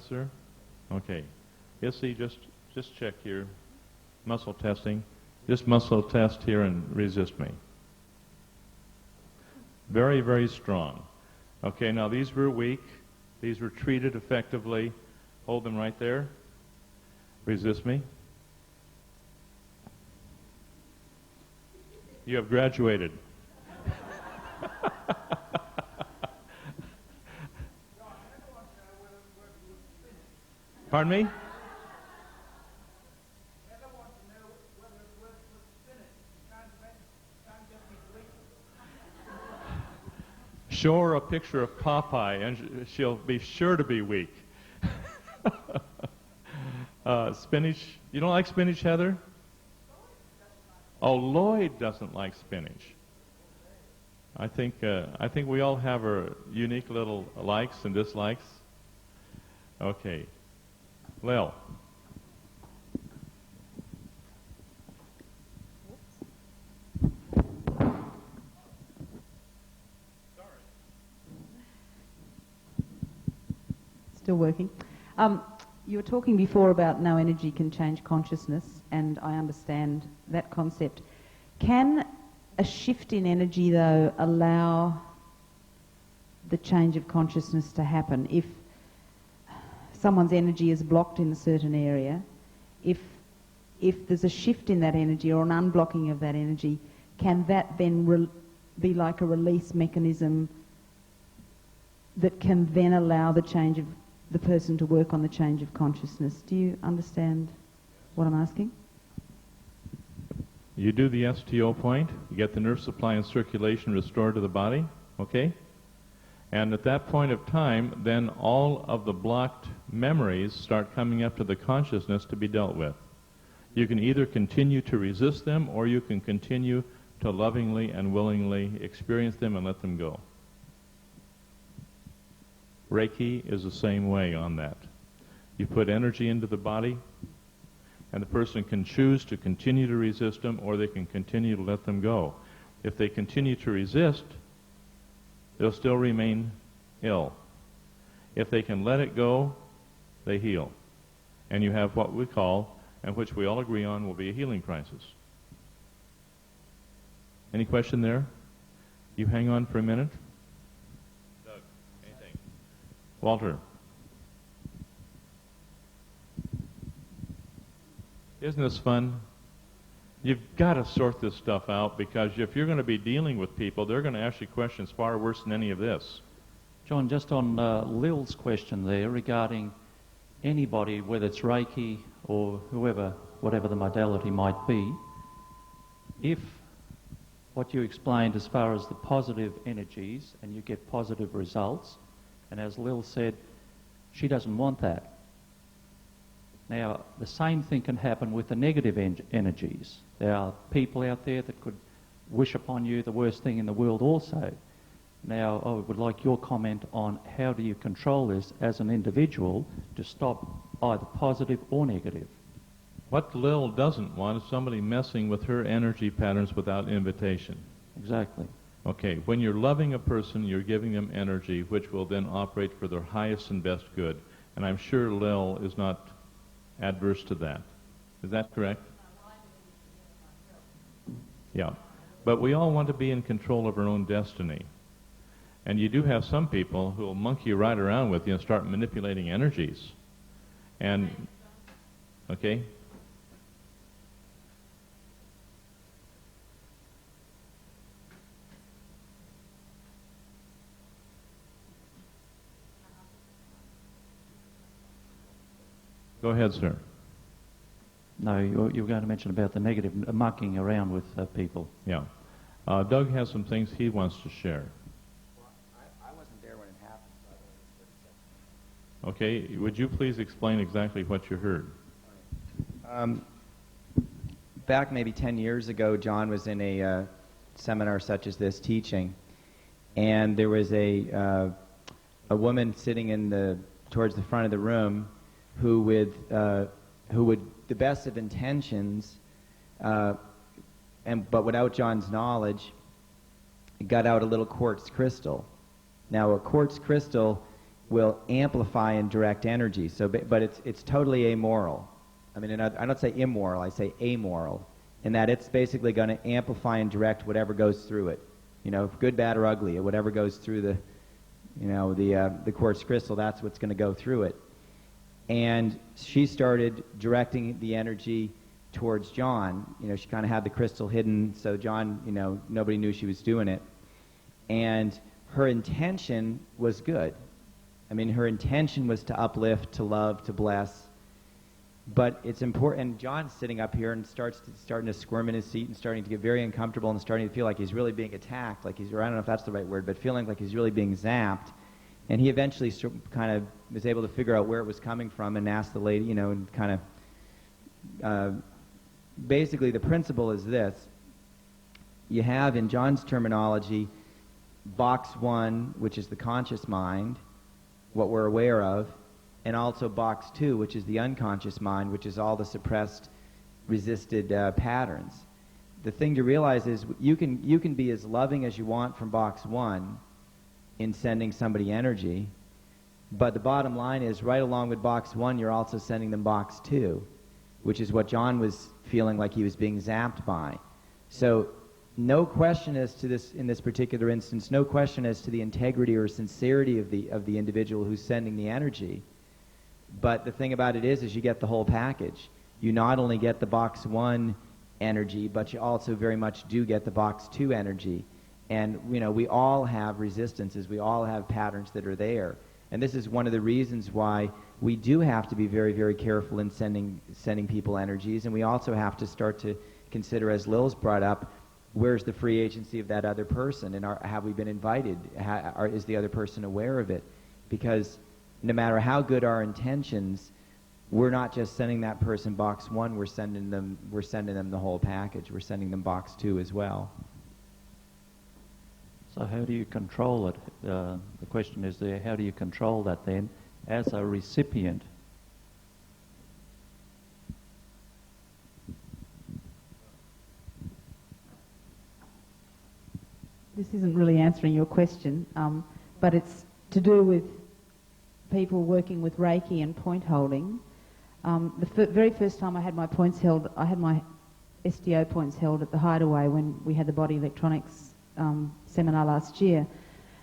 Yes, sir? Okay. Yes, see, just check here. Muscle testing. Just muscle test here and resist me. Very, very strong. Okay, now these were weak. These were treated effectively. Hold them right there. Resist me. You have graduated. Pardon me? Show her a picture of Popeye and she'll be sure to be weak. Spinach. You don't like spinach, Heather? Oh, Lloyd doesn't like spinach. I think we all have our unique little likes and dislikes. Okay. Lil. Still working. You were talking before about no energy can change consciousness, and I understand that concept. Can a shift in energy, though, allow the change of consciousness to happen? If someone's energy is blocked in a certain area, if there's a shift in that energy or an unblocking of that energy, can that then be like a release mechanism that can then allow the change of the person to work on the change of consciousness? Do you understand what I'm asking? You do the STO point, you get the nerve supply and circulation restored to the body, okay? And at that point of time, then all of the blocked memories start coming up to the consciousness to be dealt with. You can either continue to resist them, or you can continue to lovingly and willingly experience them and let them go. Reiki is the same way on that. You put energy into the body, and the person can choose to continue to resist them, or they can continue to let them go. If they continue to resist, they'll still remain ill. If they can let it go, they heal. And you have what we call, and which we all agree on, will be a healing crisis. Any question there? You hang on for a minute. Doug, anything? Walter. Isn't this fun? You've got to sort this stuff out, because if you're going to be dealing with people, they're going to ask you questions far worse than any of this. John, just on Lil's question there regarding anybody, whether it's Reiki or whoever, whatever the modality might be, if what you explained as far as the positive energies and you get positive results, and as Lil said, she doesn't want that. Now, the same thing can happen with the negative energies. There are people out there that could wish upon you the worst thing in the world also. Now, I would like your comment on how do you control this as an individual to stop either positive or negative. What Lil doesn't want is somebody messing with her energy patterns without invitation. Exactly. Okay, when you're loving a person, you're giving them energy which will then operate for their highest and best good. And I'm sure Lil is not adverse to that. Is that correct? Yeah. But we all want to be in control of our own destiny. And you do have some people who will monkey right around with you and start manipulating energies. And, okay? Go ahead, sir. No, you were going to mention about the negative, mucking around with people. Yeah. Doug has some things he wants to share. Well, I wasn't there when it happened, so I don't know. Okay, would you please explain exactly what you heard? Back maybe 10 years ago, John was in a seminar such as this teaching, and there was a woman sitting in towards the front of the room who would, the best of intentions, but without John's knowledge, got out a little quartz crystal. Now, a quartz crystal will amplify and direct energy. So, but it's totally amoral. I mean, I don't say immoral, I say amoral, in that it's basically going to amplify and direct whatever goes through it. You know, good, bad, or ugly, or whatever goes through the, you know, the quartz crystal, that's what's going to go through it. And she started directing the energy towards John. You know, she kind of had the crystal hidden, so John, you know, nobody knew she was doing it. And her intention was good. I mean, her intention was to uplift, to love, to bless. But it's important, and John's sitting up here and starting to squirm in his seat and starting to get very uncomfortable and starting to feel like he's really being attacked, like he's, or I don't know if that's the right word, but feeling like he's really being zapped. And he eventually kind of was able to figure out where it was coming from and asked the lady, you know, and kind of, basically the principle is this. You have, in John's terminology, box 1, which is the conscious mind, what we're aware of, and also box 2, which is the unconscious mind, which is all the suppressed, resisted patterns. The thing to realize is you can be as loving as you want from box 1 in sending somebody energy, but the bottom line is right along with box 1, you're also sending them box 2, which is what John was feeling like he was being zapped by. So no question as to this, in this particular instance, no question as to the integrity or sincerity of the individual who's sending the energy. But the thing about it is you get the whole package. You not only get the box 1 energy, but you also very much do get the box 2 energy. And, you know, we all have resistances. We all have patterns that are there. And this is one of the reasons why we do have to be very, very careful in sending people energies. And we also have to start to consider, as Lil's brought up, where's the free agency of that other person? And have we been invited? Is the other person aware of it? Because no matter how good our intentions, we're not just sending that person box 1, we're sending them the whole package. We're sending them box 2 as well. So how do you control it? The question is there, how do you control that then as a recipient? This isn't really answering your question, but it's to do with people working with Reiki and point holding. The very first time I had my points held, I had my SDO points held at the Hideaway when we had the body electronics seminar last year.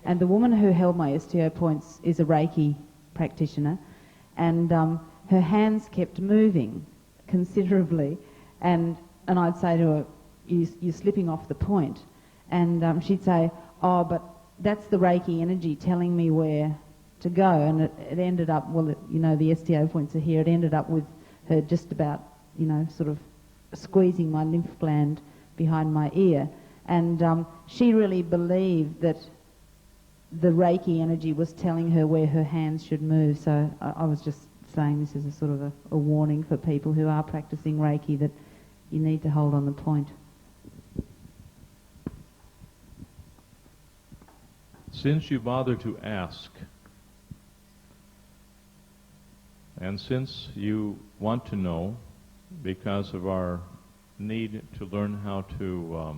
And the woman who held my SDO points is a Reiki practitioner, and her hands kept moving considerably, and I'd say to her, you're slipping off the point. And she'd say, oh, but that's the Reiki energy telling me where to go. And it ended up, well, you know, the STO points are here. It ended up with her just about, you know, sort of squeezing my lymph gland behind my ear. And she really believed that the Reiki energy was telling her where her hands should move. So I was just saying this is a sort of a warning for people who are practicing Reiki, that you need to hold on the point. Since you bother to ask, and since you want to know, because of our need to learn how to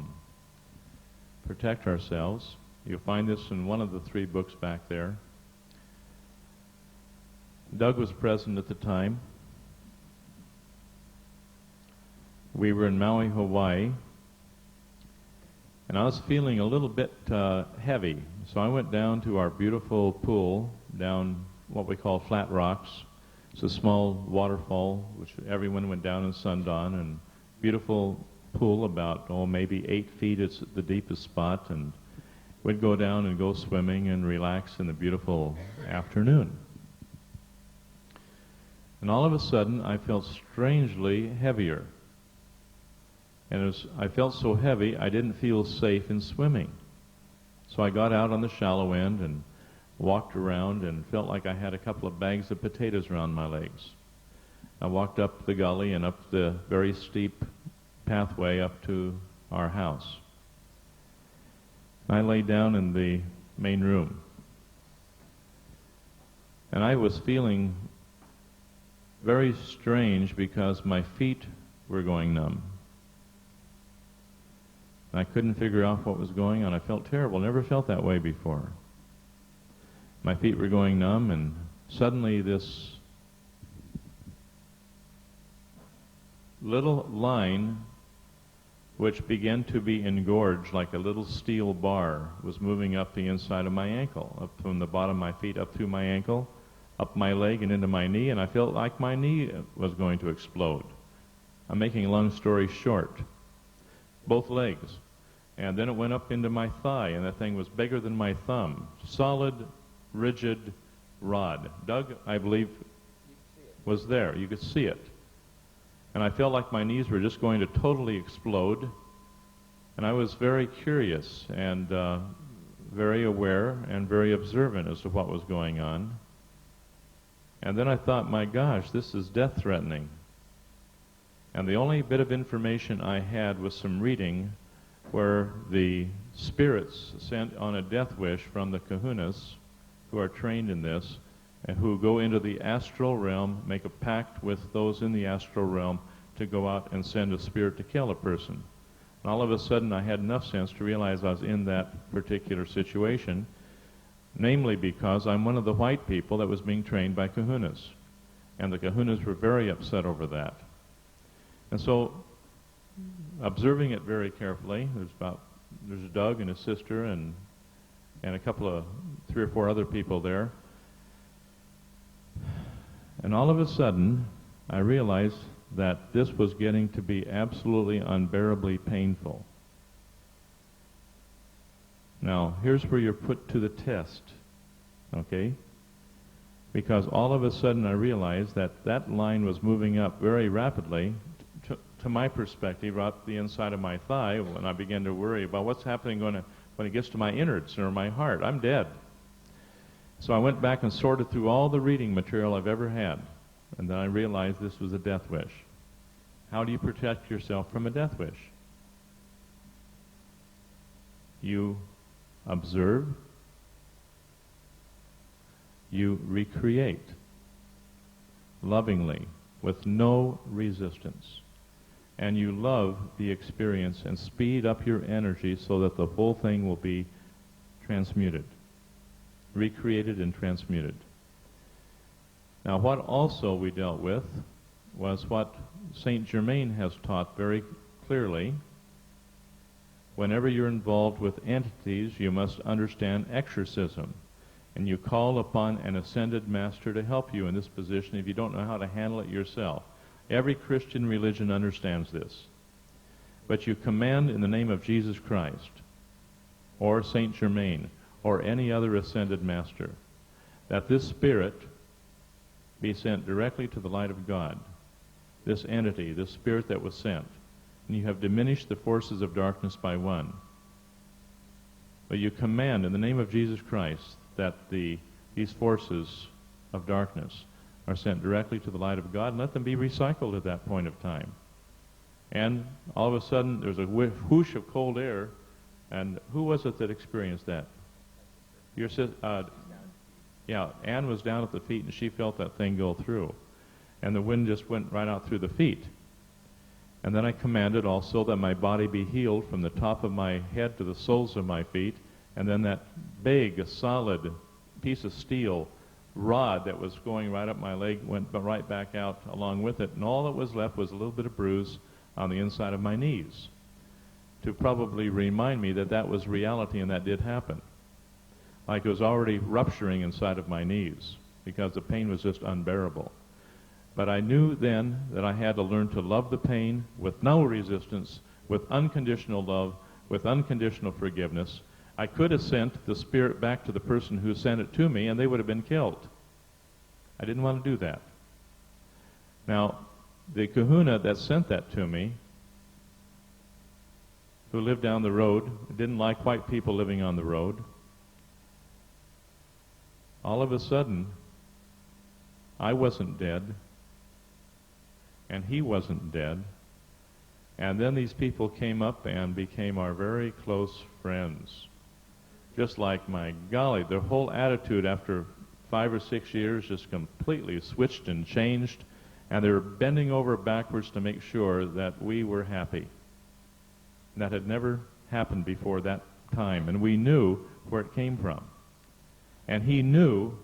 protect ourselves, you'll find this in one of the 3 books back there. Doug was present at the time. We were in Maui, Hawaii, and I was feeling a little bit heavy. So I went down to our beautiful pool down what we call Flat Rocks. It's a small waterfall which everyone went down and sunned on, and beautiful pool about, maybe 8 feet. It's the deepest spot, and we'd go down and go swimming and relax in the beautiful afternoon. And all of a sudden I felt strangely heavier. And I felt so heavy I didn't feel safe in swimming. So I got out on the shallow end and walked around and felt like I had a couple of bags of potatoes around my legs. I walked up the gully and up the very steep pathway up to our house. I lay down in the main room. And I was feeling very strange because my feet were going numb. I couldn't figure out what was going on. I felt terrible. Never felt that way before. My feet were going numb, and suddenly this little line, which began to be engorged like a little steel bar, was moving up the inside of my ankle, up from the bottom of my feet up through my ankle, up my leg and into my knee, and I felt like my knee was going to explode. I'm making a long story short. Both legs. And then it went up into my thigh, and that thing was bigger than my thumb. Solid, rigid rod. Doug, I believe, was there. You could see it. And I felt like my knees were just going to totally explode. And I was very curious and very aware and very observant as to what was going on. And then I thought, my gosh, this is death-threatening. And the only bit of information I had was some reading where the spirits sent on a death wish from the kahunas, who are trained in this, and who go into the astral realm, make a pact with those in the astral realm to go out and send a spirit to kill a person. And all of a sudden I had enough sense to realize I was in that particular situation, namely because I'm one of the white people that was being trained by kahunas. And the kahunas were very upset over that. And so, observing it very carefully, there's Doug and his sister and a couple of 3 or 4 other people there. And all of a sudden, I realized that this was getting to be absolutely unbearably painful. Now, here's where you're put to the test, okay? Because all of a sudden I realized that that line was moving up very rapidly to my perspective, up the inside of my thigh, and I began to worry about what's happening when it gets to my innards or my heart. I'm dead. So I went back and sorted through all the reading material I've ever had, and then I realized this was a death wish. How do you protect yourself from a death wish? You observe, you recreate lovingly with no resistance. And you love the experience and speed up your energy so that the whole thing will be transmuted, recreated and transmuted. Now, what also we dealt with was what Saint Germain has taught very clearly. Whenever you're involved with entities, you must understand exorcism. And you call upon an ascended master to help you in this position if you don't know how to handle it yourself. Every Christian religion understands this. But you command in the name of Jesus Christ, or Saint Germain, or any other ascended master, that this spirit be sent directly to the light of God. This entity, this spirit that was sent. And you have diminished the forces of darkness by 1. But you command in the name of Jesus Christ that these forces of darkness are sent directly to the light of God, and let them be recycled at that point of time. And all of a sudden, there's a whoosh of cold air, and who was it that experienced that? Your sister, yeah, Anne was down at the feet, and she felt that thing go through. And the wind just went right out through the feet. And then I commanded also that my body be healed from the top of my head to the soles of my feet, and then that big, solid piece of steel rod that was going right up my leg went right back out along with it, and all that was left was a little bit of bruise on the inside of my knees to probably remind me that that was reality and that did happen. Like it was already rupturing inside of my knees because the pain was just unbearable. But I knew then that I had to learn to love the pain with no resistance, with unconditional love, with unconditional forgiveness. I could have sent the spirit back to the person who sent it to me, and they would have been killed. I didn't want to do that. Now, the kahuna that sent that to me, who lived down the road, didn't like white people living on the road, all of a sudden, I wasn't dead, and he wasn't dead, and then these people came up and became our very close friends. Just like, my golly, their whole attitude after 5 or 6 years just completely switched and changed, and they were bending over backwards to make sure that we were happy. That had never happened before that time, and we knew where it came from. And he knew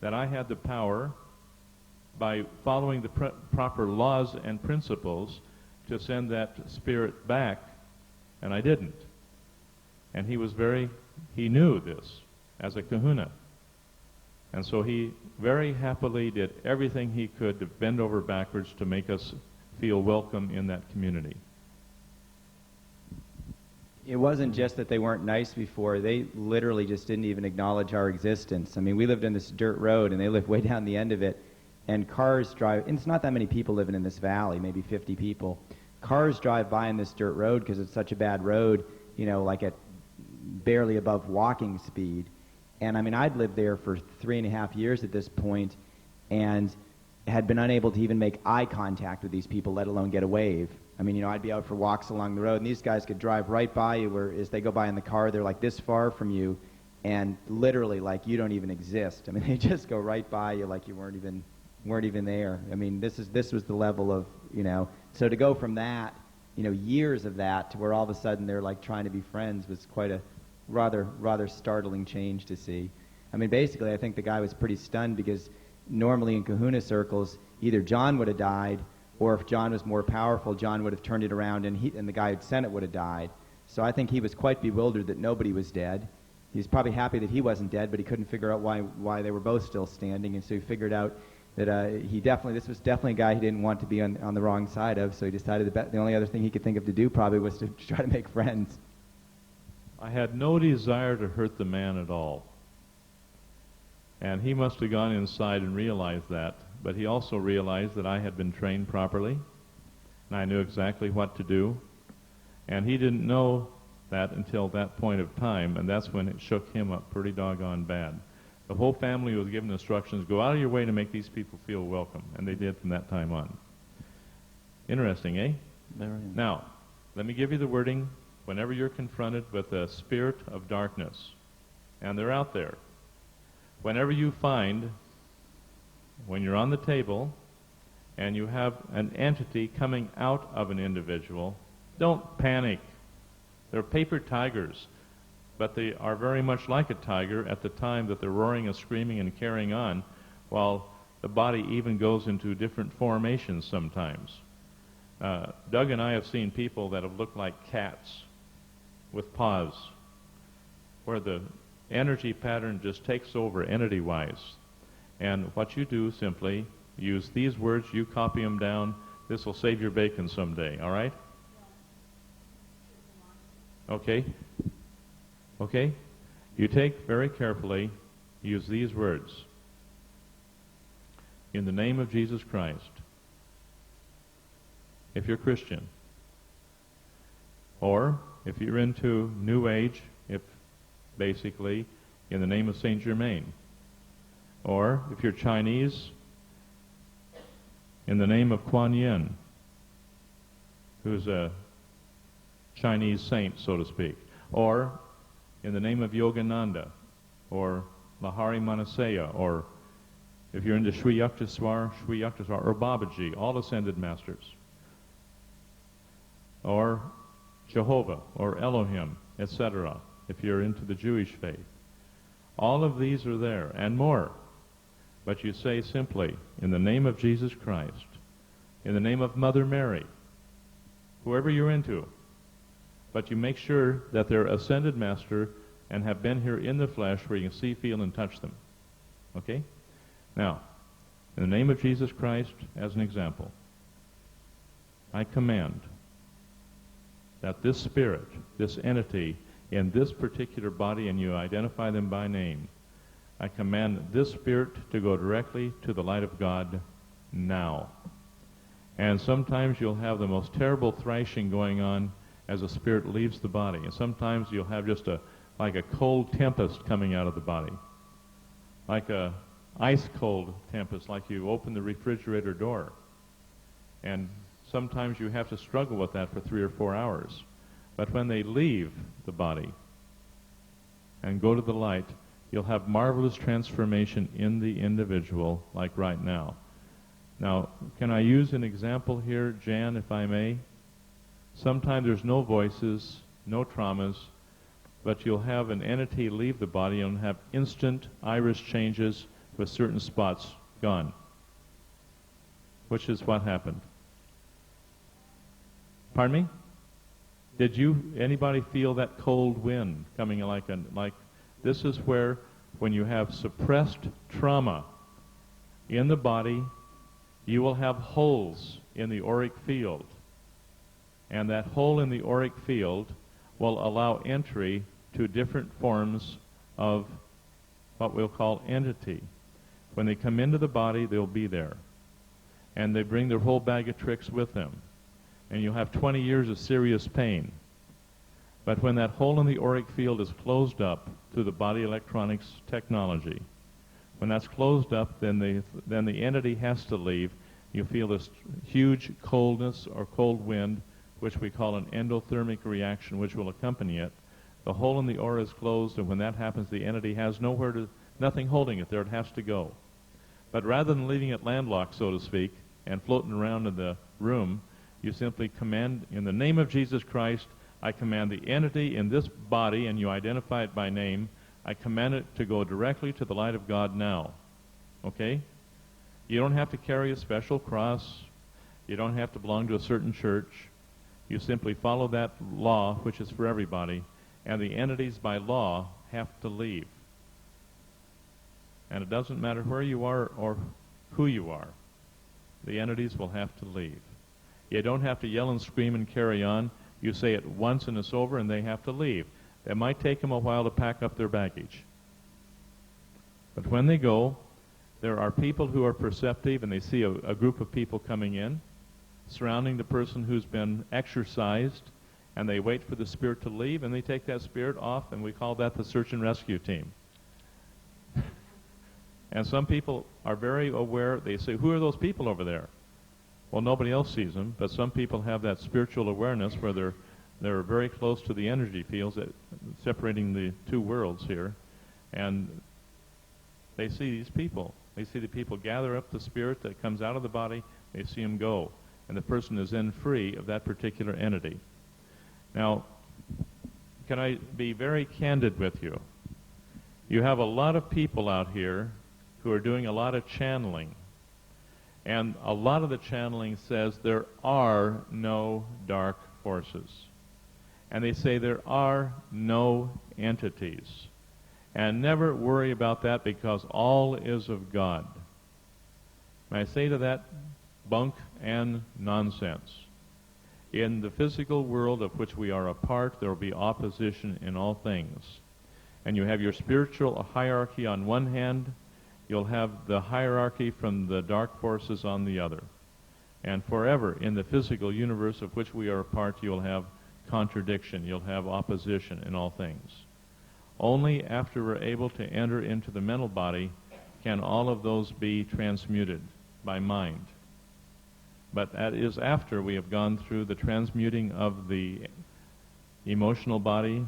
that I had the power, by following the proper laws and principles, to send that spirit back, and I didn't. And he knew this as a kahuna. And so he very happily did everything he could to bend over backwards to make us feel welcome in that community. It wasn't just that they weren't nice before. They literally just didn't even acknowledge our existence. I mean, we lived in this dirt road, and they lived way down the end of it. And cars drive, and it's not that many people living in this valley, maybe 50 people. Cars drive by in this dirt road because it's such a bad road, you know, like at barely above walking speed. And I mean, I'd lived there for 3.5 years at this point, and had been unable to even make eye contact with these people, let alone get a wave. I mean, you know, I'd be out for walks along the road, and these guys could drive right by you, where as they go by in the car, they're like this far from you, and literally like you don't even exist. I mean, they just go right by you like you weren't even there. I mean, this was the level of, you know, so to go from that, you know, years of that to where all of a sudden they're like trying to be friends was quite a rather startling change to see. I mean, basically, I think the guy was pretty stunned, because normally in kahuna circles, either John would have died, or if John was more powerful, John would have turned it around, and the guy who'd sent it would have died. So I think he was quite bewildered that nobody was dead. He was probably happy that he wasn't dead, but he couldn't figure out why they were both still standing, and so he figured out that this was definitely a guy he didn't want to be on the wrong side of, so he decided the only other thing he could think of to do probably was to try to make friends. I had no desire to hurt the man at all. And he must have gone inside and realized that, but he also realized that I had been trained properly, and I knew exactly what to do. And he didn't know that until that point of time, and that's when it shook him up pretty doggone bad. The whole family was given instructions, go out of your way to make these people feel welcome, and they did from that time on. Interesting, eh? Very. Now, let me give you the wording whenever you're confronted with a spirit of darkness, and they're out there. Whenever you find, when you're on the table, and you have an entity coming out of an individual, don't panic. They're paper tigers, but they are very much like a tiger at the time that they're roaring and screaming and carrying on, while the body even goes into different formations sometimes. Doug and I have seen people that have looked like cats with paws, where the energy pattern just takes over entity-wise. And what you do, simply use these words, you copy them down. This will save your bacon someday, all right? Okay? Okay? You take very carefully, use these words. In the name of Jesus Christ. If you're Christian. Or, if you're into New Age, basically, in the name of Saint Germain. Or, if you're Chinese, in the name of Kuan Yin, who's a Chinese saint, so to speak. Or, in the name of Yogananda, or Lahari Manasaya, or if you're into Sri Yukteswar, or Babaji, all ascended masters. Or Jehovah, or Elohim, etc., if you're into the Jewish faith. All of these are there, and more. But you say simply, in the name of Jesus Christ, in the name of Mother Mary, whoever you're into, but you make sure that they're ascended master and have been here in the flesh where you can see, feel, and touch them. Okay? Now, in the name of Jesus Christ, as an example, I command that this spirit, this entity, in this particular body, and you identify them by name, I command this spirit to go directly to the light of God now. And sometimes you'll have the most terrible thrashing going on as the spirit leaves the body. And sometimes you'll have just like a cold tempest coming out of the body. Like a ice cold tempest, like you open the refrigerator door. And sometimes you have to struggle with that for 3 or 4 hours. But when they leave the body and go to the light, you'll have marvelous transformation in the individual, like right now. Now, can I use an example here, Jan, if I may? Sometimes there's no voices, no traumas, but you'll have an entity leave the body and have instant iris changes with certain spots gone, which is what happened. Pardon me? Did anybody feel that cold wind coming like this is where, when you have suppressed trauma in the body, you will have holes in the auric field. And that hole in the auric field will allow entry to different forms of what we'll call entity. When they come into the body, they'll be there. And they bring their whole bag of tricks with them. And you'll have 20 years of serious pain. But when that hole in the auric field is closed up through the body electronics technology, when that's closed up, then the entity has to leave. You feel this huge coldness or cold wind, which we call an endothermic reaction, which will accompany it. The hole in the aura is closed, and when that happens, the entity has nothing holding it there. It has to go. But rather than leaving it landlocked, so to speak, and floating around in the room, you simply command, in the name of Jesus Christ, I command the entity in this body, and you identify it by name, I command it to go directly to the light of God now. Okay? You don't have to carry a special cross. You don't have to belong to a certain church. You simply follow that law, which is for everybody, and the entities by law have to leave. And it doesn't matter where you are or who you are. The entities will have to leave. You don't have to yell and scream and carry on. You say it once and it's over, and they have to leave. It might take them a while to pack up their baggage. But when they go, there are people who are perceptive, and they see a group of people coming in, surrounding the person who's been exorcised, and they wait for the spirit to leave, and they take that spirit off, and we call that the search and rescue team. And some people are very aware. They say, who are those people over there? Well, nobody else sees them, but some people have that spiritual awareness where they're very close to the energy fields separating the two worlds here, and they see these people. They see the people gather up the spirit that comes out of the body. They see him go, and the person is then free of that particular entity. Now, can I be very candid with you? You have a lot of people out here who are doing a lot of channeling. And a lot of the channeling says there are no dark forces. And they say there are no entities. And never worry about that, because all is of God. And I say to that, bunk and nonsense. In the physical world of which we are a part, there will be opposition in all things. And you have your spiritual hierarchy on one hand, you'll have the hierarchy from the dark forces on the other. And forever in the physical universe of which we are a part, you'll have contradiction, you'll have opposition in all things. Only after we're able to enter into the mental body can all of those be transmuted by mind. But that is after we have gone through the transmuting of the emotional body,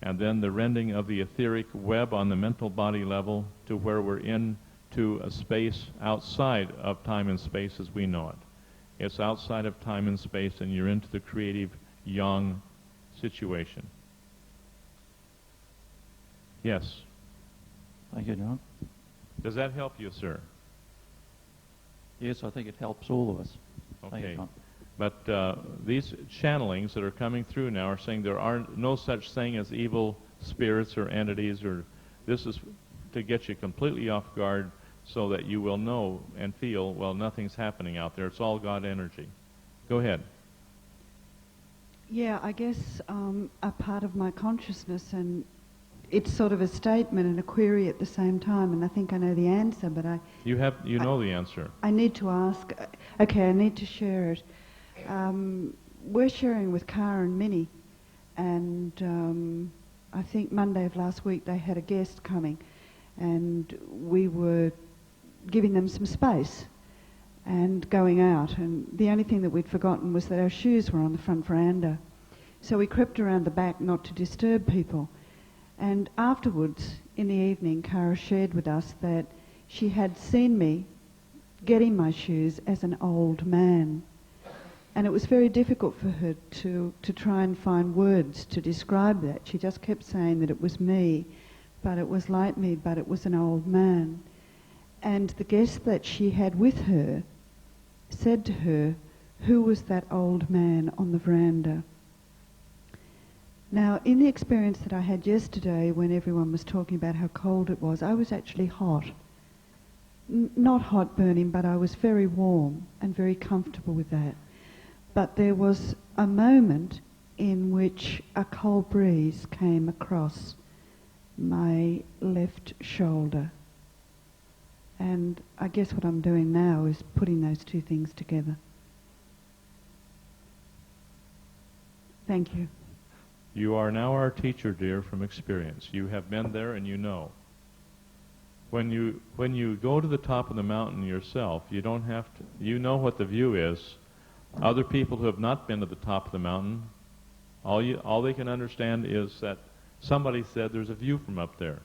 and then the rending of the etheric web on the mental body level to where we're into a space outside of time and space as we know it. It's outside of time and space, and you're into the creative yang situation. Yes? Thank you, John. Does that help you, sir? Yes, I think it helps all of us. Thank you, Okay. John. But these channelings that are coming through now are saying there are no such thing as evil spirits or entities, or this is to get you completely off guard so that you will know and feel, well, nothing's happening out there. It's all God energy. Go ahead. Yeah, I guess a part of my consciousness, and it's sort of a statement and a query at the same time, and I think I know the answer, but You know the answer. I need to ask. Okay, I need to share it. We're sharing with Cara and Minnie, and I think Monday of last week they had a guest coming, and we were giving them some space and going out, and the only thing that we'd forgotten was that our shoes were on the front veranda. So we crept around the back not to disturb people. And afterwards, in the evening, Cara shared with us that she had seen me getting my shoes as an old man. And it was very difficult for her to try and find words to describe that. She just kept saying that it was me, but it was like me, but it was an old man. And the guest that she had with her said to her, "Who was that old man on the veranda?" Now, in the experience that I had yesterday when everyone was talking about how cold it was, I was actually hot. Not hot burning, but I was very warm and very comfortable with that. But there was a moment in which a cold breeze came across my left shoulder. And I guess what I'm doing now is putting those two things together. Thank you. You are now our teacher, dear, from experience. You have been there and you know. When you go to the top of the mountain yourself, you don't have to, you know what the view is. Other people who have not been to the top of the mountain, all they can understand is that somebody said there's a view from up there.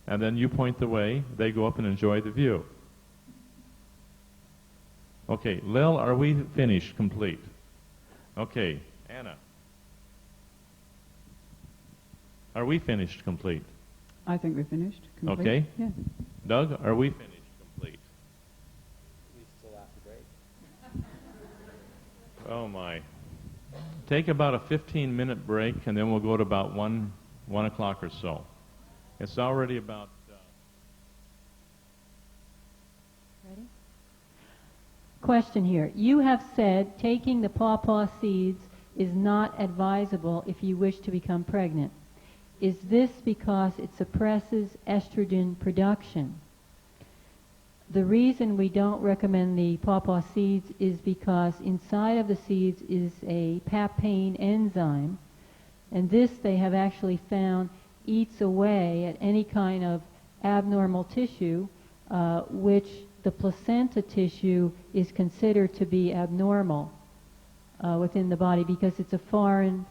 And then you point the way, they go up and enjoy the view. Okay, Lil, are we finished, complete? Okay, Anna. Are we finished, complete? I think we're finished. Complete. Okay. Yeah. Doug, are we finished, complete? We still have to break. Oh my. Take about a 15-minute break and then we'll go to about 1 o'clock or so. It's already about... Ready? Question here. You have said taking the pawpaw seeds is not advisable if you wish to become pregnant. Is this because it suppresses estrogen production? The reason we don't recommend the pawpaw seeds is because inside of the seeds is a papain enzyme, and this they have actually found eats away at any kind of abnormal tissue, which the placenta tissue is considered to be abnormal within the body because it's a foreign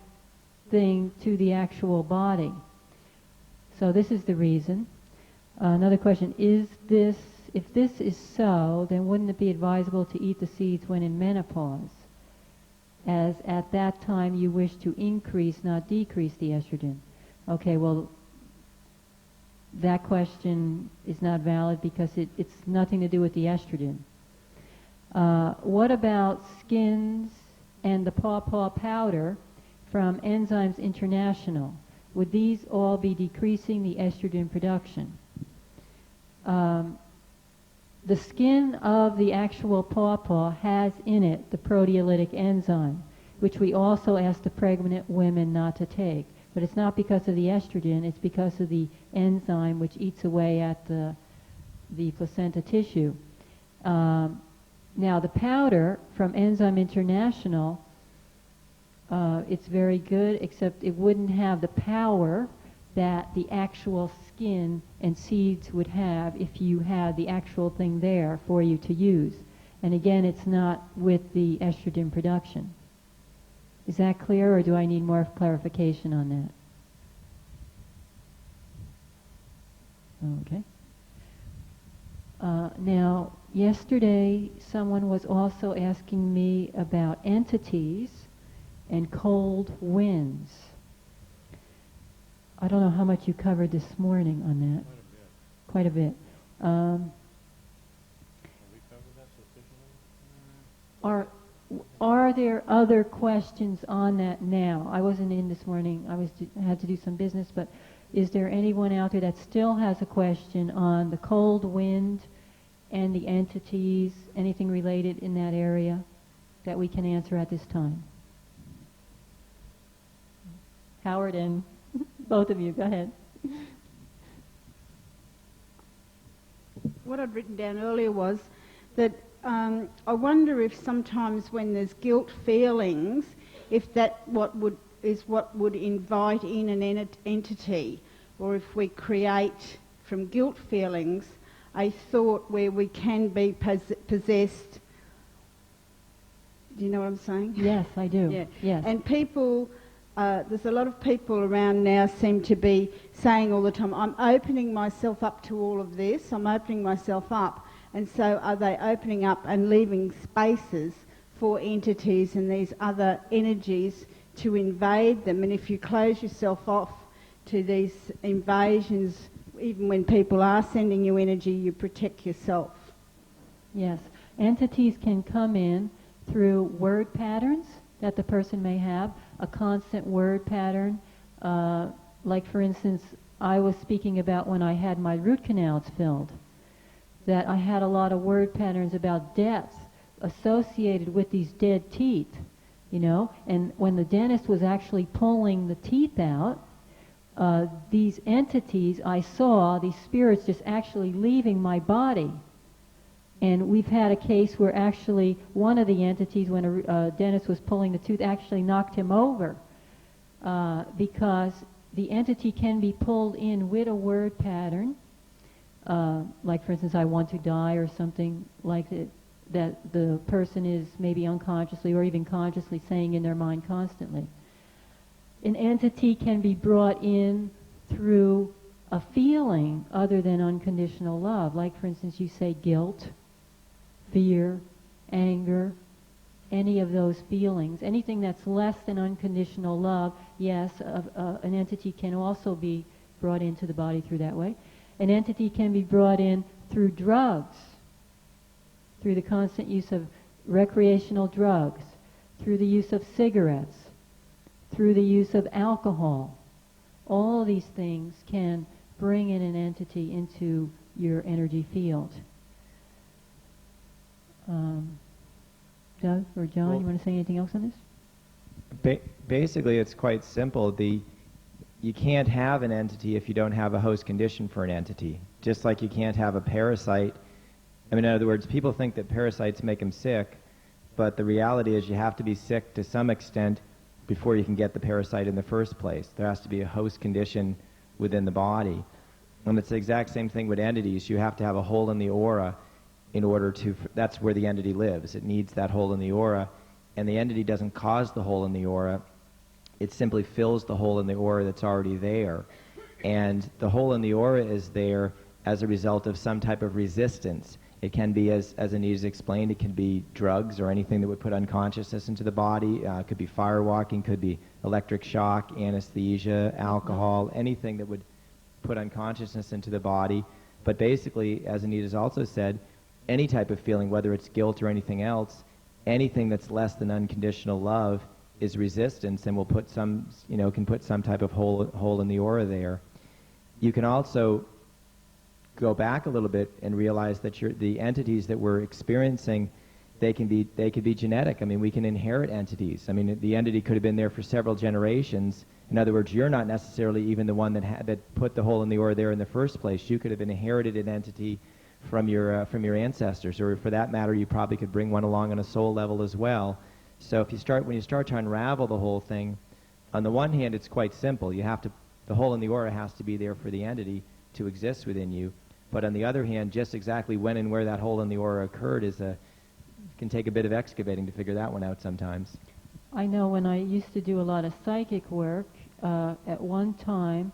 thing to the actual body. So this is the reason. Another question, if this is so, then wouldn't it be advisable to eat the seeds when in menopause, as at that time you wish to increase, not decrease the estrogen? Okay, well, that question is not valid because it's nothing to do with the estrogen. What about skins and the pawpaw powder from Enzymes International? Would these all be decreasing the estrogen production? The skin of the actual pawpaw has in it the proteolytic enzyme, which we also ask the pregnant women not to take. But it's not because of the estrogen, it's because of the enzyme which eats away at the placenta tissue. Now the powder from Enzyme International, it's very good, except it wouldn't have the power that the actual skin and seeds would have if you had the actual thing there for you to use. And again, it's not with the estrogen production. Is that clear, or do I need more clarification on that? Okay. Now, yesterday someone was also asking me about entities and cold winds. I don't know how much you covered this morning on that. Quite a bit. Have we covered that sufficiently? Are there other questions on that now? I wasn't in this morning. I had to do some business, but is there anyone out there that still has a question on the cold wind and the entities, anything related in that area that we can answer at this time? Howard and both of you, go ahead. What I'd written down earlier was that I wonder if sometimes when there's guilt feelings, if that what would invite in an entity, or if we create from guilt feelings a thought where we can be possessed. Do you know what I'm saying? Yes, I do. Yeah. Yes. And people, there's a lot of people around now seem to be saying all the time, I'm opening myself up to all of this, I'm opening myself up. And so are they opening up and leaving spaces for entities and these other energies to invade them. And if you close yourself off to these invasions, even when people are sending you energy, you protect yourself. Yes. Entities can come in through word patterns that the person may have, a constant word pattern. Like, for instance, I was speaking about when I had my root canals filled, that I had a lot of word patterns about death associated with these dead teeth, you know. And when the dentist was actually pulling the teeth out, these entities I saw, these spirits just actually leaving my body. And we've had a case where actually one of the entities, when a dentist was pulling the tooth, actually knocked him over because the entity can be pulled in with a word pattern, like, for instance, I want to die or something like that, that the person is maybe unconsciously or even consciously saying in their mind constantly. An entity can be brought in through a feeling other than unconditional love. Like, for instance, you say guilt, fear, anger, any of those feelings. Anything that's less than unconditional love, yes, an entity can also be brought into the body through that way. An entity can be brought in through drugs, through the constant use of recreational drugs, through the use of cigarettes, through the use of alcohol. All these things can bring in an entity into your energy field. Doug or John, you want to say anything else on this? Basically, it's quite simple. You can't have an entity if you don't have a host condition for an entity. Just like you can't have a parasite. I mean, in other words, people think that parasites make them sick, but the reality is you have to be sick to some extent before you can get the parasite in the first place. There has to be a host condition within the body. And it's the exact same thing with entities. You have to have a hole in the aura in order to, that's where the entity lives. It needs that hole in the aura, and the entity doesn't cause the hole in the aura. It simply fills the hole in the aura that's already there. And the hole in the aura is there as a result of some type of resistance. It can be, as Anita's explained, it can be drugs or anything that would put unconsciousness into the body. It could be firewalking, could be electric shock, anesthesia, alcohol, anything that would put unconsciousness into the body. But basically, as Anita's also said, any type of feeling, whether it's guilt or anything else, anything that's less than unconditional love is resistance and will put some, can put some type of hole in the aura there. You can also go back a little bit and realize that the entities that we're experiencing, they could be genetic. I mean, we can inherit entities. I mean, the entity could have been there for several generations. In other words, you're not necessarily even the one that put the hole in the aura there in the first place. You could have inherited an entity from your ancestors, or for that matter, you probably could bring one along on a soul level as well. So when you start to unravel the whole thing, on the one hand, it's quite simple. The hole in the aura has to be there for the entity to exist within you. But on the other hand, just exactly when and where that hole in the aura occurred can take a bit of excavating to figure that one out sometimes. I know when I used to do a lot of psychic work, at one time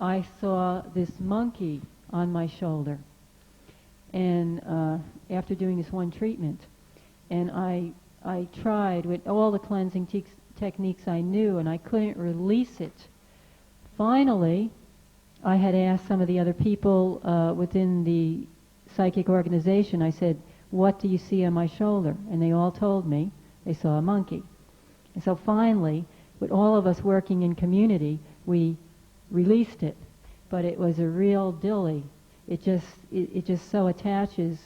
I saw this monkey on my shoulder. And after doing this one treatment, and I tried with all the cleansing techniques I knew, and I couldn't release it. Finally, I had asked some of the other people within the psychic organization, I said, what do you see on my shoulder? And they all told me they saw a monkey. And so finally, with all of us working in community, we released it. But it was a real dilly. It just so attaches.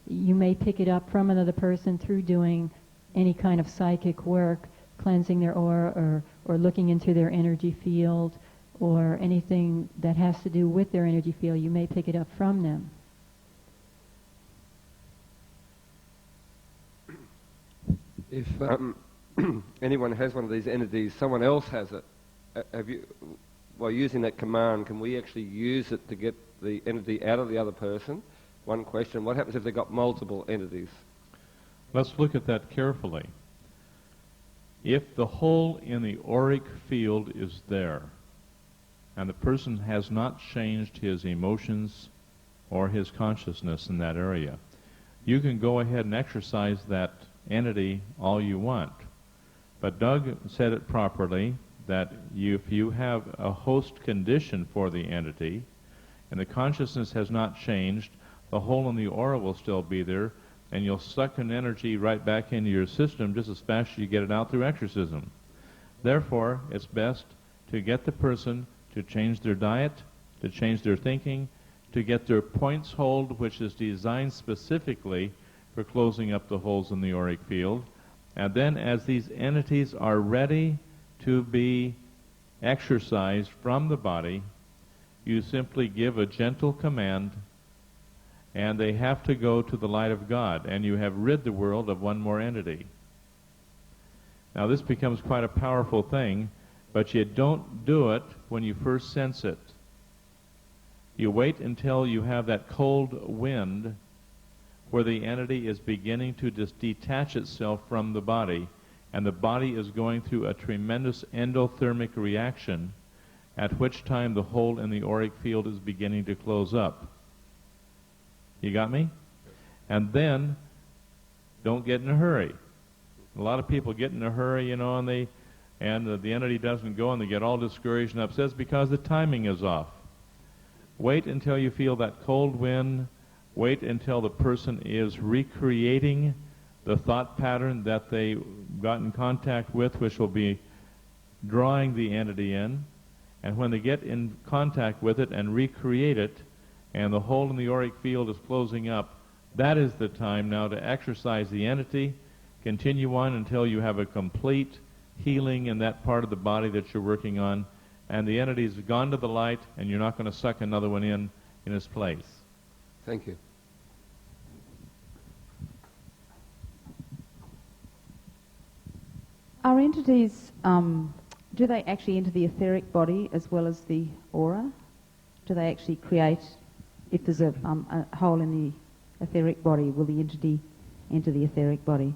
You may pick it up from another person through doing any kind of psychic work, cleansing their aura or looking into their energy field or anything that has to do with their energy field. You may pick it up from them. If anyone has one of these entities, someone else has it, while using that command, can we actually use it to get the entity out of the other person? One question, what happens if they've got multiple entities? Let's look at that carefully. If the hole in the auric field is there, and the person has not changed his emotions or his consciousness in that area, you can go ahead and exercise that entity all you want. But Doug said it properly, that if you have a host condition for the entity, and the consciousness has not changed, the hole in the aura will still be there, and you'll suck an energy right back into your system just as fast as you get it out through exorcism. Therefore, it's best to get the person to change their diet, to change their thinking, to get their points hold, which is designed specifically for closing up the holes in the auric field. And then as these entities are ready to be exorcised from the body, you simply give a gentle command, and they have to go to the light of God, and you have rid the world of one more entity. Now this becomes quite a powerful thing, but you don't do it when you first sense it. You wait until you have that cold wind where the entity is beginning to detach itself from the body, and the body is going through a tremendous endothermic reaction, at which time the hole in the auric field is beginning to close up. You got me? And then, don't get in a hurry. A lot of people get in a hurry, you know, and the entity doesn't go, and they get all discouraged and upset. It's because the timing is off. Wait until you feel that cold wind. Wait until the person is recreating the thought pattern that they got in contact with, which will be drawing the entity in. And when they get in contact with it and recreate it, and the hole in the auric field is closing up, that is the time now to exercise the entity. Continue on until you have a complete healing in that part of the body that you're working on, and the entity's gone to the light, and you're not going to suck another one in its place. Thank you. Are entities, do they actually enter the etheric body as well as the aura? Do they actually create, if there's a hole in the etheric body, will the entity enter the etheric body?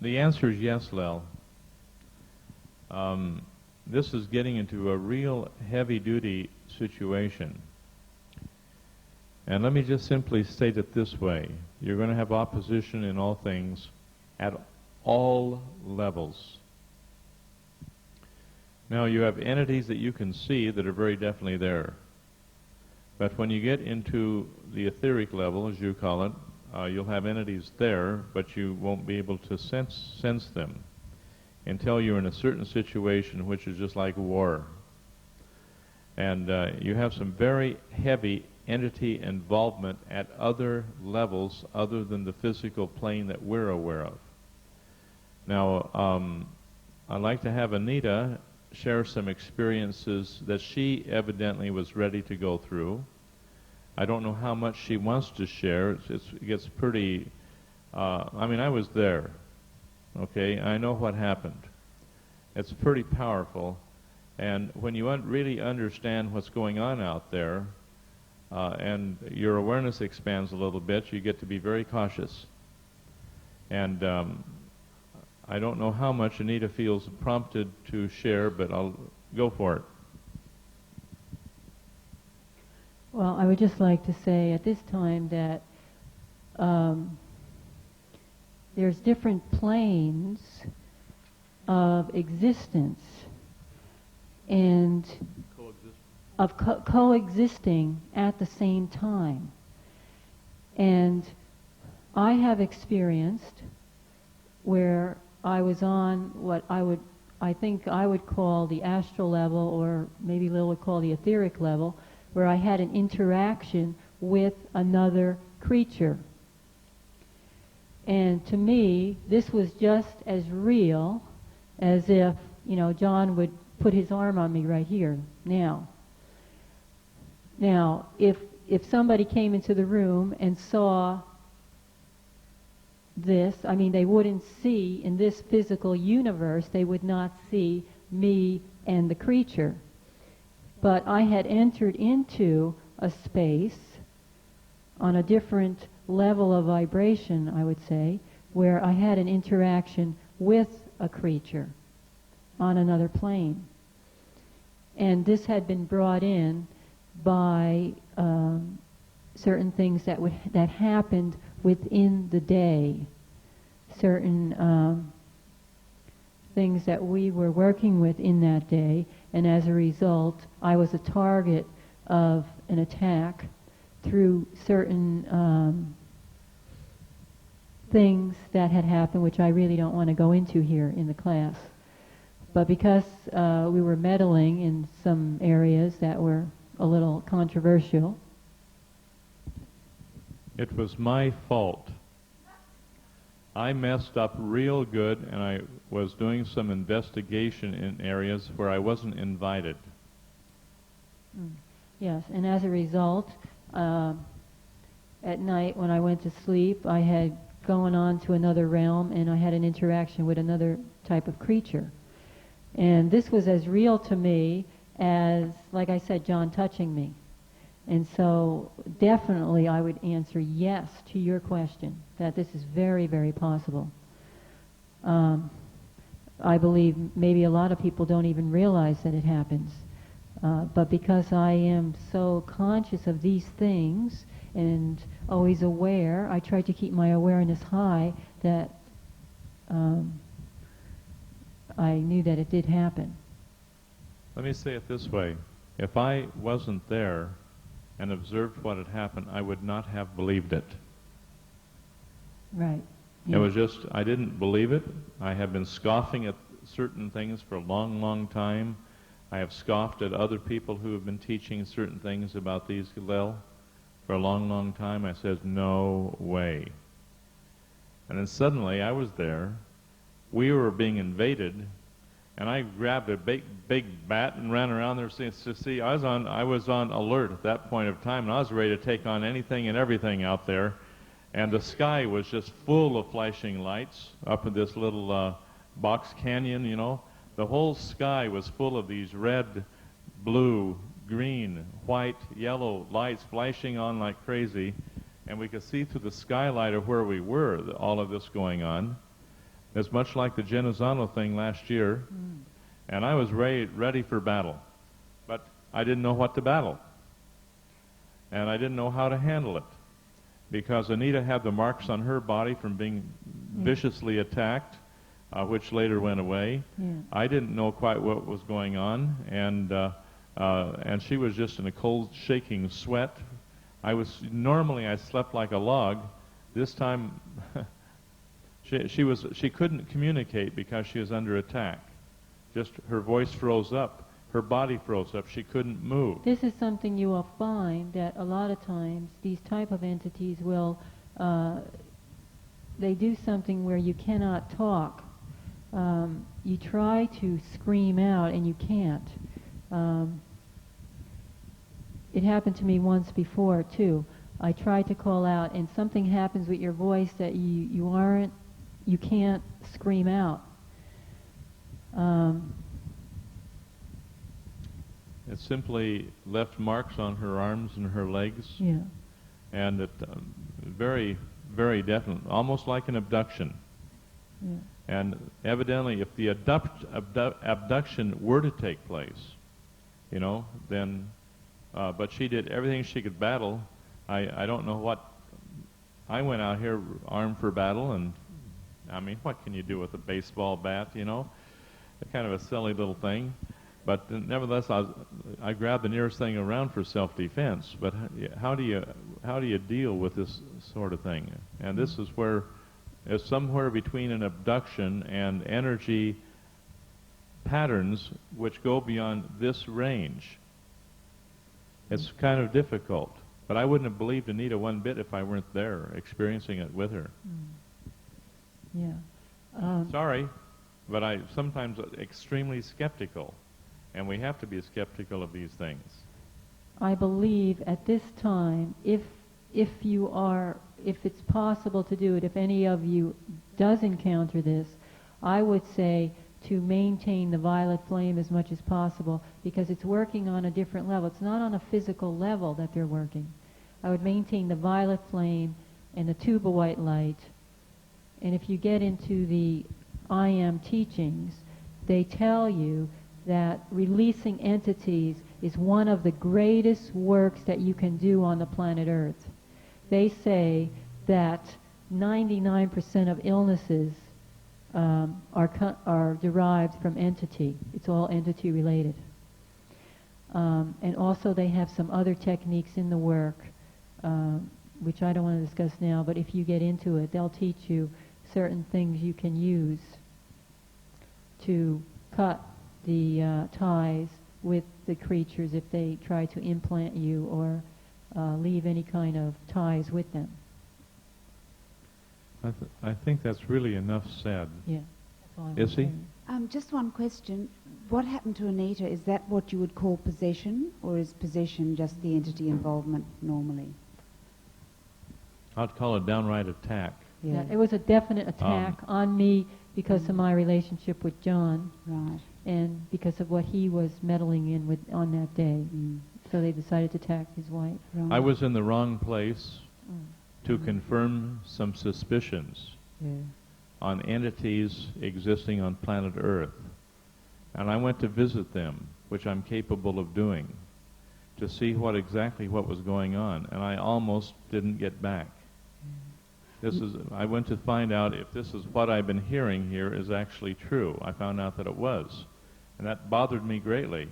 The answer is yes, Lel. This is getting into a real heavy-duty situation. And let me just simply state it this way. You're going to have opposition in all things at all levels. Now, you have entities that you can see that are very definitely there. But when you get into the etheric level, as you call it, you'll have entities there, but you won't be able to sense them until you're in a certain situation, which is just like war. And you have some very heavy entity involvement at other levels other than the physical plane that we're aware of. Now, I'd like to have Anita share some experiences that she evidently was ready to go through. I don't know how much she wants to share. It gets pretty, I mean, I was there, okay? I know what happened. It's pretty powerful. And when you really understand what's going on out there, and your awareness expands a little bit, you get to be very cautious. And I don't know how much Anita feels prompted to share, but I'll go for it. Well, I would just like to say at this time that there's different planes of existence and of coexisting at the same time. And I have experienced where I was on what I think I would call the astral level, or maybe Lil would call the etheric level, where I had an interaction with another creature. And to me, this was just as real as if, you know, John would put his arm on me right here, now. Now, if somebody came into the room and saw this. I mean, they wouldn't see in this physical universe, they would not see me and the creature. But I had entered into a space on a different level of vibration, I would say, where I had an interaction with a creature on another plane. And this had been brought in by certain things that happened within the day, certain things that we were working with in that day, and as a result, I was a target of an attack through certain things that had happened, which I really don't want to go into here in the class. But because we were meddling in some areas that were a little controversial. It was my fault. I messed up real good, and I was doing some investigation in areas where I wasn't invited. Yes, and as a result, at night when I went to sleep, I had gone on to another realm, and I had an interaction with another type of creature. And this was as real to me as, like I said, John touching me. And so definitely I would answer yes to your question, that this is very, very possible. I believe maybe a lot of people don't even realize that it happens. But because I am so conscious of these things and always aware, I try to keep my awareness high that I knew that it did happen. Let me say it this way. If I wasn't there and observed what had happened, I would not have believed it. Right. It was just, I didn't believe it. I have been scoffing at certain things for a long, long time. I have scoffed at other people who have been teaching certain things about these Galil for a long, long time. I said, no way. And then suddenly I was there. We were being invaded, and I grabbed a big bat and ran around there to see. I was on alert at that point of time, and I was ready to take on anything and everything out there. And the sky was just full of flashing lights up in this little box canyon, you know. The whole sky was full of these red, blue, green, white, yellow lights flashing on like crazy. And we could see through the skylight of where we were, all of this going on. It's much like the Genazzano thing last year. And I was ready for battle. But I didn't know what to battle. And I didn't know how to handle it. Because Anita had the marks on her body from being viciously attacked, which later went away. I didn't know quite what was going on, and she was just in a cold, shaking sweat. Normally I slept like a log. This time, she couldn't communicate because she was under attack. Just her voice froze up. Her body froze up. She couldn't move. This is something you will find that a lot of times these type of entities will, they do something where you cannot talk. You try to scream out and you can't. It happened to me once before too. I tried to call out and something happens with your voice that you can't scream out. It simply left marks on her arms and her legs. Yeah. And it very, very definite, almost like an abduction. Yeah. And evidently, if the abduction were to take place, you know, then, but she did everything she could battle. I don't know what, I went out here armed for battle, and I mean, what can you do with a baseball bat, you know? Kind of a silly little thing. But nevertheless, I grabbed the nearest thing around for self-defense. But how do you deal with this sort of thing? And this is where it's somewhere between an abduction and energy patterns which go beyond this range. It's kind of difficult. But I wouldn't have believed Anita one bit if I weren't there experiencing it with her. Yeah. Sorry, but I sometimes extremely skeptical. And we have to be skeptical of these things. I believe at this time, if you are if it's possible to do it, if any of you does encounter this, I would say to maintain the violet flame as much as possible, because it's working on a different level. It's not on a physical level that they're working. I would maintain the violet flame and the tuba white light. And if you get into the I Am teachings, they tell you that releasing entities is one of the greatest works that you can do on the planet Earth. They say that 99% of illnesses are derived from entity. It's all entity related. And also they have some other techniques in the work, which I don't want to discuss now, but if you get into it, they'll teach you certain things you can use to cut the ties with the creatures if they try to implant you or leave any kind of ties with them. I think that's really enough said. Yeah. That's all I want Is to he? say. Just one question. What happened to Anita? Is that what you would call possession, or is possession just the entity involvement normally? I'd call it downright attack. Yeah, it was a definite attack on me because of my relationship with John. Right. And because of what he was meddling in with on that day. So they decided to attack his wife. Right. I was in the wrong place to confirm some suspicions on entities existing on planet Earth. And I went to visit them, which I'm capable of doing, to see exactly what was going on. And I almost didn't get back. I went to find out if this is what I've been hearing here is actually true. I found out that it was. And that bothered me greatly.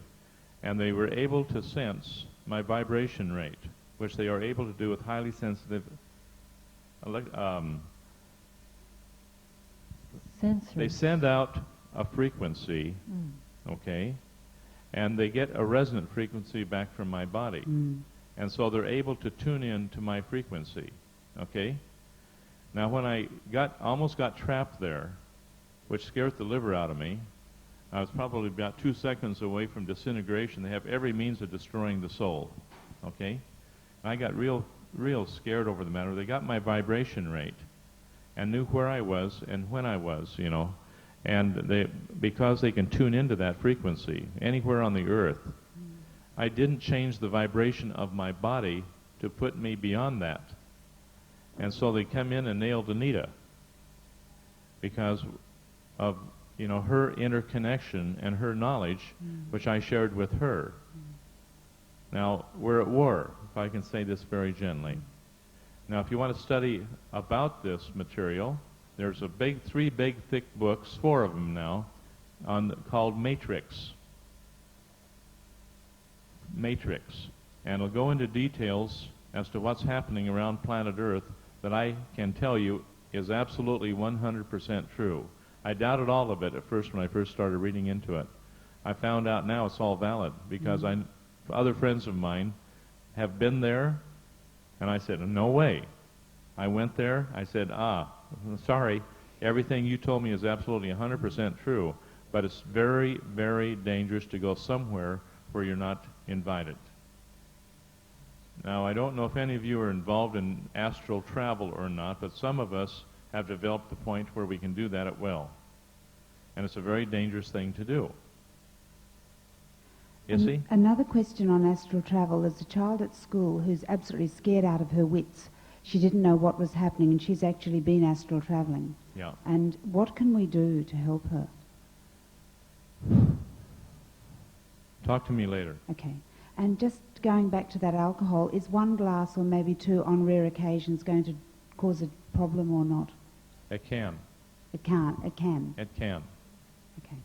And they were able to sense my vibration rate, which they are able to do with highly sensitive Sensors. they send out a frequency, okay, and they get a resonant frequency back from my body. And so they're able to tune in to my frequency, okay? Now when I almost got trapped there, which scared the liver out of me, I was probably about 2 seconds away from disintegration. They have every means of destroying the soul, okay? And I got real scared over the matter. They got my vibration rate and knew where I was and when I was, you know. And because they can tune into that frequency anywhere on the earth, I didn't change the vibration of my body to put me beyond that. And so they come in and nailed Anita because of, you know, her interconnection and her knowledge, which I shared with her. Now, we're at war, if I can say this very gently. Now, if you want to study about this material, there's three big, thick books, 4 of them now, called Matrix. And it'll go into details as to what's happening around planet Earth that I can tell you is absolutely 100% true. I doubted all of it at first when I first started reading into it. I found out now it's all valid because other friends of mine have been there, and I said, no way. I went there, I said, sorry, everything you told me is absolutely 100% true, but it's very, very dangerous to go somewhere where you're not invited. Now, I don't know if any of you are involved in astral travel or not, but some of us have developed the point where we can do that at will. And it's a very dangerous thing to do. Is he? Another question on astral travel. There's a child at school who's absolutely scared out of her wits. She didn't know what was happening, and she's actually been astral traveling. Yeah. And what can we do to help her? Talk to me later. Okay. And just going back to that alcohol, is 1 glass or maybe 2 on rare occasions going to cause a problem or not? It can. It can't. It can. It can. Okay.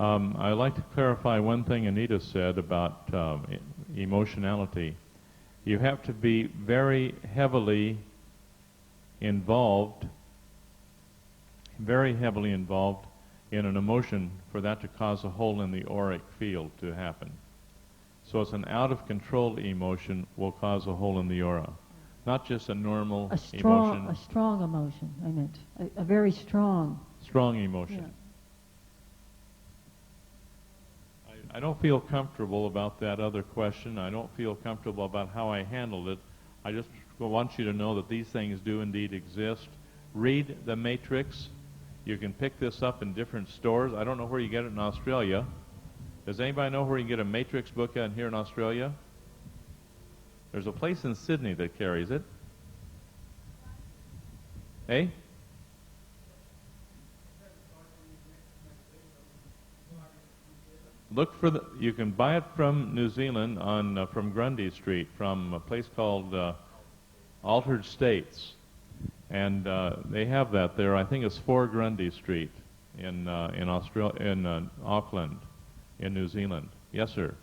I'd like to clarify one thing Anita said about emotionality. You have to be very heavily involved in an emotion for that to cause a hole in the auric field to happen. So it's an out-of-control emotion will cause a hole in the aura, not just a normal emotion. A strong emotion, I meant. A very strong. Strong emotion. Yeah. I don't feel comfortable about that other question. I don't feel comfortable about how I handled it. I just want you to know that these things do indeed exist. Read The Matrix. You can pick this up in different stores. I don't know where you get it in Australia. Does anybody know where you can get a Matrix book in here in Australia? There's a place in Sydney that carries it. Eh? Look for the. You can buy it from New Zealand on from Grundy Street, from a place called Altered States, and they have that there. I think it's 4 Grundy Street in Auckland, in New Zealand. Yes, sir.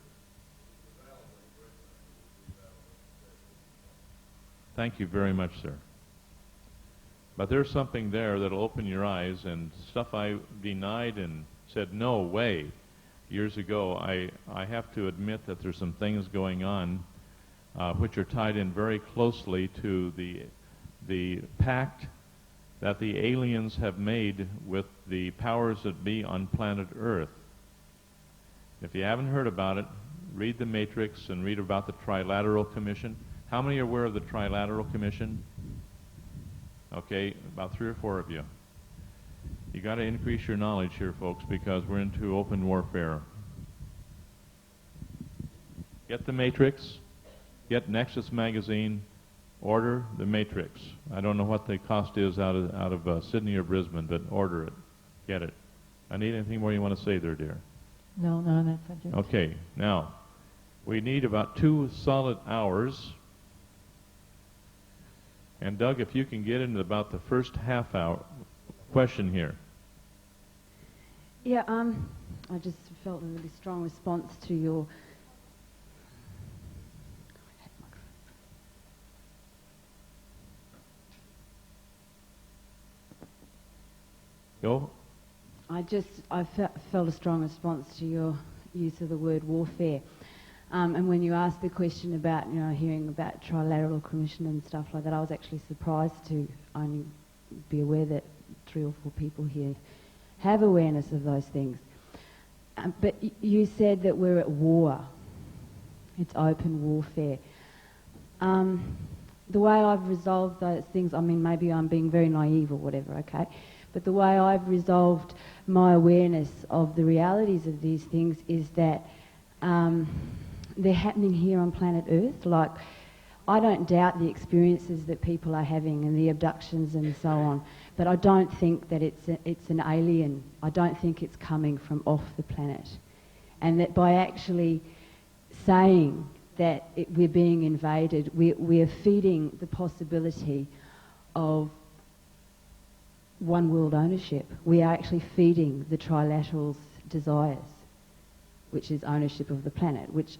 Thank you very much, sir. But there's something there that'll open your eyes, and stuff I denied and said no way years ago. I have to admit that there's some things going on which are tied in very closely to the pact that the aliens have made with the powers that be on planet Earth. If you haven't heard about it, read The Matrix and read about the Trilateral Commission. How many are aware of the Trilateral Commission? Okay, about 3 or 4 of you. You got to increase your knowledge here, folks, because we're into open warfare. Get The Matrix, get Nexus magazine, order The Matrix. I don't know what the cost is out of Sydney or Brisbane, but order it, get it. I need anything more you want to say there, dear? No, that's subject. Okay, now we need about 2 solid hours. And Doug, if you can get into about the first half hour question here. Yeah, I just felt a really strong response to your... Go. I felt a strong response to your use of the word warfare. And when you asked the question about, hearing about Trilateral Commission and stuff like that, I was actually surprised to only be aware that 3 or 4 people here have awareness of those things. But you said that we're at war. It's open warfare. The way I've resolved those things, I mean, maybe I'm being very naive or whatever, okay? But the way I've resolved my awareness of the realities of these things is that they're happening here on planet Earth. Like, I don't doubt the experiences that people are having and the abductions and so on, but I don't think that it's an alien. I don't think it's coming from off the planet. And that by actually saying that we're being invaded, we're feeding the possibility of one world ownership. We are actually feeding the Trilateral's desires, which is ownership of the planet, which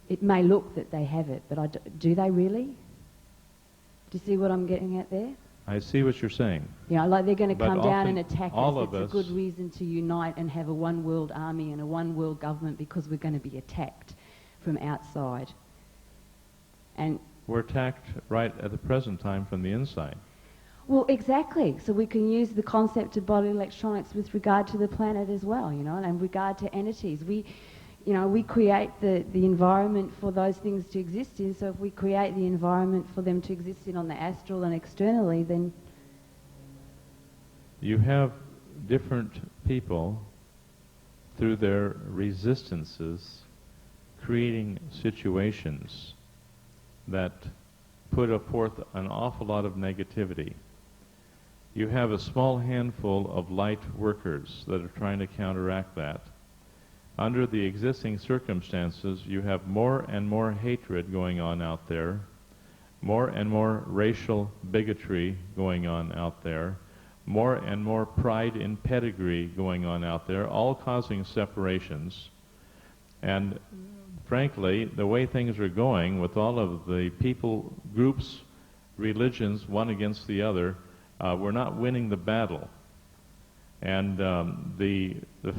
it may look that they have it, but do they really? Do you see what I'm getting at there? I see what you're saying. Like they're going to But come down and attack all us. of It's us- a good reason to unite and have a one world army and a one world government because we're going to be attacked from outside. And We're attacked right at the present time from the inside. well, exactly. So we can use the concept of body electronics with regard to the planet as well, and in regard to entities. We create the environment for those things to exist in. So if we create the environment for them to exist in on the astral and externally, then... You have different people, through their resistances, creating situations that put forth an awful lot of negativity. You have a small handful of light workers that are trying to counteract that. Under the existing circumstances, you have more and more hatred going on out there, more and more racial bigotry going on out there, more and more pride in pedigree going on out there, all causing separations. And frankly, the way things are going with all of the people, groups, religions, one against the other, we're not winning the battle. And the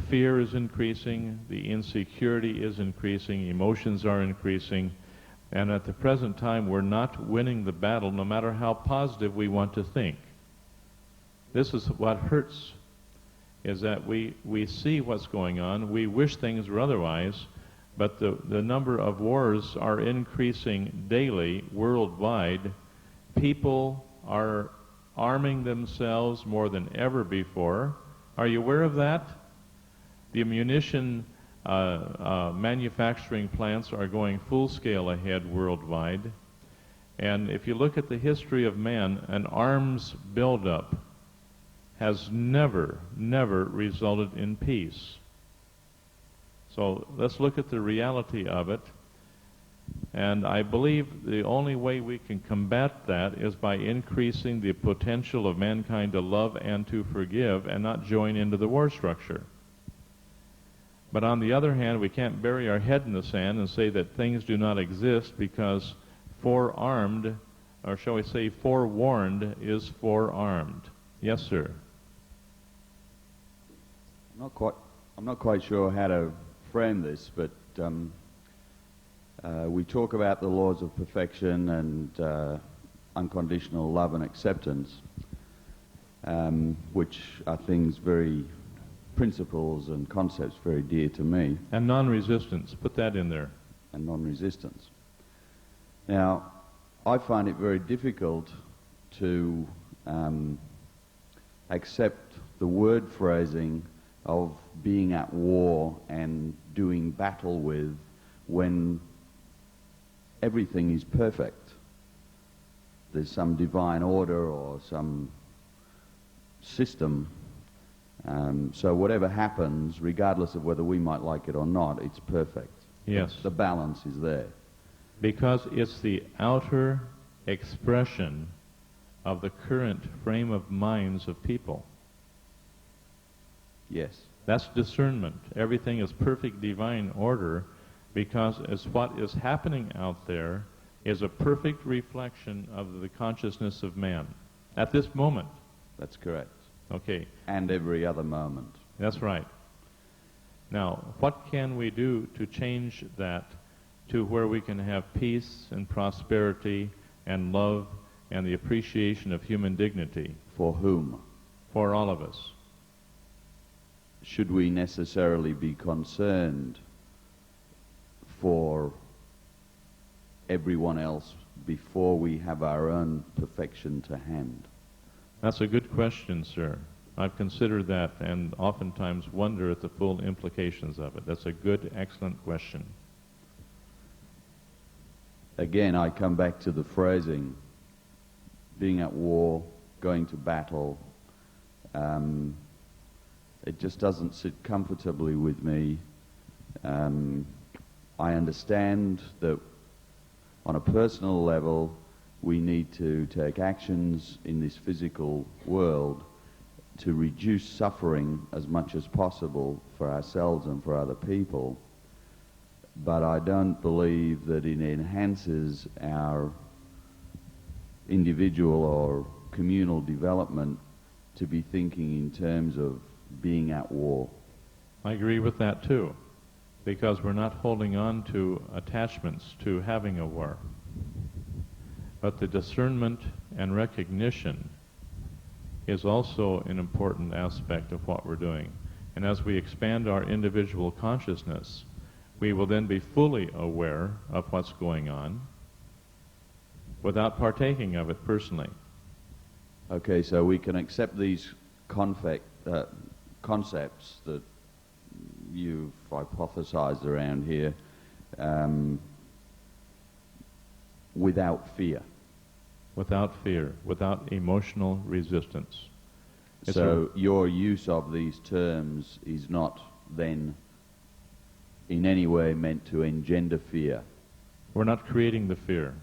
fear is increasing, the insecurity is increasing, emotions are increasing, and at the present time we're not winning the battle no matter how positive we want to think. This is what hurts, is that we see what's going on, we wish things were otherwise, But the number of wars are increasing daily worldwide. People are arming themselves more than ever before. Are you aware of that? The munition manufacturing plants are going full scale ahead worldwide. And if you look at the history of man, an arms buildup has never resulted in peace. So let's look at the reality of it. And I believe the only way we can combat that is by increasing the potential of mankind to love and to forgive and not join into the war structure. But on the other hand, we can't bury our head in the sand and say that things do not exist, because forearmed, or shall we say forewarned, is forearmed. Yes, sir. I'm not quite sure how to frame this, but we talk about the laws of perfection and unconditional love and acceptance, which are things very principles and concepts very dear to me. And non-resistance, put that in there. And non-resistance. Now, I find it very difficult to accept the word phrasing of being at war and doing battle with when everything is perfect. There's some divine order or some system. So whatever happens, regardless of whether we might like it or not, it's perfect. Yes. The balance is there. Because it's the outer expression of the current frame of minds of people. Yes. That's discernment. Everything is perfect divine order, because as what is happening out there is a perfect reflection of the consciousness of man at this moment. That's correct. Okay. And every other moment. That's right. Now, what can we do to change that to where we can have peace and prosperity and love and the appreciation of human dignity? For whom? For all of us. Should we necessarily be concerned for everyone else before we have our own perfection to hand? That's a good question, sir. I've considered that and oftentimes wonder at the full implications of it. That's a good, excellent question. Again, I come back to the phrasing, being at war, going to battle. It just doesn't sit comfortably with me. I understand that on a personal level, we need to take actions in this physical world to reduce suffering as much as possible for ourselves and for other people. But I don't believe that it enhances our individual or communal development to be thinking in terms of being at war. I agree with that too, because we're not holding on to attachments to having a war. But the discernment and recognition is also an important aspect of what we're doing. And as we expand our individual consciousness, we will then be fully aware of what's going on without partaking of it personally. Okay, so we can accept these concepts that you've hypothesized around here without fear. Without fear, without emotional resistance. So your use of these terms is not then in any way meant to engender fear. We're not creating the fear.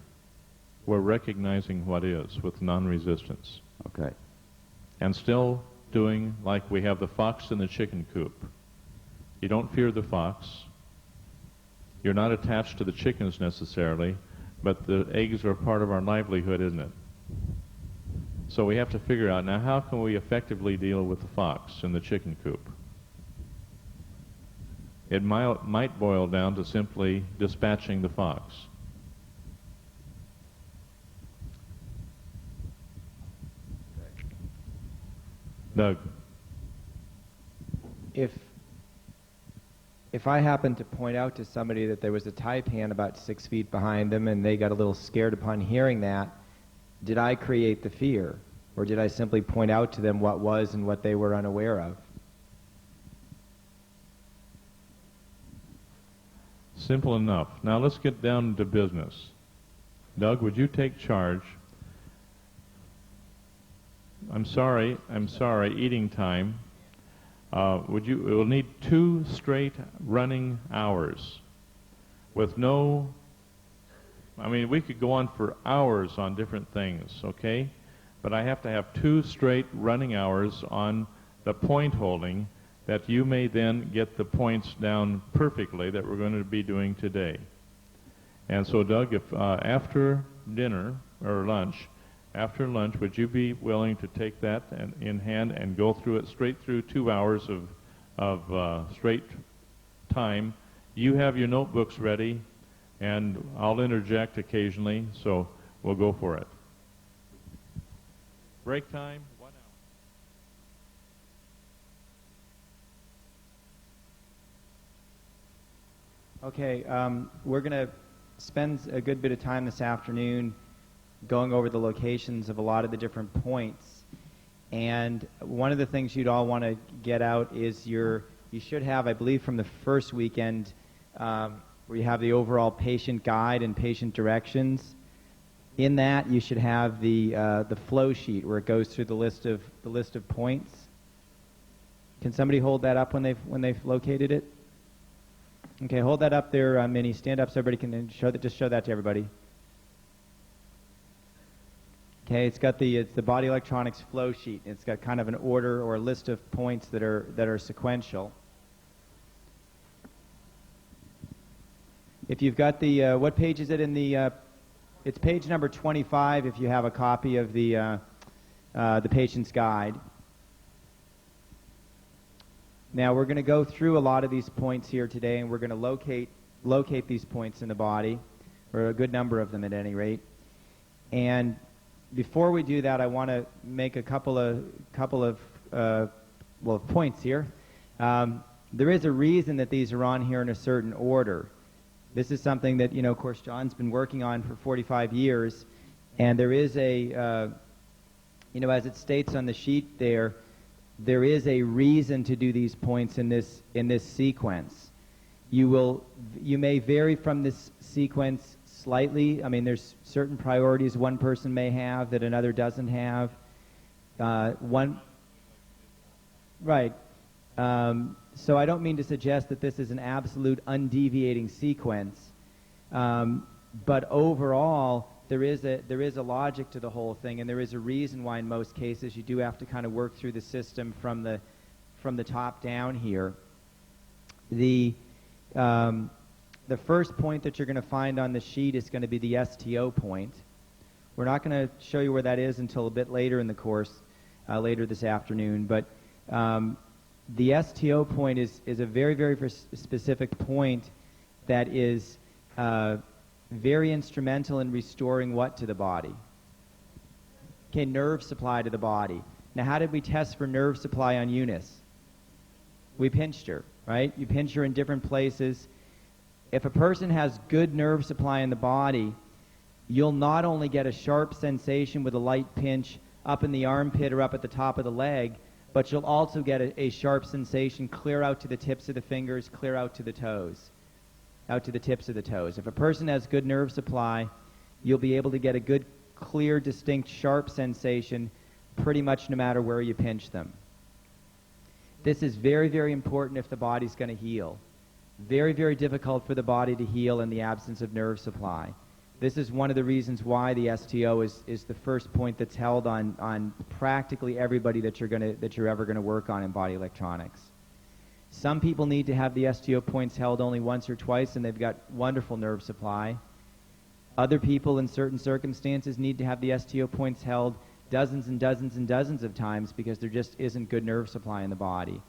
We're recognizing what is with non-resistance. Okay. And still doing like we have the fox in the chicken coop. You don't fear the fox. You're not attached to the chickens necessarily, but the eggs are part of our livelihood, isn't it? So we have to figure out, now how can we effectively deal with the fox in the chicken coop? It might boil down to simply dispatching the fox. Doug. If if I happened to point out to somebody that there was a taipan about 6 feet behind them and they got a little scared upon hearing that, did I create the fear? Or did I simply point out to them what was and what they were unaware of? Simple enough. Now let's get down to business. Doug, would you take charge? I'm sorry, eating time. We'll need 2 straight running hours with no, I mean, we could go on for hours on different things, okay? But I have to have 2 straight running hours on the point holding that you may then get the points down perfectly that we're going to be doing today. And so, Doug, if after dinner or lunch, after lunch, would you be willing to take that in hand and go through it straight through 2 hours of straight time? You have your notebooks ready, and I'll interject occasionally, so we'll go for it. Break time, 1 hour. Okay, we're going to spend a good bit of time this afternoon going over the locations of a lot of the different points. And one of the things you'd all want to get out is you should have, I believe from the first weekend, where you have the overall patient guide and patient directions. In that, you should have the flow sheet where it goes through the list of points. Can somebody hold that up when they've located it? Okay, hold that up there, Minnie. Stand up so everybody can just show that to everybody. Okay, it's the body electronics flow sheet. It's got kind of an order or a list of points that are sequential. If you've got the what page is it in the? It's page number 25. If you have a copy of the patient's guide. Now we're going to go through a lot of these points here today, and we're going to locate these points in the body, or a good number of them at any rate. And before we do that, I want to make a couple of points here. There is a reason that these are on here in a certain order. This is something that, of course, John's been working on for 45 years, and there is as it states on the sheet there is a reason to do these points in this sequence. You may vary from this sequence slightly. I mean, there's certain priorities one person may have that another doesn't have. Right. So I don't mean to suggest that this is an absolute undeviating sequence, but overall there is a logic to the whole thing, and there is a reason why in most cases you do have to kind of work through the system from the top down here. The first point that you're going to find on the sheet is going to be the STO point. We're not going to show you where that is until a bit later in the course, later this afternoon, but the STO point is a very, very specific point that is very instrumental in restoring what to the body? Okay, nerve supply to the body. Now, how did we test for nerve supply on Eunice? We pinched her, right? You pinch her in different places. If a person has good nerve supply in the body, you'll not only get a sharp sensation with a light pinch up in the armpit or up at the top of the leg, but you'll also get a sharp sensation clear out to the tips of the fingers, clear out to the toes, out to the tips of the toes. If a person has good nerve supply, you'll be able to get a good, clear, distinct, sharp sensation pretty much no matter where you pinch them. This is very, very important if the body's going to heal. Very, very difficult for the body to heal in the absence of nerve supply. This is one of the reasons why the STO is the first point that's held on practically everybody that you're ever going to work on in body electronics. Some people need to have the STO points held only once or twice, and they've got wonderful nerve supply. Other people in certain circumstances need to have the STO points held dozens and dozens and dozens of times because there just isn't good nerve supply in the body.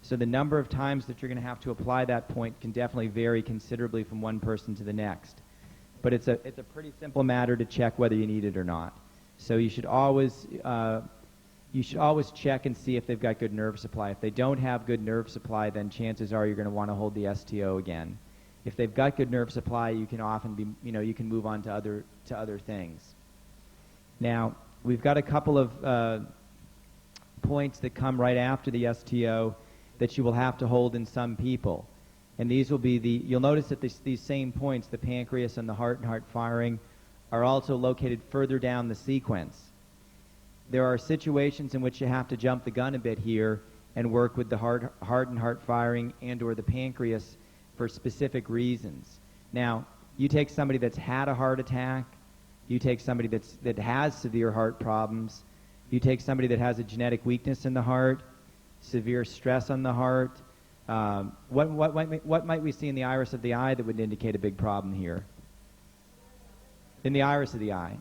So the number of times that you're going to have to apply that point can definitely vary considerably from one person to the next. But it's a pretty simple matter to check whether you need it or not. So you should always you should always check and see if they've got good nerve supply. If they don't have good nerve supply, then chances are you're going to want to hold the STO again. If they've got good nerve supply, you can often be, you can move on to other things. Now, we've got a couple of points that come right after the STO that you will have to hold in some people. And these will be you'll notice that these same points, the pancreas and the heart and heart firing, are also located further down the sequence. There are situations in which you have to jump the gun a bit here and work with the heart and heart firing and or the pancreas for specific reasons. Now, you take somebody that's had a heart attack, you take somebody that has severe heart problems, you take somebody that has a genetic weakness in the heart, severe stress on the heart. What might we see in the iris of the eye that would indicate a big problem here? In the iris of the eye.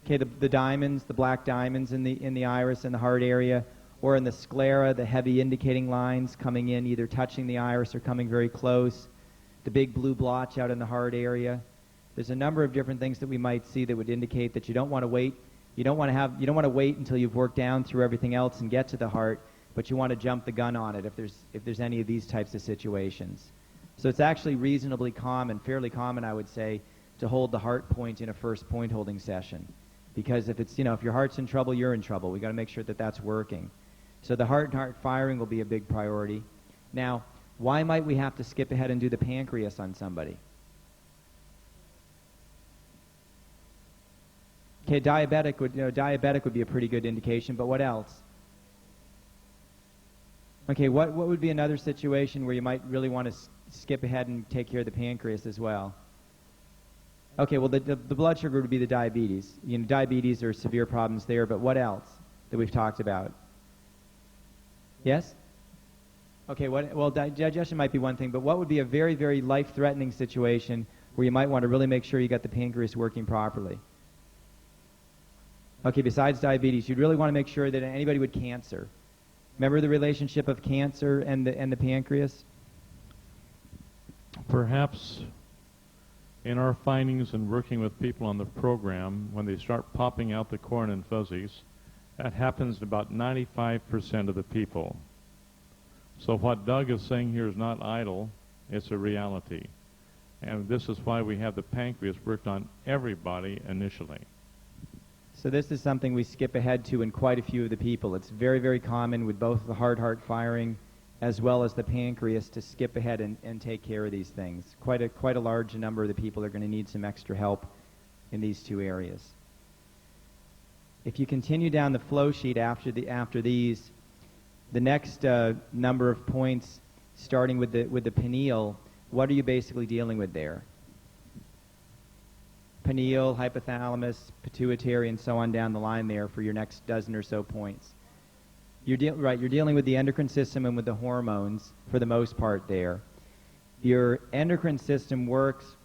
Okay, the diamonds, the black diamonds in the iris and the heart area, or in the sclera, the heavy indicating lines coming in, either touching the iris or coming very close. The big blue blotch out in the heart area. There's a number of different things that we might see that would indicate that you don't want to wait. You don't want to wait until you've worked down through everything else and get to the heart, but you want to jump the gun on it if there's any of these types of situations. So it's actually reasonably common, fairly common, I would say, to hold the heart point in a first point holding session. Because if your heart's in trouble, you're in trouble. We've got to make sure that that's working. So the heart and heart firing will be a big priority. Now, why might we have to skip ahead and do the pancreas on somebody? Okay, diabetic would be a pretty good indication, but what else? Okay, what would be another situation where you might really want to skip ahead and take care of the pancreas as well? Okay, well, the blood sugar would be the diabetes. Diabetes are severe problems there, but what else that we've talked about? Yes? Okay, digestion might be one thing, but what would be a very, very life-threatening situation where you might want to really make sure you got the pancreas working properly? Okay, besides diabetes, you'd really want to make sure that anybody with cancer. Remember the relationship of cancer and the pancreas? Perhaps in our findings and working with people on the program, when they start popping out the corn and fuzzies, that happens to about 95% of the people. So what Doug is saying here is not idle, it's a reality. And this is why we have the pancreas worked on everybody initially. So this is something we skip ahead to in quite a few of the people. It's very, very common with both the heart firing as well as the pancreas to skip ahead and take care of these things. Quite a large number of the people are going to need some extra help in these two areas. If you continue down the flow sheet after these, the next number of points, starting with the pineal, what are you basically dealing with there? Pineal, hypothalamus, pituitary, and so on down the line there for your next dozen or so points. You're dealing with the endocrine system and with the hormones for the most part there. Your endocrine system works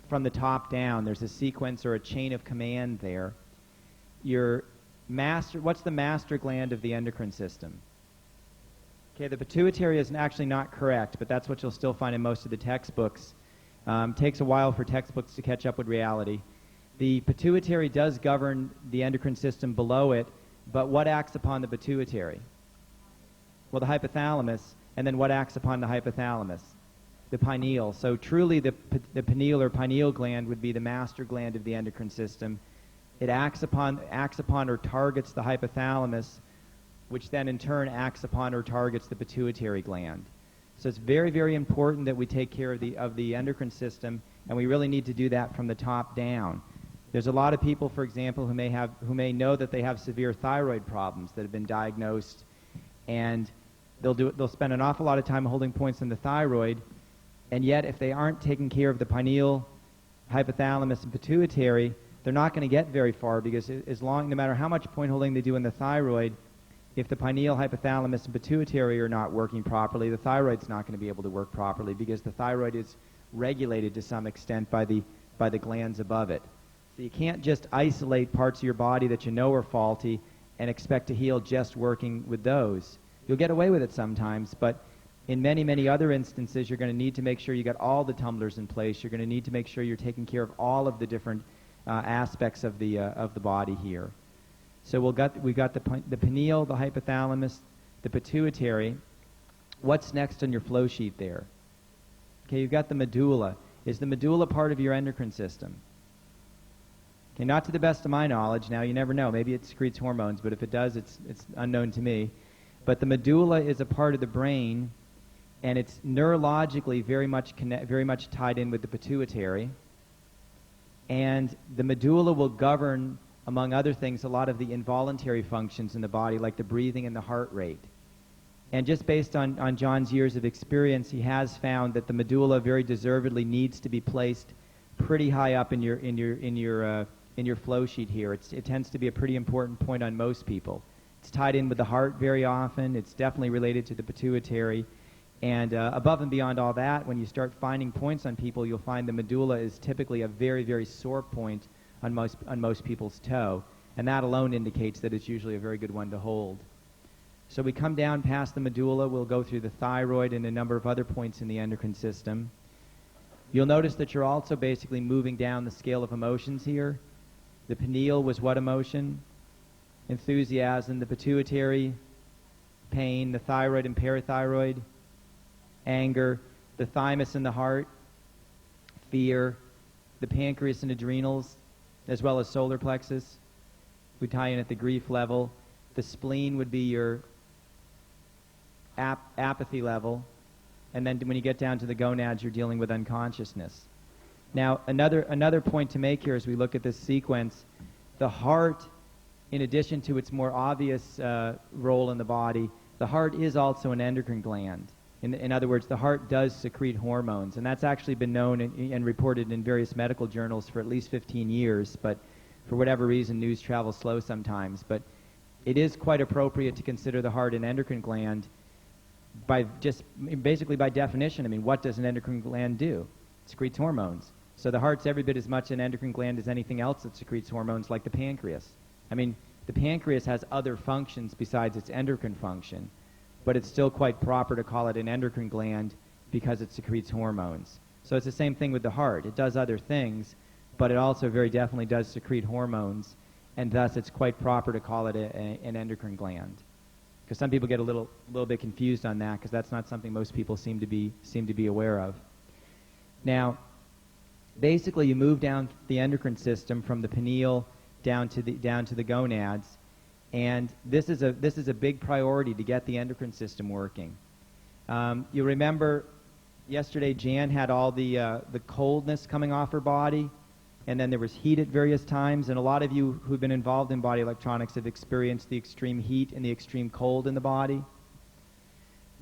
from the top down. There's a sequence or a chain of command there. What's the master gland of the endocrine system? Okay, the pituitary is actually not correct, but that's what you'll still find in most of the textbooks. Takes a while for textbooks to catch up with reality. The pituitary does govern the endocrine system below it, but what acts upon the pituitary? Well, the hypothalamus, and then what acts upon the hypothalamus? The pineal. So truly the pineal or pineal gland would be the master gland of the endocrine system. It acts upon or targets the hypothalamus, which then in turn acts upon or targets the pituitary gland. So it's very, very important that we take care of the endocrine system, and we really need to do that from the top down. There's a lot of people, for example, who may know that they have severe thyroid problems that have been diagnosed, and they'll spend an awful lot of time holding points in the thyroid, and yet if they aren't taking care of the pineal, hypothalamus, and pituitary, they're not going to get very far, because no matter how much point holding they do in the thyroid, if the pineal, hypothalamus, and pituitary are not working properly, the thyroid's not going to be able to work properly, because the thyroid is regulated to some extent by the glands above it. So you can't just isolate parts of your body that you know are faulty and expect to heal just working with those. You'll get away with it sometimes, but in many, many other instances, you're going to need to make sure you got all the tumblers in place. You're going to need to make sure you're taking care of all of the different aspects of the body here. So we've got the pineal, the hypothalamus, the pituitary. What's next on your flow sheet there? Okay, you've got the medulla. Is the medulla part of your endocrine system? Okay, not to the best of my knowledge. Now, you never know. Maybe it secretes hormones, but if it does, it's unknown to me. But the medulla is a part of the brain, and it's neurologically very much tied in with the pituitary. And the medulla will govern, among other things, a lot of the involuntary functions in the body, like the breathing and the heart rate. And just based on John's years of experience, he has found that the medulla very deservedly needs to be placed pretty high up in your flow sheet here. It tends to be a pretty important point on most people. It's tied in with the heart very often. It's definitely related to the pituitary. And above and beyond all that, when you start finding points on people, you'll find the medulla is typically a very, very sore point on most people's toe. And that alone indicates that it's usually a very good one to hold. So we come down past the medulla. We'll go through the thyroid and a number of other points in the endocrine system. You'll notice that you're also basically moving down the scale of emotions here. The pineal was what emotion? Enthusiasm. The pituitary, pain. The thyroid and parathyroid, anger. The thymus and the heart, fear. The pancreas and adrenals, as well as solar plexus. We tie in at the grief level. The spleen would be your apathy level. And then when you get down to the gonads, you're dealing with unconsciousness. Now, another point to make here as we look at this sequence, the heart, in addition to its more obvious role in the body, the heart is also an endocrine gland. In other words, the heart does secrete hormones, and that's actually been known and reported in various medical journals for at least 15 years, but for whatever reason, news travels slow sometimes. But it is quite appropriate to consider the heart an endocrine gland basically by definition. I mean, what does an endocrine gland do? It secretes hormones. So the heart's every bit as much an endocrine gland as anything else that secretes hormones, like the pancreas. I mean, the pancreas has other functions besides its endocrine function, but it's still quite proper to call it an endocrine gland because it secretes hormones. So it's the same thing with the heart. It does other things, but it also very definitely does secrete hormones, and thus it's quite proper to call it an endocrine gland. Because some people get a little bit confused on that, because that's not something most people seem to be aware of. Now, basically, you move down the endocrine system from the pineal down to the gonads, and this is a big priority to get the endocrine system working. You remember yesterday Jan had all the coldness coming off her body, and then there was heat at various times, and a lot of you who've been involved in body electronics have experienced the extreme heat and the extreme cold in the body.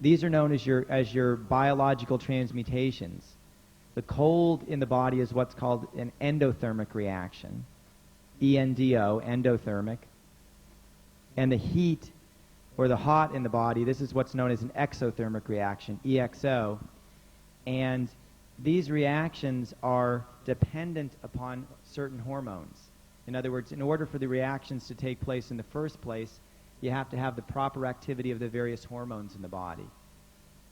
These are known as your biological transmutations. The cold in the body is what's called an endothermic reaction, ENDO, endothermic. And the heat, or the hot in the body, this is what's known as an exothermic reaction, EXO. And these reactions are dependent upon certain hormones. In other words, in order for the reactions to take place in the first place, you have to have the proper activity of the various hormones in the body.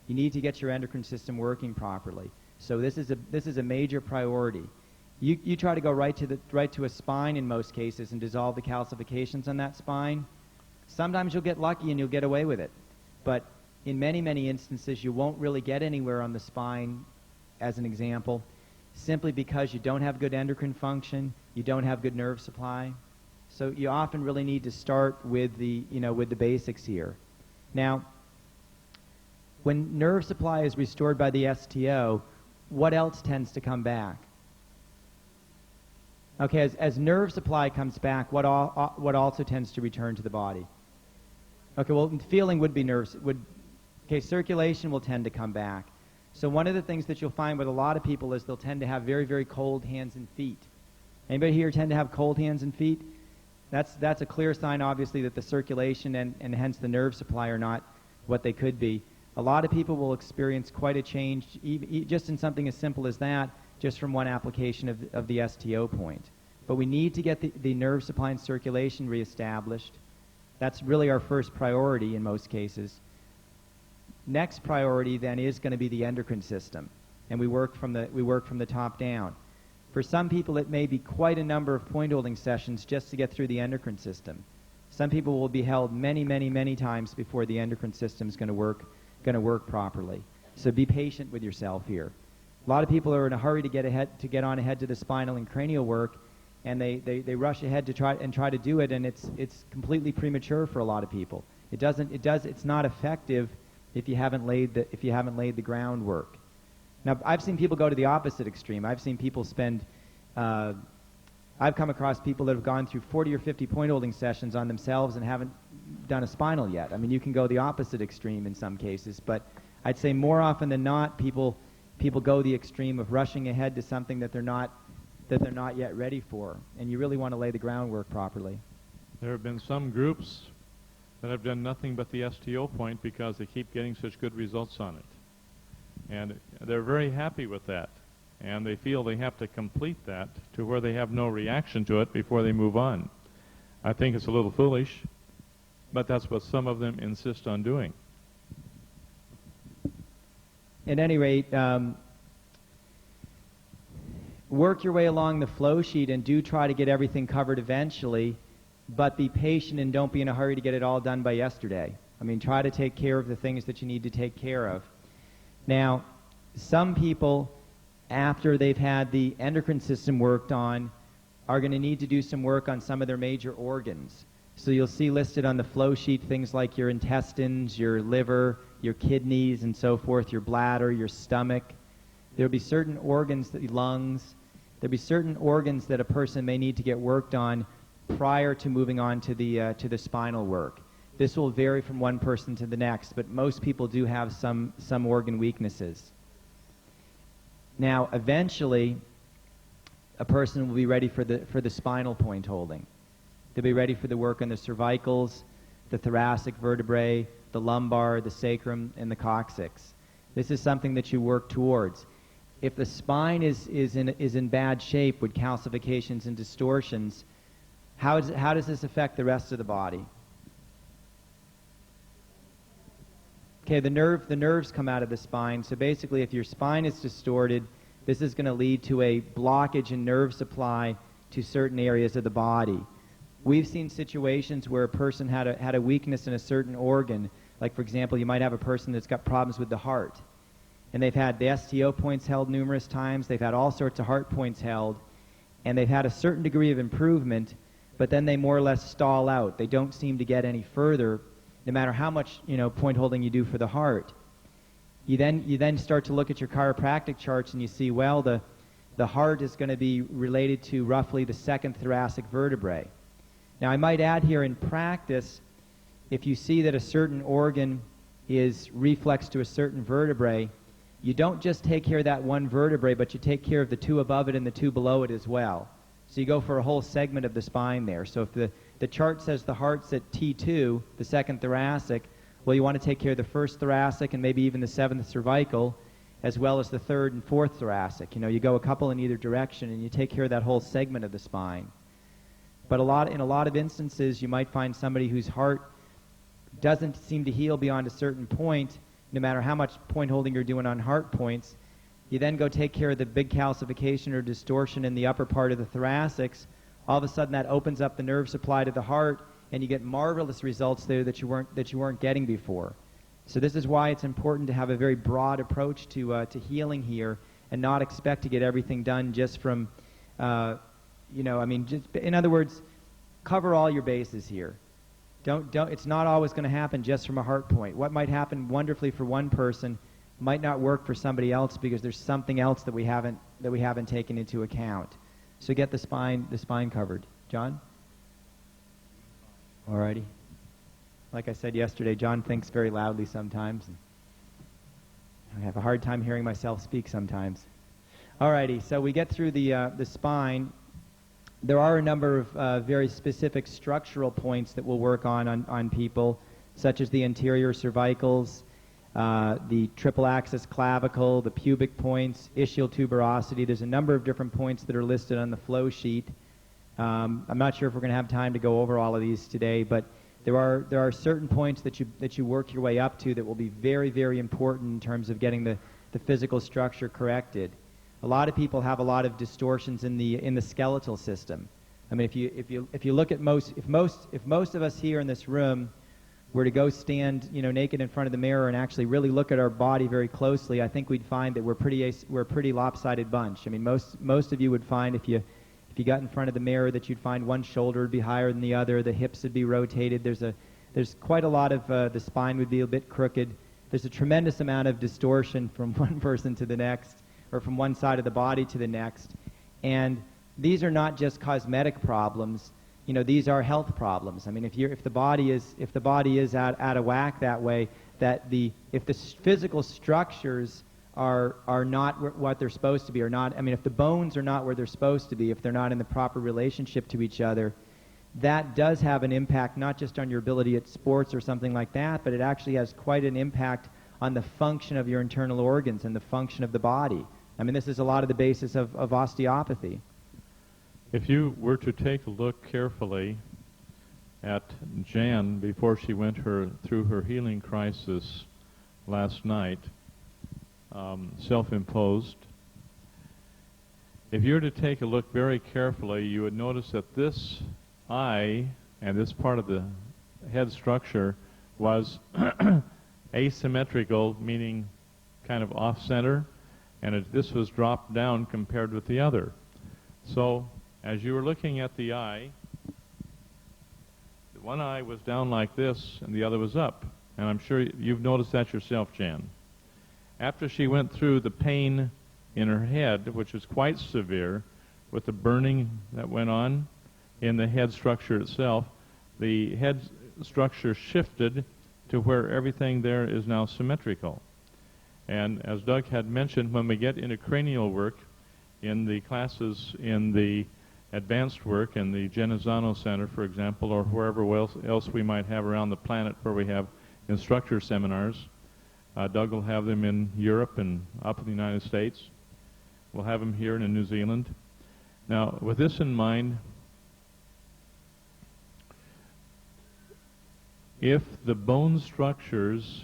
You need to get your endocrine system working properly. So this is a major priority. You try to go right to a spine in most cases and dissolve the calcifications on that spine. Sometimes you'll get lucky and you'll get away with it. But in many, many instances, you won't really get anywhere on the spine, as an example, simply because you don't have good endocrine function, you don't have good nerve supply. So you often really need to start with the basics here. Now, when nerve supply is restored by the STO, what else tends to come back? Okay, as nerve supply comes back, what also tends to return to the body? Okay, well, feeling would be nerves. Circulation will tend to come back. So one of the things that you'll find with a lot of people is they'll tend to have very, very cold hands and feet. Anybody here tend to have cold hands and feet? That's a clear sign, obviously, that the circulation and hence the nerve supply are not what they could be. A lot of people will experience quite a change, just in something as simple as that, just from one application of the STO point. But we need to get the nerve supply and circulation reestablished. That's really our first priority in most cases. Next priority then is going to be the endocrine system, and we work from the top down. For some people, it may be quite a number of point holding sessions just to get through the endocrine system. Some people will be held many, many, many times before the endocrine system is going to work properly. So be patient with yourself here. A lot of people are in a hurry to get on ahead to the spinal and cranial work, and they rush ahead to try to do it, and it's completely premature for a lot of people. It's not effective if you haven't laid the groundwork. Now, I've seen people go to the opposite extreme. I've seen people spend I've come across people that have gone through 40 or 50 point holding sessions on themselves and haven't done a spinal yet. I mean, you can go the opposite extreme in some cases, but I'd say more often than not, people go the extreme of rushing ahead to something that they're not yet ready for, and you really want to lay the groundwork properly. There have been some groups that have done nothing but the STO point because they keep getting such good results on it. And they're very happy with that. And they feel they have to complete that to where they have no reaction to it before they move on. I think it's a little foolish, but that's what some of them insist on doing. At any rate, work your way along the flow sheet and do try to get everything covered eventually, but be patient and don't be in a hurry to get it all done by yesterday. I mean, try to take care of the things that you need to take care of. Now, some people, after they've had the endocrine system worked on, are going to need to do some work on some of their major organs. So you'll see listed on the flow sheet things like your intestines, your liver, your kidneys, and so forth, your bladder, your stomach. There'll be certain organs, lungs. There'll be certain organs that a person may need to get worked on prior to moving on to the spinal work. This will vary from one person to the next, but most people do have some organ weaknesses. Now, eventually, a person will be ready for the spinal point holding. They'll be ready for the work on the cervicals, the thoracic vertebrae, the lumbar, the sacrum, and the coccyx. This is something that you work towards. If the spine is in bad shape with calcifications and distortions, how does this affect the rest of the body? Okay, the nerves come out of the spine. So basically, if your spine is distorted, this is going to lead to a blockage in nerve supply to certain areas of the body. We've seen situations where a person had a weakness in a certain organ. Like, for example, you might have a person that's got problems with the heart, and they've had the STO points held numerous times. They've had all sorts of heart points held, and they've had a certain degree of improvement, but then they more or less stall out. They don't seem to get any further, no matter how much point holding you do for the heart. You then start to look at your chiropractic charts and you see, well, the heart is going to be related to roughly the second thoracic vertebrae. Now, I might add here, in practice, if you see that a certain organ is reflex to a certain vertebrae, you don't just take care of that one vertebrae, but you take care of the two above it and the two below it as well. So you go for a whole segment of the spine there. So if the chart says the heart's at T2, the second thoracic, well, you want to take care of the first thoracic and maybe even the seventh cervical, as well as the third and fourth thoracic. You go a couple in either direction, and you take care of that whole segment of the spine. But in a lot of instances, you might find somebody whose heart doesn't seem to heal beyond a certain point, no matter how much point holding you're doing on heart points. You then go take care of the big calcification or distortion in the upper part of the thoracics. All of a sudden, that opens up the nerve supply to the heart, and you get marvelous results there that you weren't getting before. So this is why it's important to have a very broad approach to healing here, and not expect to get everything done just from, in other words, cover all your bases here. Don't. It's not always going to happen just from a heart point. What might happen wonderfully for one person might not work for somebody else because there's something else that we haven't taken into account. So get the spine covered. John? Alrighty. Like I said yesterday, John thinks very loudly sometimes. And I have a hard time hearing myself speak sometimes. Alrighty, so we get through the spine. There are a number of very specific structural points that we'll work on people, such as the anterior cervicals, the triple axis clavicle, the pubic points, ischial tuberosity. There's a number of different points that are listed on the flow sheet. I'm not sure if we're going to have time to go over all of these today, but there are certain points that you work your way up to that will be very, very important in terms of getting the physical structure corrected. A lot of people have a lot of distortions in the skeletal system. I mean, if you look at if most of us here in this room were to go stand, naked in front of the mirror and actually really look at our body very closely, I think we'd find that we're a pretty lopsided bunch. I mean, most of you would find if you got in front of the mirror that you'd find one shoulder would be higher than the other, the hips would be rotated. There's quite a lot of the spine would be a bit crooked. There's a tremendous amount of distortion from one person to the next, or from one side of the body to the next. And these are not just cosmetic problems. These are health problems. I mean, if the body is out of whack that way, if the physical structures are not what they're supposed to be, or not, I mean, if the bones are not where they're supposed to be, if they're not in the proper relationship to each other, that does have an impact not just on your ability at sports or something like that, but it actually has quite an impact on the function of your internal organs and the function of the body. I mean, this is a lot of the basis of osteopathy. If you were to take a look carefully at Jan before she went through her healing crisis last night, self-imposed, if you were to take a look very carefully, you would notice that this eye and this part of the head structure was asymmetrical, meaning kind of off-center, and this was dropped down compared with the other. So as you were looking at the eye, the one eye was down like this and the other was up. And I'm sure you've noticed that yourself, Jan. After she went through the pain in her head, which was quite severe, with the burning that went on in the head structure itself, the head structure shifted to where everything there is now symmetrical. And as Doug had mentioned, when we get into cranial work in the classes in the advanced work in the Genazzano Center, for example, or wherever else we might have around the planet where we have instructor seminars. Doug will have them in Europe and up in the United States. We'll have them here and in New Zealand. Now, with this in mind, if the bone structures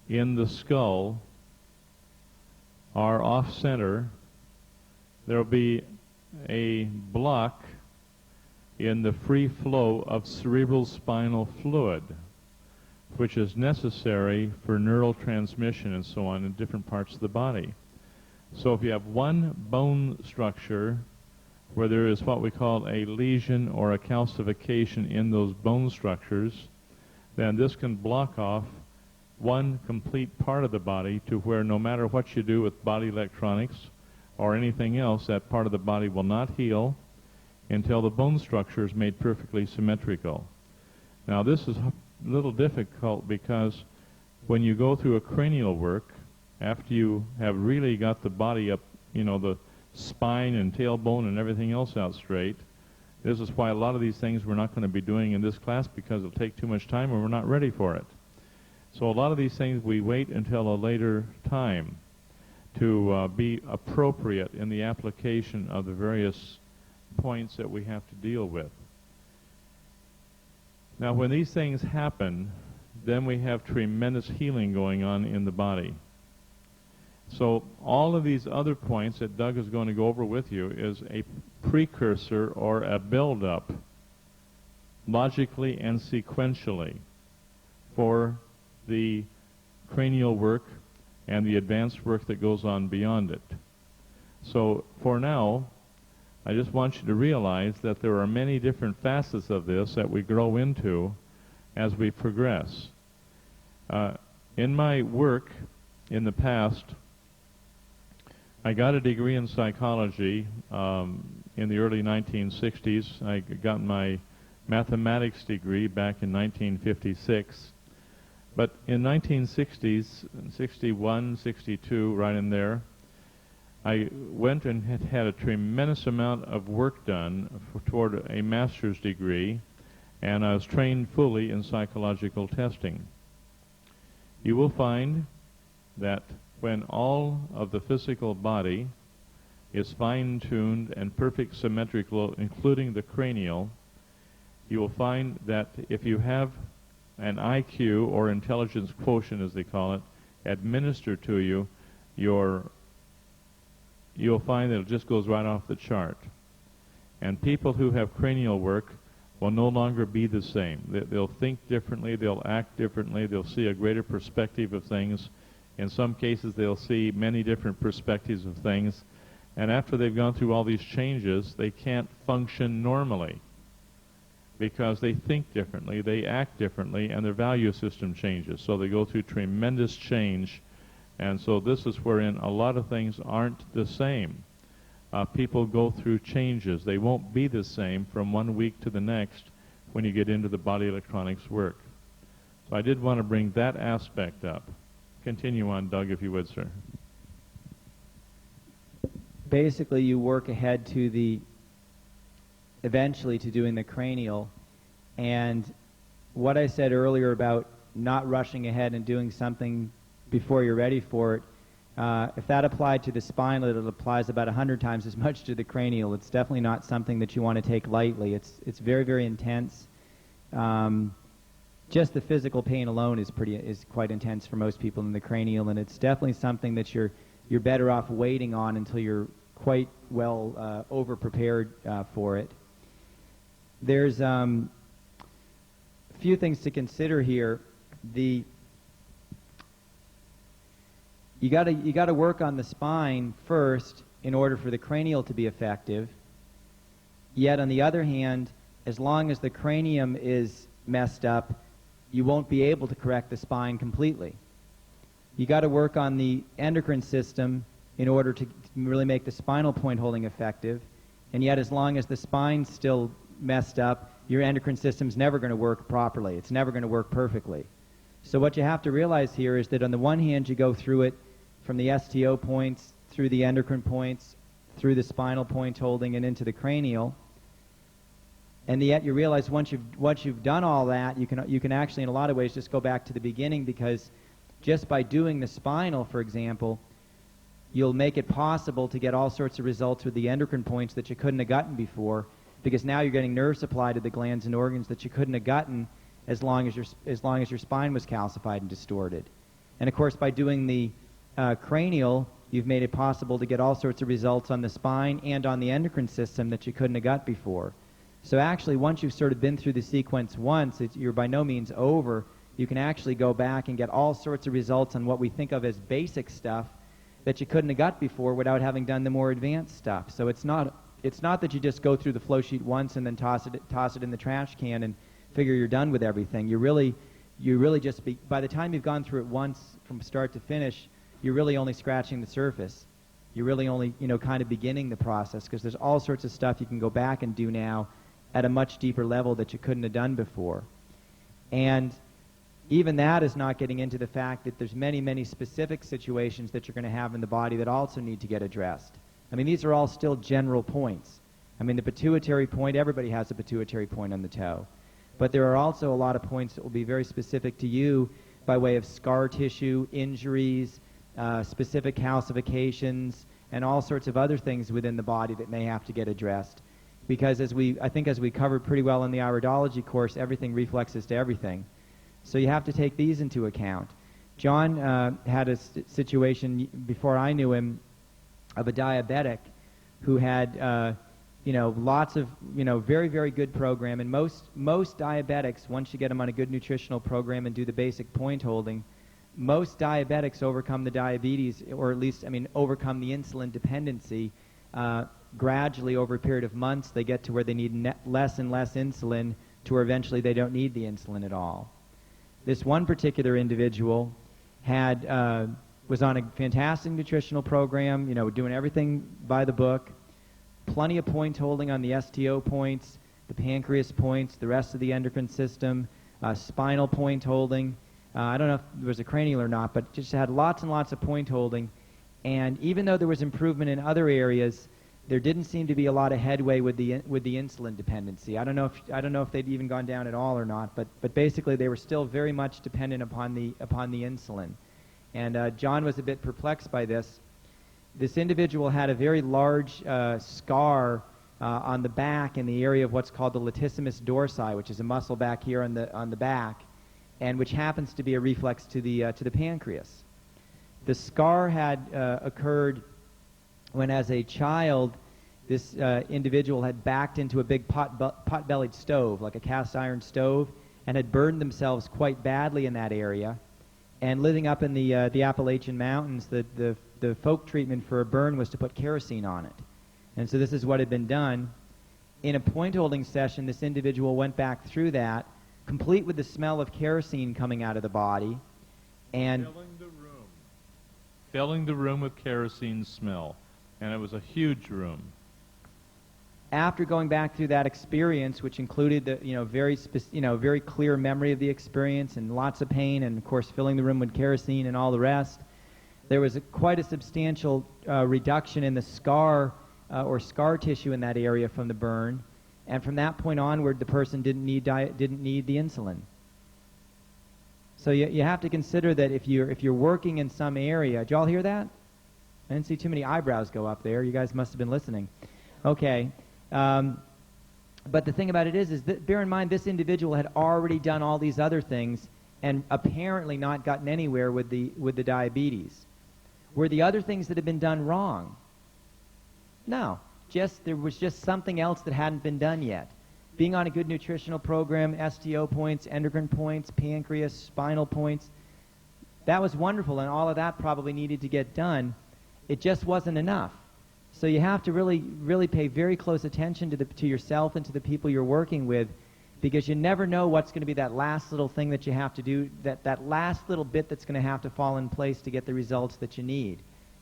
in the skull are off-center, there will be a block in the free flow of cerebral spinal fluid, which is necessary for neural transmission and so on in different parts of the body. So if you have one bone structure where there is what we call a lesion or a calcification in those bone structures, then this can block off one complete part of the body to where no matter what you do with body electronics or anything else, that part of the body will not heal until the bone structure is made perfectly symmetrical. Now this is a little difficult because when you go through a cranial work, after you have really got the body up, the spine and tailbone and everything else out straight, this is why a lot of these things we're not going to be doing in this class because it'll take too much time and we're not ready for it. So a lot of these things we wait until a later time to be appropriate in the application of the various points that we have to deal with. Now, when these things happen, then we have tremendous healing going on in the body. So all of these other points that Doug is going to go over with you is a precursor or a build-up, logically and sequentially, for the cranial work and the advanced work that goes on beyond it. So for now, I just want you to realize that there are many different facets of this that we grow into as we progress. In my work in the past, I got a degree in psychology in the early 1960s. I got my mathematics degree back in 1956. But in 1960s, 61, 62, right in there, I went and had a tremendous amount of work done toward a master's degree, and I was trained fully in psychological testing. You will find that when all of the physical body is fine-tuned and perfect symmetrical, including the cranial, you will find that if you have an IQ, or intelligence quotient as they call it, administered to you, you'll find that it just goes right off the chart. And people who have cranial work will no longer be the same. They'll think differently, they'll act differently, they'll see a greater perspective of things. In some cases, they'll see many different perspectives of things. And after they've gone through all these changes, they can't function normally because they think differently, they act differently, and their value system changes. So they go through tremendous change. And so this is wherein a lot of things aren't the same. People go through changes. They won't be the same from one week to the next when you get into the body electronics work. So I did want to bring that aspect up. Continue on, Doug, if you would, sir. Basically, you work ahead to eventually to doing the cranial. And what I said earlier about not rushing ahead and doing something before you're ready for it, if that applied to the spinal, it applies about 100 times as much to the cranial. It's definitely not something that you want to take lightly. It's very, very intense. Just the physical pain alone is quite intense for most people in the cranial, and it's definitely something that you're better off waiting on until you're quite well over prepared for it. There's a few things to consider here. You got to work on the spine first in order for the cranial to be effective. Yet on the other hand, as long as the cranium is messed up, you won't be able to correct the spine completely. You got to work on the endocrine system in order to really make the spinal point holding effective. And yet as long as the spine's still messed up, your endocrine system's never going to work properly. It's never going to work perfectly. So what you have to realize here is that on the one hand, you go through it from the STO points, through the endocrine points, through the spinal point holding, and into the cranial. And yet you realize once you've done all that, you can actually in a lot of ways just go back to the beginning, because just by doing the spinal, for example, you'll make it possible to get all sorts of results with the endocrine points that you couldn't have gotten before, because now you're getting nerve supply to the glands and organs that you couldn't have gotten as long as your spine was calcified and distorted. And of course, by doing the cranial, you've made it possible to get all sorts of results on the spine and on the endocrine system that you couldn't have got before. So actually, once you've sort of been through the sequence once, you're by no means over. You can actually go back and get all sorts of results on what we think of as basic stuff that you couldn't have got before without having done the more advanced stuff. So it's not that you just go through the flow sheet once and then toss it in the trash can and figure you're done with everything. You really just by the time you've gone through it once from start to finish, you're really only scratching the surface. You're really only, kind of beginning the process, because there's all sorts of stuff you can go back and do now at a much deeper level that you couldn't have done before. And even that is not getting into the fact that there's many, many specific situations that you're going to have in the body that also need to get addressed. I mean, these are all still general points. I mean, the pituitary point, everybody has a pituitary point on the toe. But there are also a lot of points that will be very specific to you by way of scar tissue, injuries, specific calcifications, and all sorts of other things within the body that may have to get addressed. Because as we covered pretty well in the iridology course, everything reflexes to everything. So you have to take these into account. John had a situation before I knew him of a diabetic who had lots of very, very good program. And most diabetics, once you get them on a good nutritional program and do the basic point holding, most diabetics overcome the diabetes, or at least overcome the insulin dependency gradually over a period of months. They get to where they need less and less insulin, to where eventually they don't need the insulin at all. This one particular individual was on a fantastic nutritional program, doing everything by the book, plenty of point holding on the STO points, the pancreas points, the rest of the endocrine system, spinal point holding. I don't know if there was a cranial or not, but just had lots and lots of point holding. And even though there was improvement in other areas, there didn't seem to be a lot of headway with the insulin dependency. I don't know if they'd even gone down at all or not, but basically they were still very much dependent upon the insulin. And John was a bit perplexed by this. This individual had a very large scar on the back in the area of what's called the latissimus dorsi, which is a muscle back here on the back, and which happens to be a reflex to the pancreas. The scar had occurred when, as a child, this individual had backed into a big pot-bellied stove, like a cast iron stove, and had burned themselves quite badly in that area. And living up in the Appalachian Mountains, the folk treatment for a burn was to put kerosene on it. And so this is what had been done. In a point-holding session, this individual went back through that, complete with the smell of kerosene coming out of the body, and filling the room with kerosene smell, and it was a huge room. After going back through that experience, which included the very clear memory of the experience and lots of pain, and of course filling the room with kerosene and all the rest, there was quite a substantial reduction in the scar or scar tissue in that area from the burn, and from that point onward, the person didn't need the insulin. So you have to consider that if you're working in some area. Did y'all hear that? I didn't see too many eyebrows go up there. You guys must have been listening. Okay. But the thing about it is that bear in mind this individual had already done all these other things and apparently not gotten anywhere with the diabetes. Were the other things that had been done wrong? No. There was just something else that hadn't been done yet. Being on a good nutritional program, STO points, endocrine points, pancreas, spinal points, that was wonderful, and all of that probably needed to get done. It just wasn't enough. So you have to really, really pay very close attention to yourself and to the people you're working with, because you never know what's going to be that last little thing that you have to do, that last little bit that's going to have to fall in place to get the results that you need.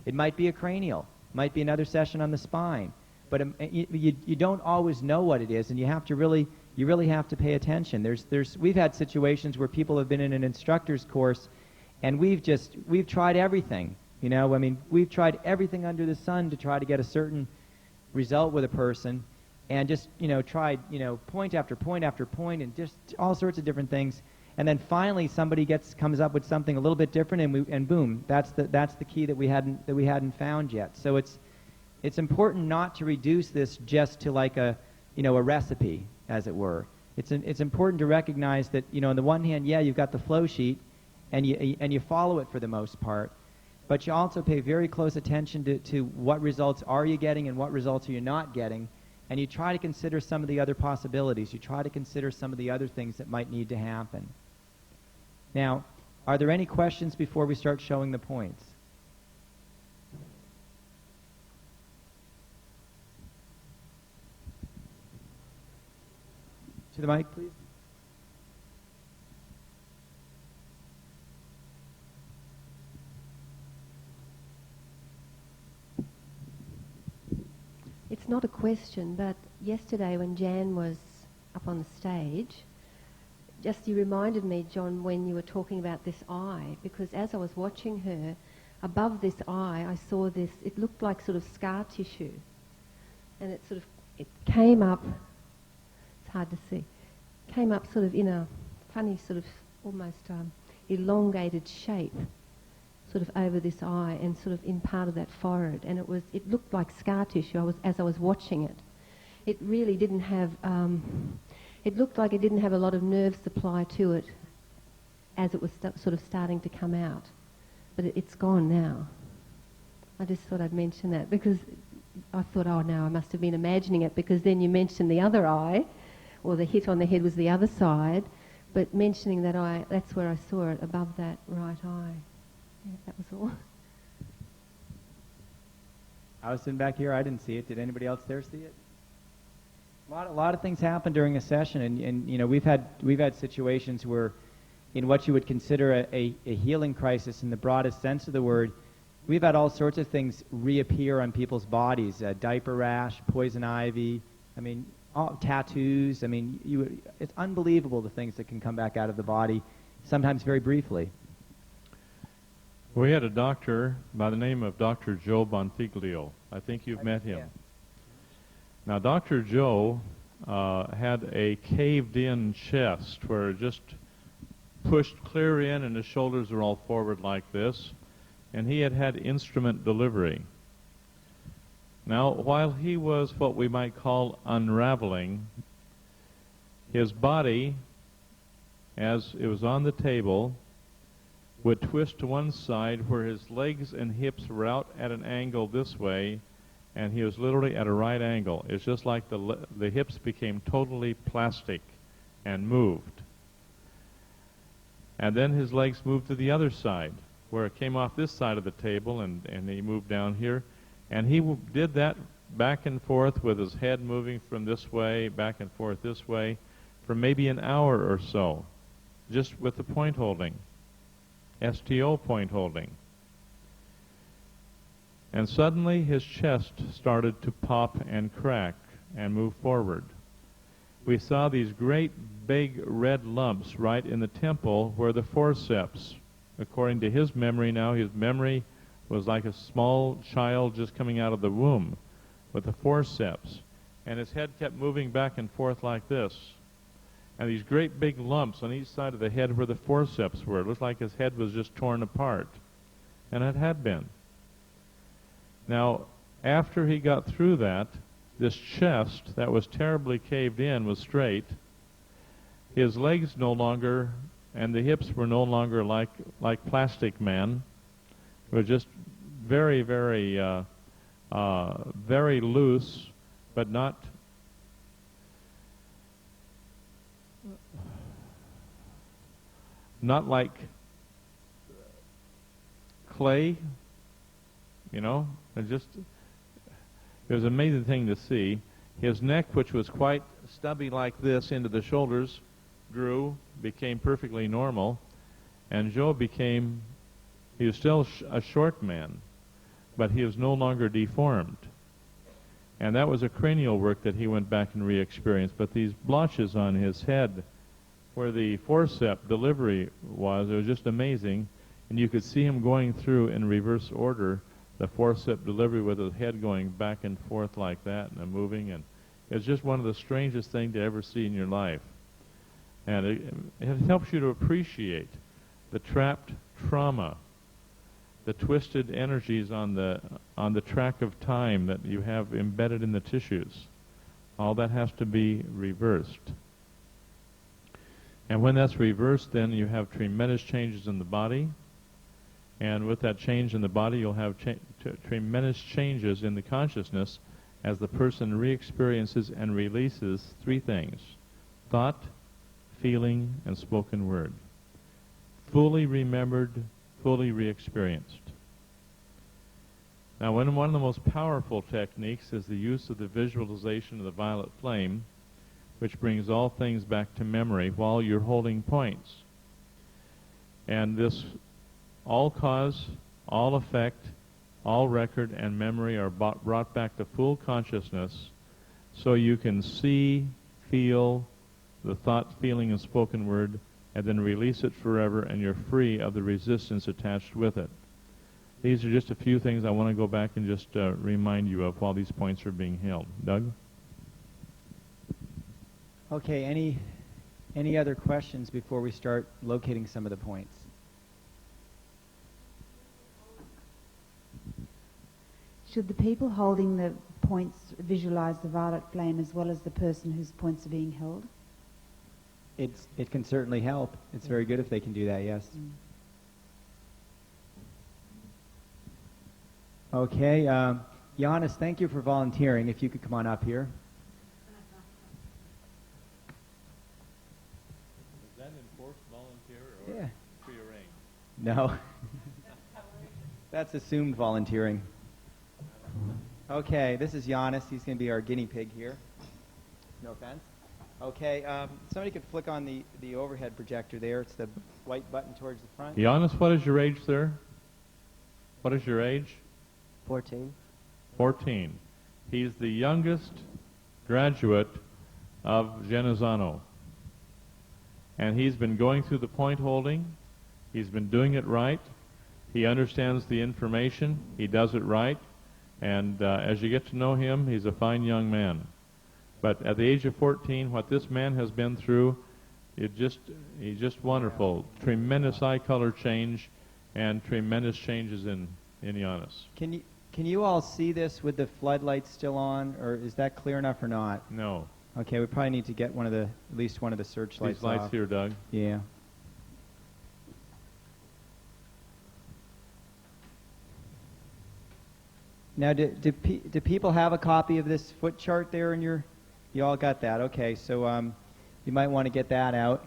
It might be a cranial, might be another session on the spine, but you don't always know what it is, and you really have to pay attention. We've had situations where people have been in an instructor's course, and we've tried everything. We've tried everything under the sun to try to get a certain result with a person, and just, tried, point after point after point, and just all sorts of different things. And then finally somebody comes up with something a little bit different, and boom, that's the key that we hadn't found yet. So it's important not to reduce this just to like a recipe, as it were. It's important to recognize that, on the one hand, yeah, you've got the flow sheet, and you follow it for the most part. But you also pay very close attention to what results are you getting and what results are you not getting, and you try to consider some of the other possibilities. You try to consider some of the other things that might need to happen. Now, are there any questions before we start showing the points? To the mic, please. It's not a question, but yesterday when Jan was up on the stage, just you reminded me, John, when you were talking about this eye, because as I was watching her, above this eye I saw this, it looked like sort of scar tissue, and it came up, it's hard to see, came up sort of in a funny sort of almost elongated shape, sort of over this eye and sort of in part of that forehead, and it looked like scar tissue as I was watching it. It really didn't have, it looked like it didn't have a lot of nerve supply to it as it was sort of starting to come out. But it's gone now. I just thought I'd mention that because I thought, oh no, I must have been imagining it, because then you mentioned the other eye, or the hit on the head was the other side, but mentioning that eye, that's where I saw it, above that right eye. Yeah, that was all. I was sitting back here. I didn't see it. Did anybody else there see it? A lot of things happen during a session, and we've had situations where, in what you would consider a healing crisis in the broadest sense of the word, we've had all sorts of things reappear on people's bodies: diaper rash, poison ivy. Tattoos. It's unbelievable the things that can come back out of the body, sometimes very briefly. We had a doctor by the name of Dr. Joe Bonfiglio. I think you've met him. Yeah. Now, Dr. Joe had a caved-in chest where it just pushed clear in and his shoulders were all forward like this, and he had instrument delivery. Now, while he was what we might call unraveling, his body, as it was on the table, would twist to one side where his legs and hips were out at an angle this way, and he was literally at a right angle. It's just like the hips became totally plastic and moved. And then his legs moved to the other side, where it came off this side of the table, and he moved down here. And he did that back and forth with his head moving from this way, back and forth this way, for maybe an hour or so, just with the point holding, STO point holding. And suddenly his chest started to pop and crack and move forward. We saw these great big red lumps right in the temple where the forceps, according to his memory now, his memory was like a small child just coming out of the womb with the forceps. And his head kept moving back and forth like this. And these great big lumps on each side of the head where the forceps were. It looked like his head was just torn apart. And it had been. Now, after he got through that, this chest that was terribly caved in was straight. His legs no longer, and the hips were no longer like Plastic Man. It was just very, very, very loose, but not like clay, you know. It was an amazing thing to see. His neck, which was quite stubby like this into the shoulders, grew, became perfectly normal, and Joe he was still a short man, but he was no longer deformed. And that was a cranial work that he went back and re-experienced. But these blotches on his head, where the forceps delivery was, it was just amazing. And you could see him going through in reverse order, the forceps delivery with his head going back and forth like that and moving. And it's just one of the strangest things to ever see in your life. And it helps you to appreciate the trapped trauma, the twisted energies on the track of time that you have embedded in the tissues. All that has to be reversed. And when that's reversed, then you have tremendous changes in the body. And with that change in the body, you'll have tremendous changes in the consciousness as the person re-experiences and releases three things: thought, feeling, and spoken word. Fully remembered, fully re-experienced. Now, one of the most powerful techniques is the use of the visualization of the violet flame, which brings all things back to memory while you're holding points. And this all cause, all effect, all record, and memory are brought back to full consciousness, so you can see, feel the thought, feeling, and spoken word, and then release it forever, and you're free of the resistance attached with it. These are just a few things I want to go back and just remind you of while these points are being held. Doug? Okay, any other questions before we start locating some of the points? Should the people holding the points visualize the violet flame as well as the person whose points are being held? It can certainly help. It's very good if they can do that, yes. Okay, Giannis, thank you for volunteering. If you could come on up here. Is that enforced volunteer or Yeah. prearranged? No. That's assumed volunteering. Okay, this is Giannis. He's going to be our guinea pig here. No offense. Okay, somebody could flick on the overhead projector there. It's the white button towards the front. Be honest, what is your age, sir? What is your age? 14. 14. He's the youngest graduate of Genazzano. And he's been going through the point holding. He's been doing it right. He understands the information. He does it right. And as you get to know him, he's a fine young man. But at the age of 14, what this man has been through, he's just wonderful. Tremendous eye color change and tremendous changes in Giannis. Can you all see this with the floodlights still on, or is that clear enough or not? No. Okay, we probably need to get at least one of the searchlights These lights off. here, Doug. Yeah. Now, do people have a copy of this foot chart there in your... You all got that? Okay, so you might want to get that out.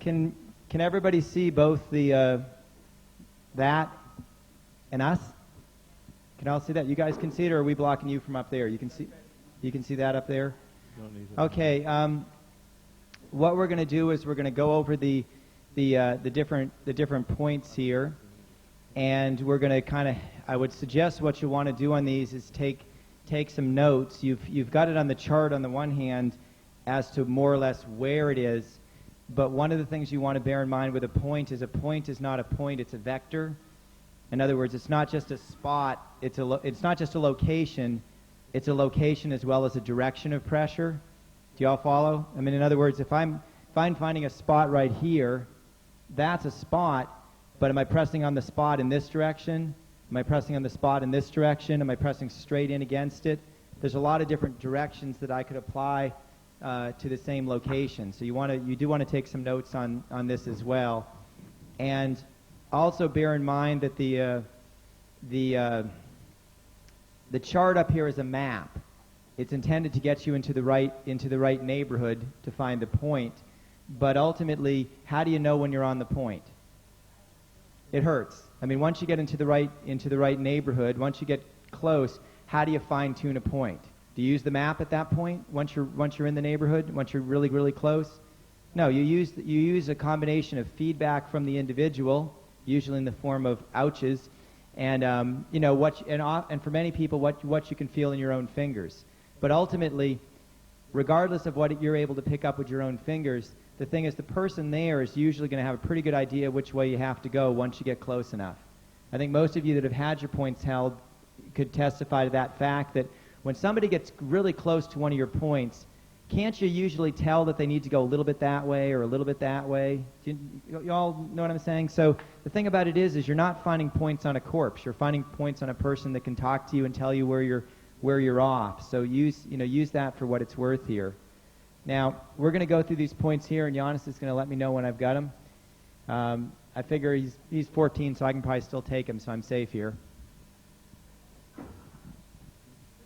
Can everybody see both the that and us? Can all see that? You guys can see it, or are we blocking you from up there? You can see that up there. Don't need it. Okay. What we're going to do is we're going to go over the different points here, and we're going to kind of. I would suggest what you want to do on these is take some notes. You've got it on the chart on the one hand as to more or less where it is. But one of the things you want to bear in mind with a point is not a point, it's a vector. In other words, it's not just a spot, it's not just a location, it's a location as well as a direction of pressure. Do you all follow? I mean, in other words, if I'm finding a spot right here, that's a spot, but am I pressing on the spot in this direction? Am I pressing on the spot in this direction? Am I pressing straight in against it? There's a lot of different directions that I could apply to the same location. So you do want to take some notes on this as well. And also bear in mind that the chart up here is a map. It's intended to get you into the right neighborhood to find the point. But ultimately, how do you know when you're on the point? It hurts. I mean, once you get into the right neighborhood, once you get close, how do you fine tune a point? Do you use the map at that point once you're in the neighborhood, once you're really, really close? No, you use a combination of feedback from the individual, usually in the form of ouches, and and for many people what you can feel in your own fingers. But ultimately, regardless of what you're able to pick up with your own fingers, the thing is the person there is usually going to have a pretty good idea which way you have to go once you get close enough. I think most of you that have had your points held could testify to that fact that when somebody gets really close to one of your points, can't you usually tell that they need to go a little bit that way or a little bit that way? You all know what I'm saying? So the thing about it is you're not finding points on a corpse. You're finding points on a person that can talk to you and tell you where you're off. So use that for what it's worth here. Now, we're going to go through these points here, and Giannis is going to let me know when I've got them. I figure he's 14, so I can probably still take him, so I'm safe here.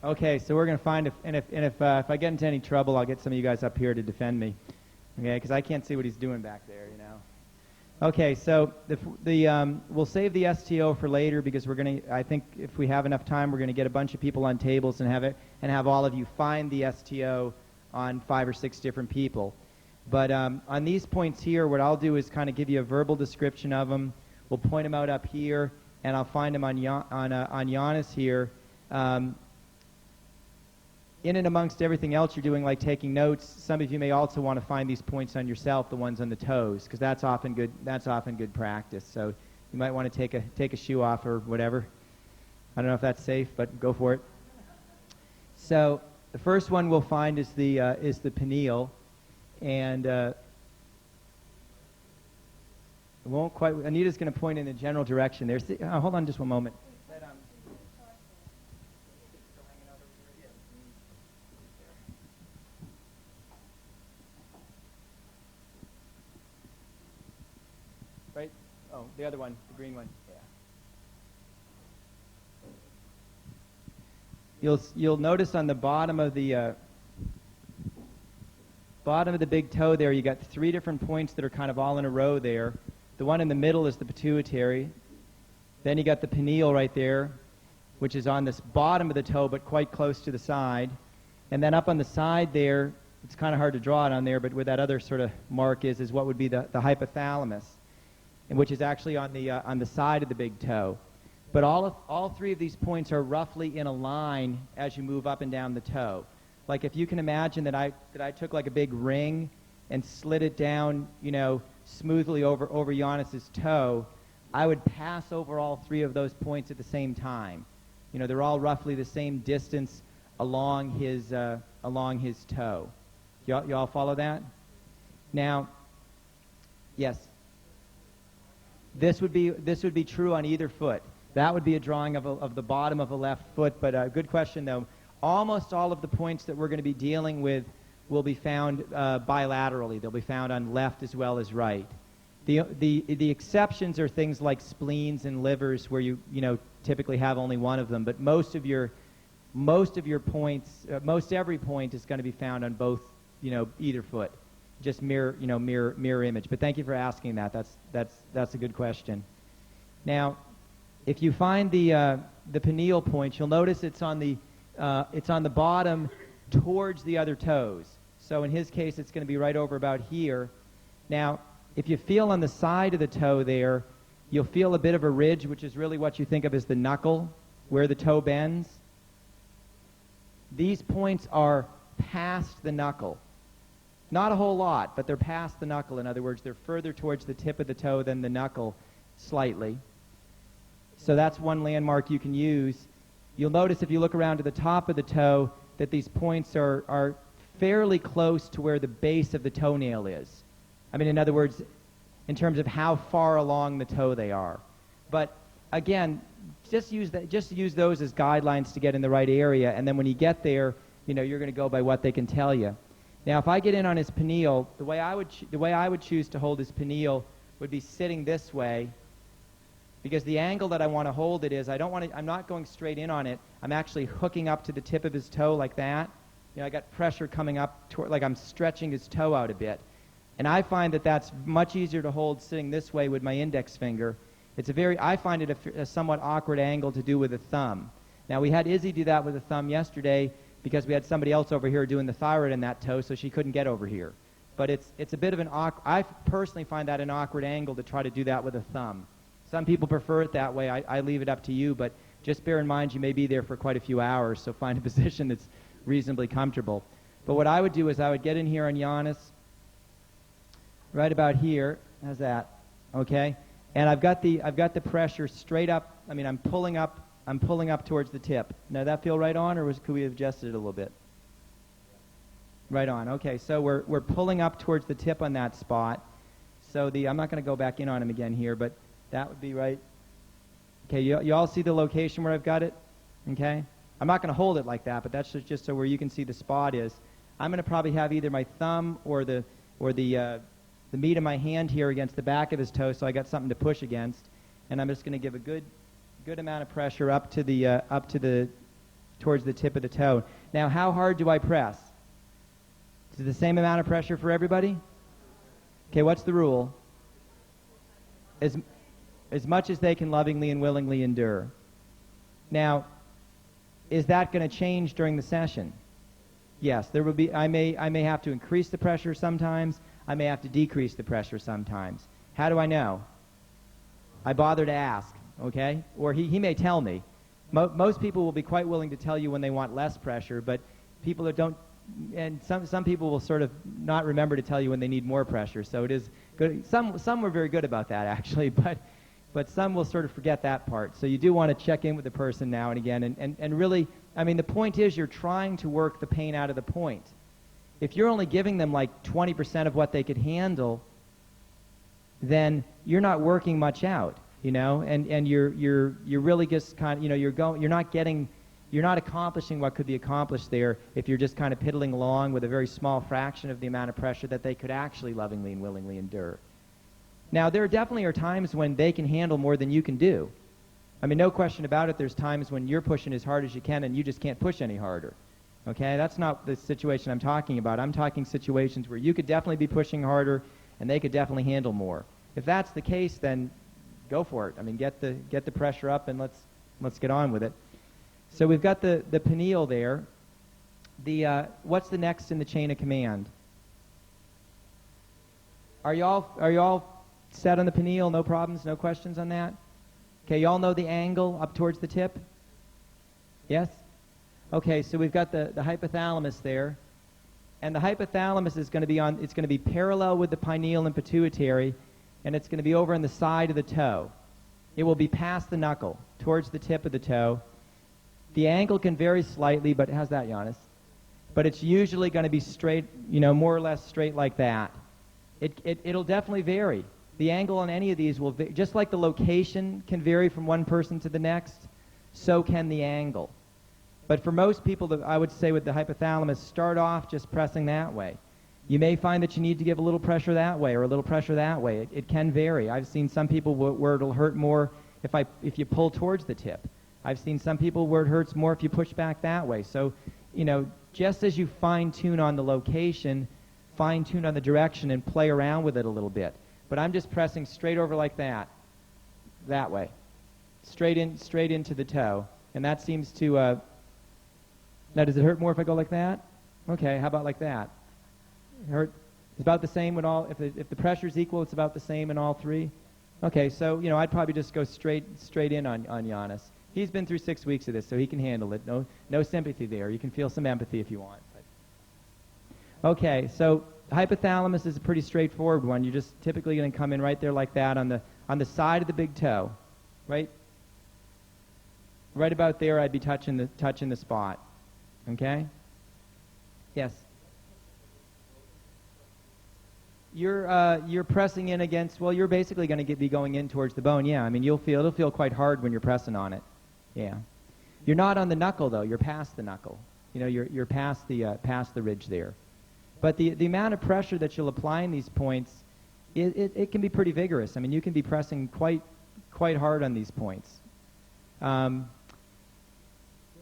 Okay, so we're going to find if I get into any trouble, I'll get some of you guys up here to defend me. Okay, because I can't see what he's doing back there, you know. Okay, so we'll save the STO for later because I think if we have enough time, we're going to get a bunch of people on tables and have all of you find the STO on 5 or 6 different people. But on these points here, what I'll do is kind of give you a verbal description of them. We'll point them out up here, and I'll find them on Giannis here. In and amongst everything else you're doing, like taking notes, some of you may also want to find these points on yourself, the ones on the toes, because that's often good practice. So you might want to take a shoe off or whatever. I don't know if that's safe, but go for it. So the first one we'll find is the pineal, and it won't quite. Anita's going to point in the general direction. Hold on just one moment. Right? Oh, the other one, the green one. Yeah. You'll notice on the bottom of the big toe there, you got 3 different points that are kind of all in a row there. The one in the middle is the pituitary. Then you got the pineal right there, which is on this bottom of the toe, but quite close to the side. And then up on the side there, it's kind of hard to draw it on there, but where that other sort of mark is what would be the hypothalamus, and which is actually on the side of the big toe. But all three of these points are roughly in a line as you move up and down the toe. Like if you can imagine that I took like a big ring and slid it down, smoothly over Giannis's toe, I would pass over all three of those points at the same time. They're all roughly the same distance along his toe. Y'all follow that? Now, yes. This would be true on either foot. That would be a drawing of the bottom of a left foot. But good question though. Almost all of the points that we're going to be dealing with will be found bilaterally. They'll be found on left as well as right. The exceptions are things like spleens and livers, where you typically have only one of them. But most of your points, most every point is going to be found on both, either foot. Just mirror image. But thank you for asking that. That's a good question. Now, if you find the pineal point, you'll notice it's on the bottom towards the other toes. So in his case, it's going to be right over about here. Now, if you feel on the side of the toe there, you'll feel a bit of a ridge, which is really what you think of as the knuckle, where the toe bends. These points are past the knuckle. Not a whole lot, but they're past the knuckle. In other words, they're further towards the tip of the toe than the knuckle, slightly. So that's one landmark you can use. You'll notice if you look around to the top of the toe that these points are fairly close to where the base of the toenail is. I mean, in other words, in terms of how far along the toe they are. But again, just use those as guidelines to get in the right area, and then when you get there, you're going to go by what they can tell you. Now, if I get in on his pineal, the way I would choose to hold his pineal would be sitting this way, because the angle that I want to hold it is, I'm not going straight in on it. I'm actually hooking up to the tip of his toe like that. I got pressure coming up toward, like I'm stretching his toe out a bit. And I find that that's much easier to hold sitting this way with my index finger. I find it a somewhat awkward angle to do with a thumb. Now, we had Izzy do that with a thumb yesterday because we had somebody else over here doing the thyroid in that toe, so she couldn't get over here. But it's a bit of an awkward, I personally find that an awkward angle to try to do that with a thumb. Some people prefer it that way. I leave it up to you, but just bear in mind you may be there for quite a few hours, so find a position that's reasonably comfortable. But what I would do is I would get in here on Giannis, right about here. How's that? Okay? And I've got the pressure straight up. I mean, I'm pulling up towards the tip. Now, that feel right on, or could we have adjusted it a little bit? Right on. Okay, so we're pulling up towards the tip on that spot. So I'm not going to go back in on him again here, but that would be right. Okay, you all see the location where I've got it? Okay? I'm not going to hold it like that, but that's just so where you can see the spot is. I'm going to probably have either my thumb or the meat of my hand here against the back of his toe, so I got something to push against, and I'm just going to give a good amount of pressure up to towards the tip of the toe. Now, how hard do I press? Is it the same amount of pressure for everybody? Okay, what's the rule? As much as they can lovingly and willingly endure. Now, is that going to change during the session? Yes, there will be. I may have to increase the pressure sometimes. I may have to decrease the pressure sometimes. How do I know? I bother to ask, okay? Or he may tell me. Most people will be quite willing to tell you when they want less pressure, but people that don't, and some people will sort of not remember to tell you when they need more pressure. So it is good. Some were very good about that actually, but some will sort of forget that part. So you do want to check in with the person now and again, and really, I mean, the point is you're trying to work the pain out of the point. If you're only giving them like 20% of what they could handle, then you're not working much out, and you're really just kind of, you're not accomplishing what could be accomplished there if you're just kind of piddling along with a very small fraction of the amount of pressure that they could actually lovingly and willingly endure. Now, there definitely are times when they can handle more than you can do. I mean, no question about it, there's times when you're pushing as hard as you can and you just can't push any harder. Okay, that's not the situation I'm talking about. I'm talking situations where you could definitely be pushing harder and they could definitely handle more. If that's the case, then go for it. I mean, get the pressure up and let's get on with it. So we've got the pineal there. What's the next in the chain of command? Are you all set on the pineal? No problems, no questions on that? Okay, you all know the angle up towards the tip? Yes? Okay, so we've got the hypothalamus there. And the hypothalamus is going to be it's going to be parallel with the pineal and pituitary, and it's going to be over on the side of the toe. It will be past the knuckle, towards the tip of the toe. The angle can vary slightly, but how's that, Giannis? But it's usually going to be straight, more or less straight like that. It'll definitely vary. The angle on any of these will, just like the location can vary from one person to the next, so can the angle. But for most people, I would say with the hypothalamus, start off just pressing that way. You may find that you need to give a little pressure that way or a little pressure that way. It can vary. I've seen some people where it'll hurt more if you pull towards the tip. I've seen some people where it hurts more if you push back that way. So, just as you fine-tune on the location, fine-tune on the direction and play around with it a little bit. But I'm just pressing straight over like that way, straight into the toe. And that seems to, now does it hurt more if I go like that? Okay, how about like that? It's about the same in all, if the pressure's equal, it's about the same in all three? Okay, so, I'd probably just go straight in on Giannis. He's been through 6 weeks of this, so he can handle it. No sympathy there. You can feel some empathy if you want. Okay, so hypothalamus is a pretty straightforward one. You're just typically going to come in right there like that on the side of the big toe, right? Right about there, I'd be touching the spot. Okay? Yes. You're pressing in against. Well, you're basically going to be going in towards the bone. Yeah, I mean it'll feel quite hard when you're pressing on it. Yeah. You're not on the knuckle though. You're past the knuckle. You're past the ridge there. But the amount of pressure that you'll apply in these points, it can be pretty vigorous. I mean, you can be pressing quite hard on these points. There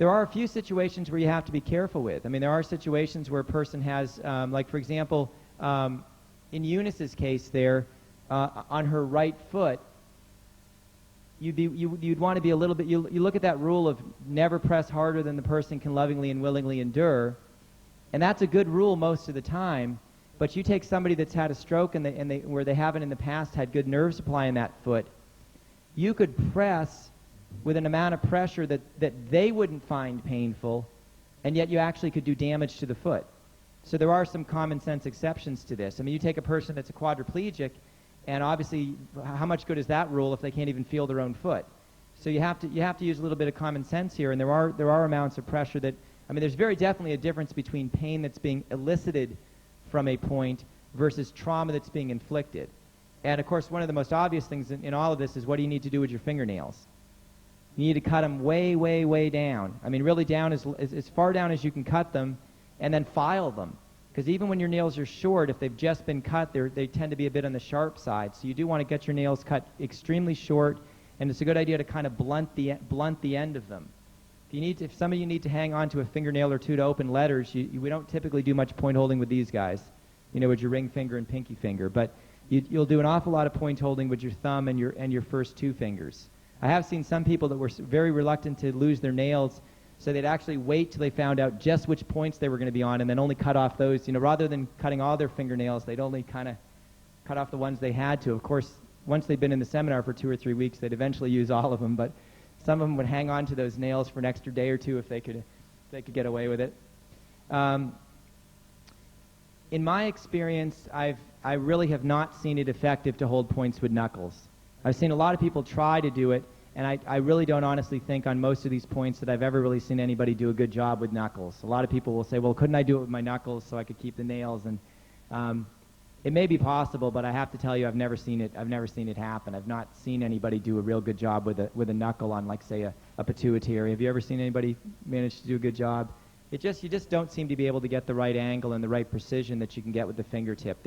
are a few situations where you have to be careful with. I mean, there are situations where a person has, like for example, in Eunice's case there, on her right foot, you'd want to be a little bit, you look at that rule of never press harder than the person can lovingly and willingly endure, and that's a good rule most of the time, but you take somebody that's had a stroke and where they haven't in the past had good nerve supply in that foot, you could press with an amount of pressure that they wouldn't find painful, and yet you actually could do damage to the foot. So there are some common sense exceptions to this. I mean, you take a person that's a quadriplegic, and obviously, how much good is that rule if they can't even feel their own foot? So you have to use a little bit of common sense here, and there are amounts of pressure that, I mean, there's very definitely a difference between pain that's being elicited from a point versus trauma that's being inflicted. And of course, one of the most obvious things in all of this is what do you need to do with your fingernails? You need to cut them way, way, way down. I mean, really down as far down as you can cut them, and then file them. Because even when your nails are short, if they've just been cut, they tend to be a bit on the sharp side. So you do want to get your nails cut extremely short, and it's a good idea to kind of blunt the end of them. If some of you need to hang on to a fingernail or two to open letters, we don't typically do much point holding with these guys, with your ring finger and pinky finger. But you'll do an awful lot of point holding with your thumb and your first two fingers. I have seen some people that were very reluctant to lose their nails, so they'd actually wait till they found out just which points they were going to be on and then only cut off those. Rather than cutting all their fingernails, they'd only kind of cut off the ones they had to. Of course, once they'd been in the seminar for 2 or 3 weeks, they'd eventually use all of them, but some of them would hang on to those nails for an extra day or two if they could get away with it. In my experience, I really have not seen it effective to hold points with knuckles. I've seen a lot of people try to do it, and I really don't honestly think on most of these points that I've ever really seen anybody do a good job with knuckles. A lot of people will say, well, couldn't I do it with my knuckles so I could keep the nails? And it may be possible, but I have to tell you, I've never seen it happen. I've not seen anybody do a real good job with a knuckle on, like, say, a pituitary. Have you ever seen anybody manage to do a good job? You just don't seem to be able to get the right angle and the right precision that you can get with the fingertip.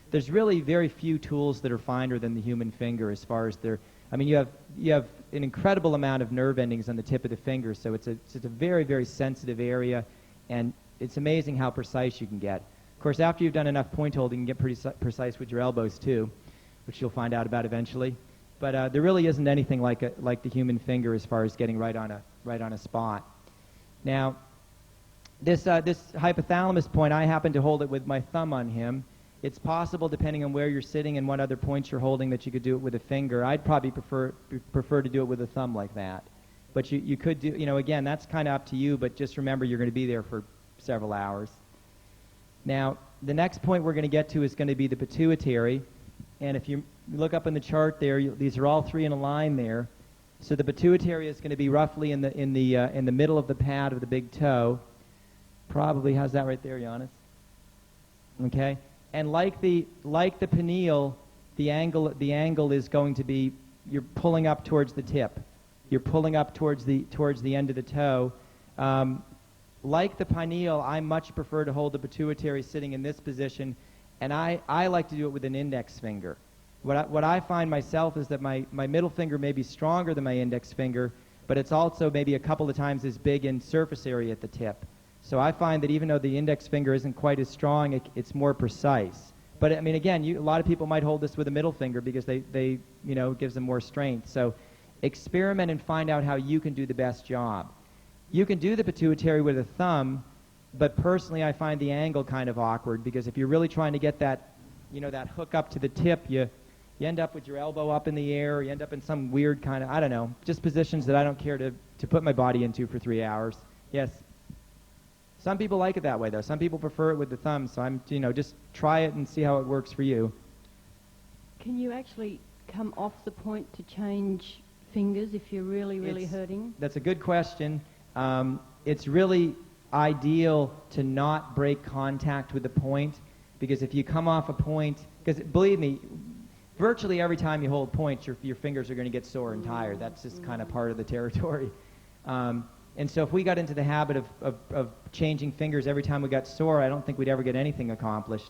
There's really very few tools that are finer than the human finger as far as you have an incredible amount of nerve endings on the tip of the finger, so it's a very, very sensitive area, and it's amazing how precise you can get. Of course, after you've done enough point holding, you can get pretty precise with your elbows too, which you'll find out about eventually. But there really isn't anything like the human finger as far as getting right on a spot. Now, this hypothalamus point, I happen to hold it with my thumb on him, It's possible, depending on where you're sitting and what other points you're holding, that you could do it with a finger. I'd probably prefer to do it with a thumb like that. But you could do, again, that's kind of up to you, but just remember you're going to be there for several hours. Now, the next point we're going to get to is going to be the pituitary. And if you look up in the chart there, these are all three in a line there. So the pituitary is going to be roughly in the middle of the pad of the big toe. Probably, how's that right there, Giannis? Okay. And like the pineal, the angle is going to be, you're pulling up towards the tip. You're pulling up towards the end of the toe. Like the pineal, I much prefer to hold the pituitary sitting in this position, and I like to do it with an index finger. What I find myself is that my middle finger may be stronger than my index finger, but it's also maybe a couple of times as big in surface area at the tip. So I find that even though the index finger isn't quite as strong, it's more precise. But I mean, again, a lot of people might hold this with a middle finger because they it gives them more strength. So experiment and find out how you can do the best job. You can do the pituitary with a thumb, but personally I find the angle kind of awkward, because if you're really trying to get that, that hook up to the tip, you end up with your elbow up in the air, you end up in some weird kind of, I don't know, just positions that I don't care to put my body into for 3 hours. Yes? Some people like it that way, though. Some people prefer it with the thumb, so I'm, just try it and see how it works for you. Can you actually come off the point to change fingers if you're really hurting? That's a good question. It's really ideal to not break contact with the point, because if you come off a point, because believe me, virtually every time you hold points, your fingers are going to get sore and tired. That's just kind of part of the territory. And so if we got into the habit of changing fingers every time we got sore, I don't think we'd ever get anything accomplished.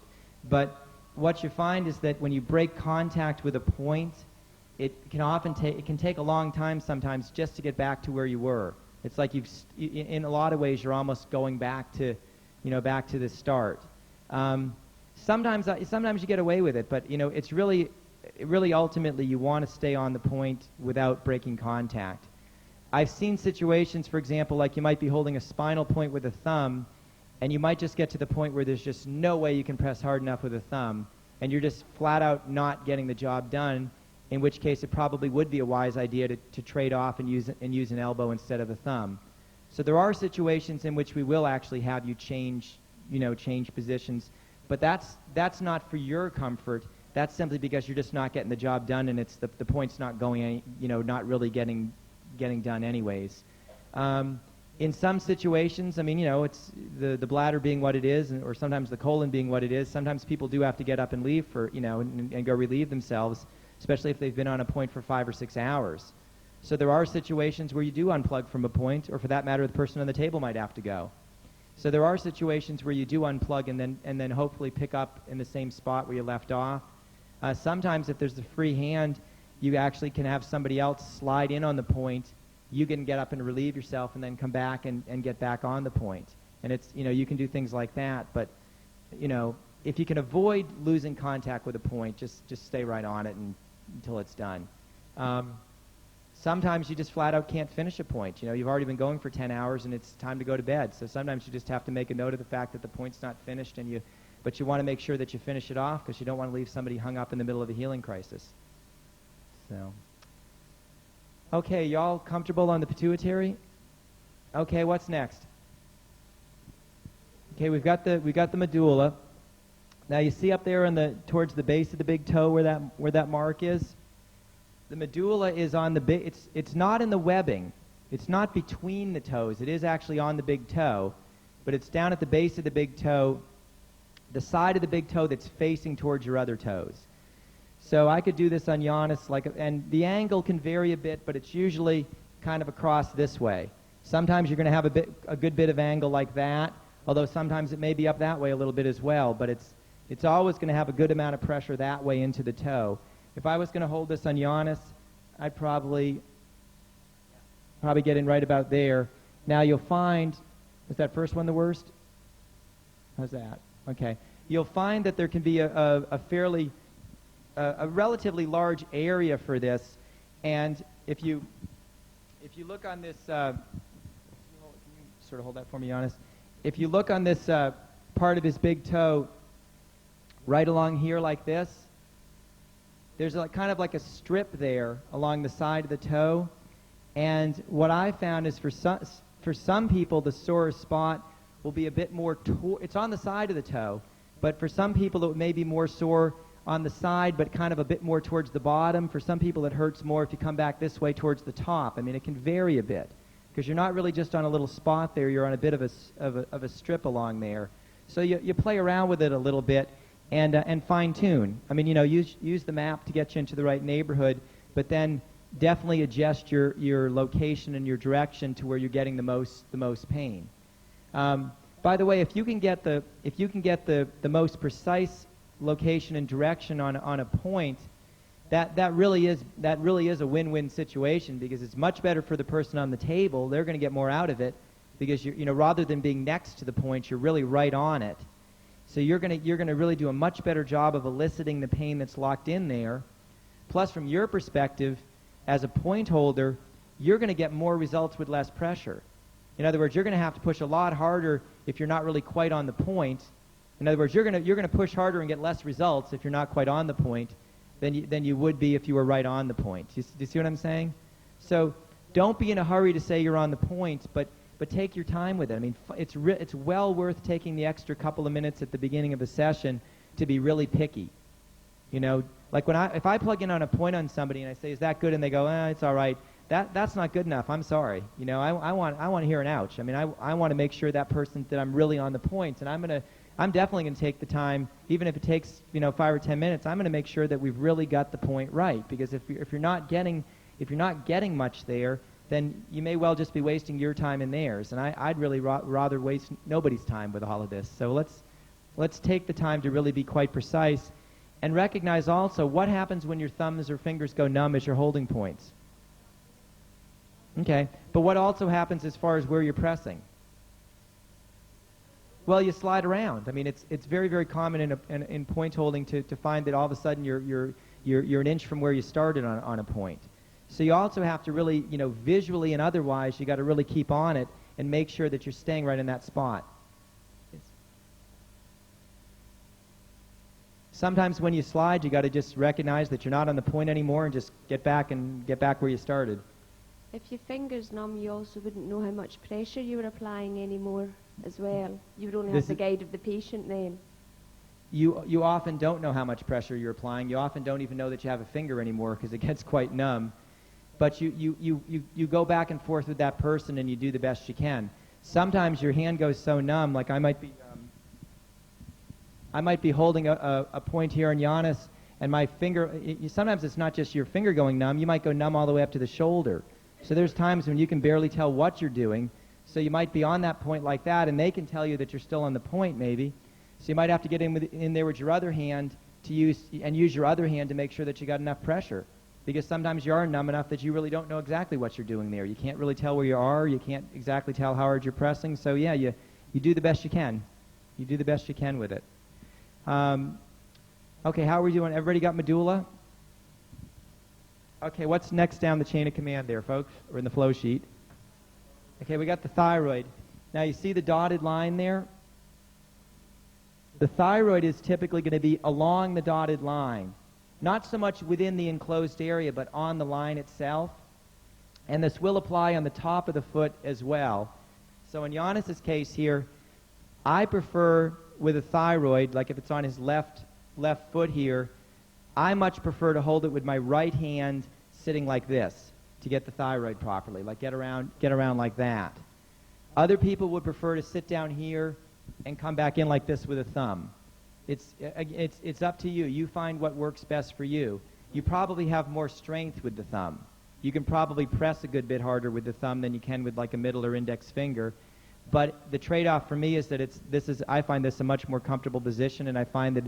But what you find is that when you break contact with a point, it can take a long time sometimes just to get back to where you were. It's like in a lot of ways, you're almost going back to the start. Sometimes you get away with it, but it's really ultimately you want to stay on the point without breaking contact. I've seen situations, for example, like you might be holding a spinal point with a thumb, and you might just get to the point where there's just no way you can press hard enough with a thumb, and you're just flat out not getting the job done, in which case it probably would be a wise idea to trade off and use an elbow instead of a thumb. So there are situations in which we will actually have you change positions, but that's not for your comfort. That's simply because you're just not getting the job done, and it's the point's not going, not really getting done anyways. In some situations, it's the bladder being what it is, or sometimes the colon being what it is. Sometimes people do have to get up and leave for, and go relieve themselves, especially if they've been on a point for 5 or 6 hours. So there are situations where you do unplug from a point, or for that matter, the person on the table might have to go. So there are situations where you do unplug and then hopefully pick up in the same spot where you left off. Sometimes if there's a free hand, you actually can have somebody else slide in on the point. You can get up and relieve yourself and then come back and get back on the point. And it's, you can do things like that. But, if you can avoid losing contact with a point, just stay right on it until it's done. Sometimes you just flat out can't finish a point. You've already been going for 10 hours and it's time to go to bed. So sometimes you just have to make a note of the fact that the point's not finished, but you want to make sure that you finish it off, because you don't want to leave somebody hung up in the middle of a healing crisis. So, okay, y'all comfortable on the pituitary? Okay, what's next? Okay, we've got the medulla. Now you see up there towards the base of the big toe where that mark is. The medulla is on the it's not in the webbing. It's not between the toes. It is actually on the big toe, but it's down at the base of the big toe, the side of the big toe that's facing towards your other toes. So I could do this on Giannis, and the angle can vary a bit, but it's usually kind of across this way. Sometimes you're going to have a good bit of angle like that, although sometimes it may be up that way a little bit as well, but it's always going to have a good amount of pressure that way into the toe. If I was going to hold this on Giannis, I'd probably get in right about there. Now you'll find, is that first one the worst? How's that? Okay. You'll find that there can be a relatively large area for this, and if you look on this, can you sort of hold that for me, Giannis? If you look on this part of his big toe, right along here like this. There's kind of like a strip there along the side of the toe. And what I found is for some people, the sore spot will be a bit more, it's on the side of the toe, but for some people it may be more sore on the side, but kind of a bit more towards the bottom. For some people it hurts more if you come back this way towards the top. I mean, it can vary a bit, because you're not really just on a little spot there, you're on a bit of a strip along there. So you play around with it a little bit and fine-tune. I mean, use the map to get you into the right neighborhood, but then definitely adjust your location and your direction to where you're getting the most pain. By the way, if you can get the most precise location and direction on a point, that really is a win-win situation, because it's much better for the person on the table. They're going to get more out of it, because rather than being next to the point, you're really right on it. So you're going to really do a much better job of eliciting the pain that's locked in there. Plus, from your perspective, as a point holder, you're going to get more results with less pressure. In other words, you're going to have to push a lot harder if you're not really quite on the point. In other words, you're going to push harder and get less results if you're not quite on the point than you would be if you were right on the point. Do you see what I'm saying? So don't be in a hurry to say you're on the point, but take your time with it. I mean, it's well worth taking the extra couple of minutes at the beginning of a session to be really picky. Like if I plug in on a point on somebody and I say, "Is that good?" and they go, "It's all right," that's not good enough. I'm sorry. I want to hear an ouch. I mean, I want to make sure that I'm really on the point, and I'm definitely going to take the time, even if it takes 5 or 10 minutes. I'm going to make sure that we've really got the point right, because if you're not getting much there, then you may well just be wasting your time and theirs. And I'd really rather waste nobody's time with all of this. So let's take the time to really be quite precise, and recognize also what happens when your thumbs or fingers go numb as you're holding points. Okay, but what also happens as far as where you're pressing? Well, you slide around. I mean, it's very, very common in point holding to find that all of a sudden you're an inch from where you started on a point. So you also have to really, visually and otherwise, you got to really keep on it and make sure that you're staying right in that spot. Sometimes when you slide, you got to just recognize that you're not on the point anymore and just get back where you started. If your finger's numb, you also wouldn't know how much pressure you were applying anymore as well. You would only have the guide of the patient then. You often don't know how much pressure you're applying. You often don't even know that you have a finger anymore, because it gets quite numb. But you go back and forth with that person, and you do the best you can. Sometimes your hand goes so numb, like I might be holding a point here in Giannis, and my finger, sometimes it's not just your finger going numb, you might go numb all the way up to the shoulder. So there's times when you can barely tell what you're doing, so you might be on that point like that, and they can tell you that you're still on the point maybe. So you might have to get in there with your other hand to use your other hand to make sure that you got enough pressure, because sometimes you are numb enough that you really don't know exactly what you're doing there. You can't really tell where you are, you can't exactly tell how hard you're pressing, so yeah, you do the best you can. You do the best you can with it. Okay, how are we doing? Everybody got medulla? Okay, what's next down the chain of command there, folks, or in the flow sheet? Okay, we got the thyroid. Now, you see the dotted line there? The thyroid is typically going to be along the dotted line, not so much within the enclosed area, but on the line itself. And this will apply on the top of the foot as well. So in Giannis's case here, I prefer with a thyroid, like if it's on his left foot here, I much prefer to hold it with my right hand sitting like this to get the thyroid properly, like get around like that. Other people would prefer to sit down here and come back in like this with a thumb. It's up to you. You find what works best for you. You probably have more strength with the thumb. You can probably press a good bit harder with the thumb than you can with like a middle or index finger. But the trade-off for me is that I find this a much more comfortable position, and I find that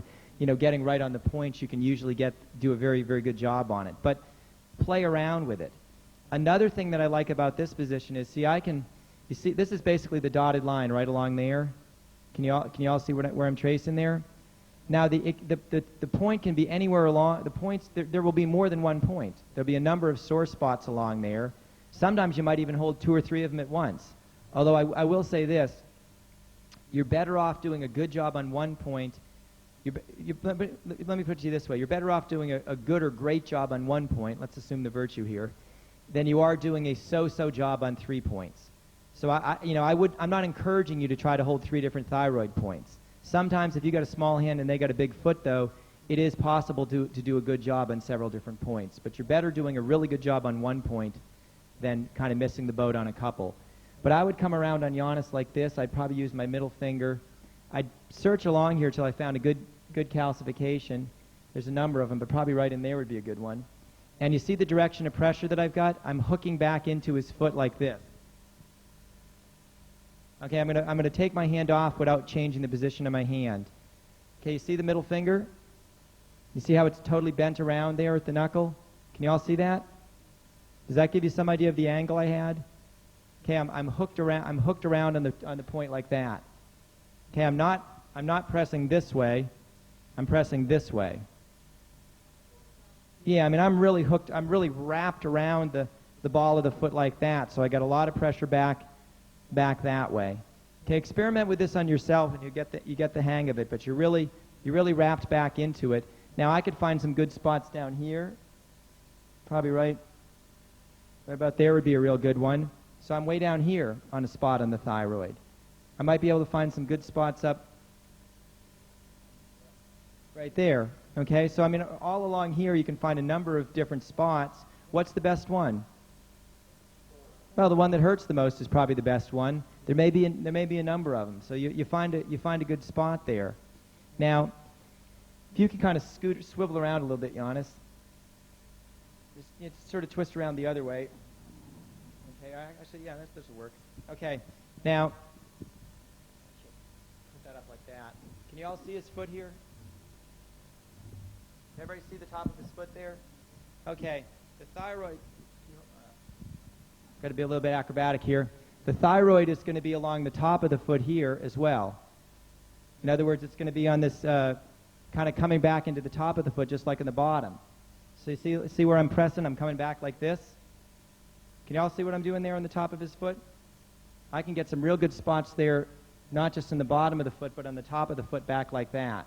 getting right on the points, you can usually do a very, very good job on it. But play around with it. Another thing that I like about this position is, you see, this is basically the dotted line right along there. Can you all see where I'm tracing there? Now the point can be anywhere along the points. There will be more than one point. There'll be a number of sore spots along there. Sometimes you might even hold 2 or 3 of them at once. Although I will say this, you're better off doing a good job on one point Let me put it to you this way. You're better off doing a good or great job on 1 point, let's assume the virtue here, than you are doing a so-so job on 3 points. So I'm not encouraging you to try to hold 3 different thyroid points. Sometimes if you got a small hand and they got a big foot, though, it is possible to do a good job on several different points. But you're better doing a really good job on 1 point than kind of missing the boat on a couple. But I would come around on Giannis like this. I'd probably use my middle finger. I'd search along here till I found a good calcification. There's a number of them, but probably right in there would be a good one. And you see the direction of pressure that I've got? I'm hooking back into his foot like this. Okay, I'm gonna take my hand off without changing the position of my hand. Okay, you see the middle finger? You see how it's totally bent around there at the knuckle? Can you all see that? Does that give you some idea of the angle I had? Okay, I'm hooked around. I'm hooked around on the point like that. Okay, I'm not pressing this way. I'm pressing this way. Yeah, I mean I'm really hooked. I'm really wrapped around the ball of the foot like that. So I got a lot of pressure back that way. Okay, experiment with this on yourself, and you get the hang of it. But you're really wrapped back into it. Now I could find some good spots down here. Probably right about there would be a real good one. So I'm way down here on a spot on the thyroid. I might be able to find some good spots up right there. Okay, so I mean all along here you can find a number of different spots. What's the best one? Well, the one that hurts the most is probably the best one. There may be a number of them. So you find a good spot there. Now, if you can kind of swivel around a little bit, Giannis. Just sort of twist around the other way. Okay, actually, yeah, this will work. Okay, now, put that up like that. Can you all see his foot here? Everybody see the top of his foot there? Okay, the thyroid, got to be a little bit acrobatic here. The thyroid is going to be along the top of the foot here as well. In other words, it's going to be on this kind of coming back into the top of the foot just like in the bottom. So you see where I'm pressing? I'm coming back like this. Can you all see what I'm doing there on the top of his foot? I can get some real good spots there, not just in the bottom of the foot, but on the top of the foot back like that.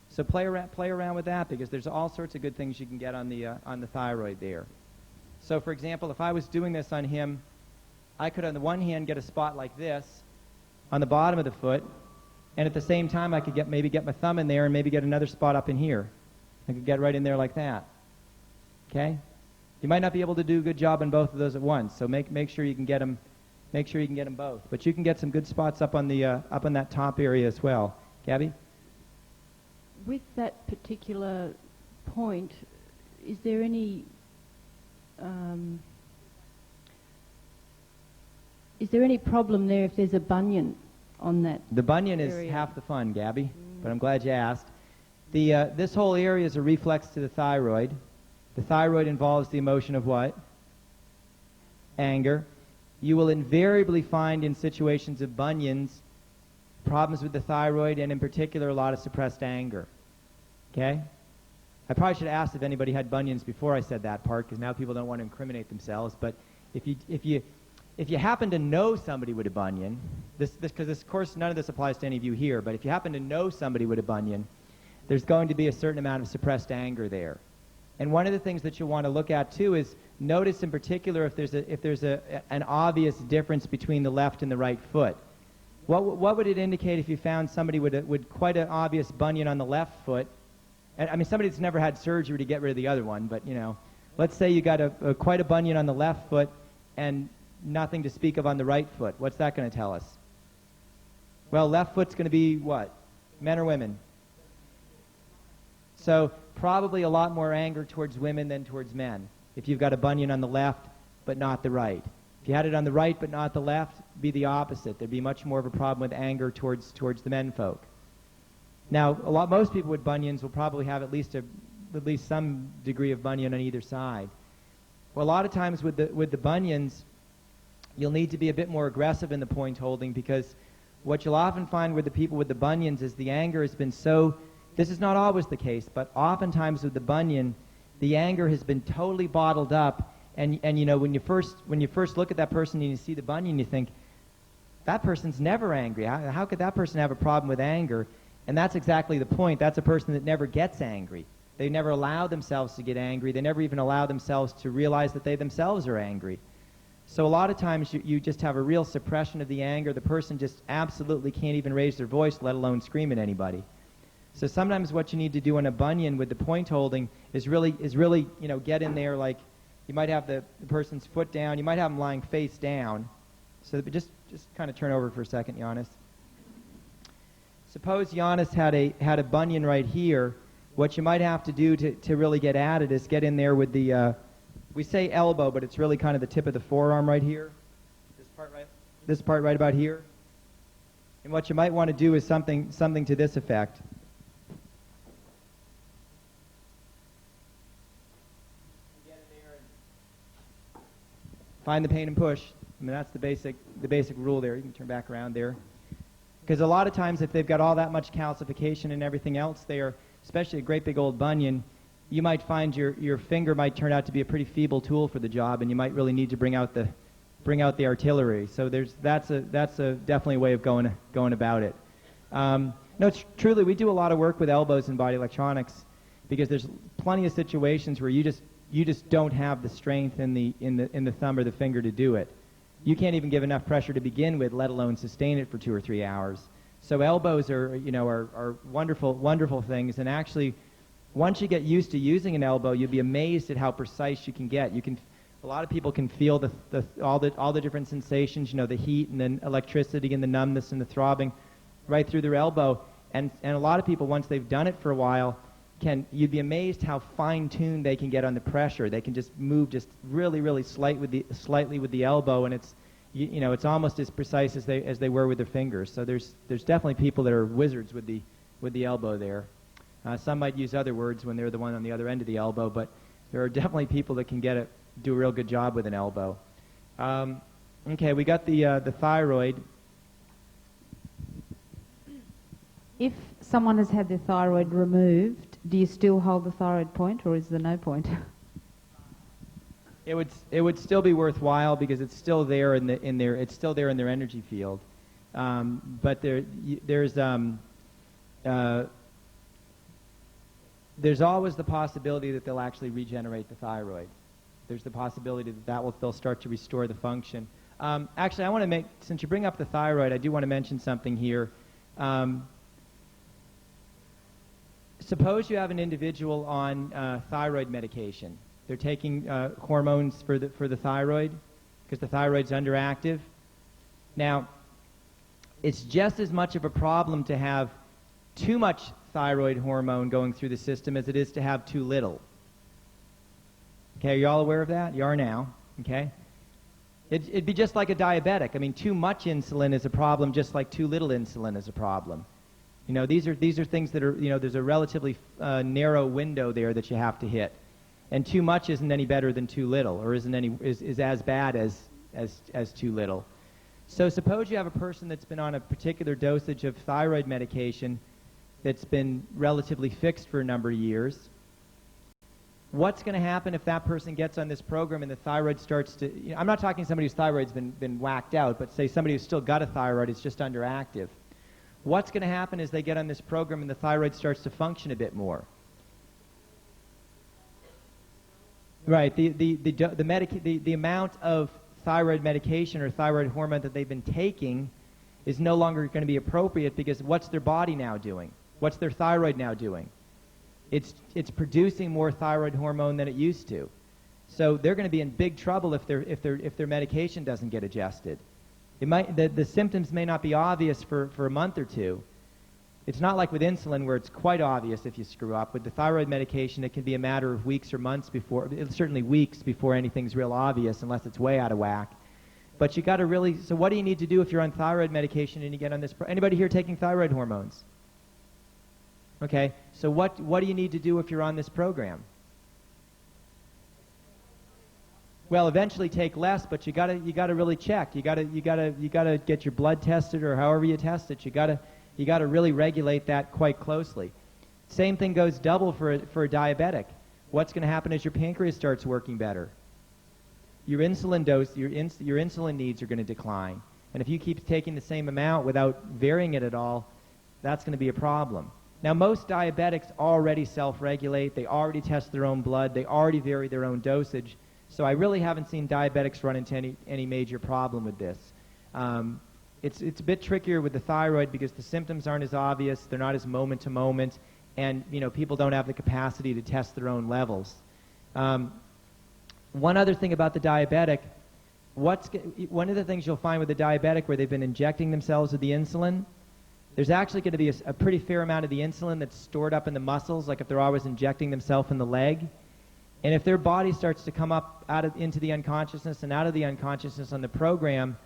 So play around with that, because there's all sorts of good things you can get on the thyroid there. So for example, if I was doing this on him, I could on the one hand get a spot like this on the bottom of the foot, and at the same time I could maybe get my thumb in there and maybe get another spot up in here. I could get right in there like that. Okay? You might not be able to do a good job on both of those at once, so make sure you can get them. Make sure you can get them both. But you can get some good spots up on that top area as well. Gabby? With that particular point, is there any problem there if there's a bunion on that? The bunion area? Is half the fun, Gabby, but I'm glad you asked. This whole area is a reflex to the thyroid. The thyroid involves the emotion of what? Anger. You will invariably find in situations of bunions problems with the thyroid, and in particular a lot of suppressed anger. Okay? I probably should have asked if anybody had bunions before I said that part, because now people don't want to incriminate themselves. But if you happen to know somebody with a bunion, because of course none of this applies to any of you here, but if you happen to know somebody with a bunion, there's going to be a certain amount of suppressed anger there. And one of the things that you'll want to look at too is notice in particular if there's an obvious difference between the left and the right foot. What would it indicate if you found somebody with quite an obvious bunion on the left foot? I mean, somebody that's never had surgery to get rid of the other one, but let's say you got quite a bunion on the left foot and nothing to speak of on the right foot. What's that going to tell us? Well, left foot's going to be what? Men or women? So probably a lot more anger towards women than towards men. If you've got a bunion on the left but not the right. If you had it on the right but not the left, be the opposite. There'd be much more of a problem with anger towards the men folk. Now, most people with bunions will probably have at least some degree of bunion on either side. Well, a lot of times with the bunions, you'll need to be a bit more aggressive in the point holding, because what you'll often find with the people with the bunions is the anger has been so. This is not always the case, but oftentimes with the bunion, the anger has been totally bottled up, and when you first look at that person and you see the bunion, you think, that person's never angry. How could that person have a problem with anger? And that's exactly the point. That's a person that never gets angry. They never allow themselves to get angry. They never even allow themselves to realize that they themselves are angry. So a lot of times you just have a real suppression of the anger. The person just absolutely can't even raise their voice, let alone scream at anybody. So sometimes what you need to do in a bunion with the point holding is really get in there, like you might have the person's foot down. You might have them lying face down. So just kind of turn over for a second, Giannis. Suppose Giannis had a bunion right here. What you might have to do to really get at it is get in there with the, we say elbow, but it's really kind of the tip of the forearm right here. This part right about here. And what you might want to do is something to this effect. Get in there and find the pain and push. I mean, that's the basic rule there. You can turn back around there. Because a lot of times if they've got all that much calcification and everything else there, especially a great big old bunion, you might find your finger might turn out to be a pretty feeble tool for the job, and you might really need to bring out the artillery. So that's definitely a way of going about it. No, it's truly, we do a lot of work with elbows and body electronics because there's plenty of situations where you just don't have the strength in the thumb or the finger to do it. You can't even give enough pressure to begin with, let alone sustain it for 2 or 3 hours. So elbows are wonderful things, and actually, once you get used to using an elbow, you'll be amazed at how precise you can get. A lot of people can feel all the different sensations, the heat and then electricity and the numbness and the throbbing right through their elbow. And a lot of people, once they've done it for a while, you'd be amazed how fine-tuned they can get on the pressure. They can just move just really slightly with the elbow, and it's almost as precise as they were with their fingers. So there's definitely people that are wizards with the elbow there. Some might use other words when they're the one on the other end of the elbow, but there are definitely people that can do a real good job with an elbow. Okay, we got the thyroid. If someone has had their thyroid removed, do you still hold the thyroid point, or is there no point? It would still be worthwhile because it's still there in their energy field, but there's always the possibility that they'll actually regenerate the thyroid. There's the possibility that they'll start to restore the function. Actually, I want to since you bring up the thyroid, I do want to mention something here. Suppose you have an individual on thyroid medication. They're taking hormones for the thyroid because the thyroid's underactive. Now, it's just as much of a problem to have too much thyroid hormone going through the system as it is to have too little. Okay, are you all aware of that? You are now, okay? It'd be just like a diabetic. I mean, too much insulin is a problem just like too little insulin is a problem. These are things that are, there's a relatively narrow window there that you have to hit. And too much isn't any better than too little, or is as bad as too little. So suppose you have a person that's been on a particular dosage of thyroid medication that's been relatively fixed for a number of years. What's going to happen if that person gets on this program and the thyroid starts to... I'm not talking somebody whose thyroid's been whacked out, but say somebody who's still got a thyroid, it's just underactive. What's going to happen is they get on this program and the thyroid starts to function a bit more. Right, the amount of thyroid medication or thyroid hormone that they've been taking is no longer going to be appropriate because what's their body now doing? What's their thyroid now doing? It's producing more thyroid hormone than it used to. So they're going to be in big trouble if their medication doesn't get adjusted. The symptoms may not be obvious for a month or two. It's not like with insulin where it's quite obvious if you screw up. With the thyroid medication, it can be a matter of weeks or months before, certainly weeks before anything's real obvious unless it's way out of whack. But you got to really, so what do you need to do if you're on thyroid medication and you get on this, anybody here taking thyroid hormones? Okay, so what do you need to do if you're on this program? Well, eventually take less, but you got to really check. You got to get your blood tested or however you test it. You got to really regulate that quite closely. Same thing goes double for a diabetic. What's going to happen is your pancreas starts working better. Your insulin dose, your insulin needs are going to decline. And if you keep taking the same amount without varying it at all, that's going to be a problem. Now, most diabetics already self-regulate. They already test their own blood. They already vary their own dosage. So I really haven't seen diabetics run into any major problem with this. It's a bit trickier with the thyroid because the symptoms aren't as obvious. They're not as moment to moment. And, people don't have the capacity to test their own levels. One other thing about the diabetic, one of the things you'll find with the diabetic where they've been injecting themselves with the insulin, there's actually going to be a pretty fair amount of the insulin that's stored up in the muscles, like if they're always injecting themselves in the leg. And if their body starts to come up into the unconsciousness and out of the unconsciousness on the program,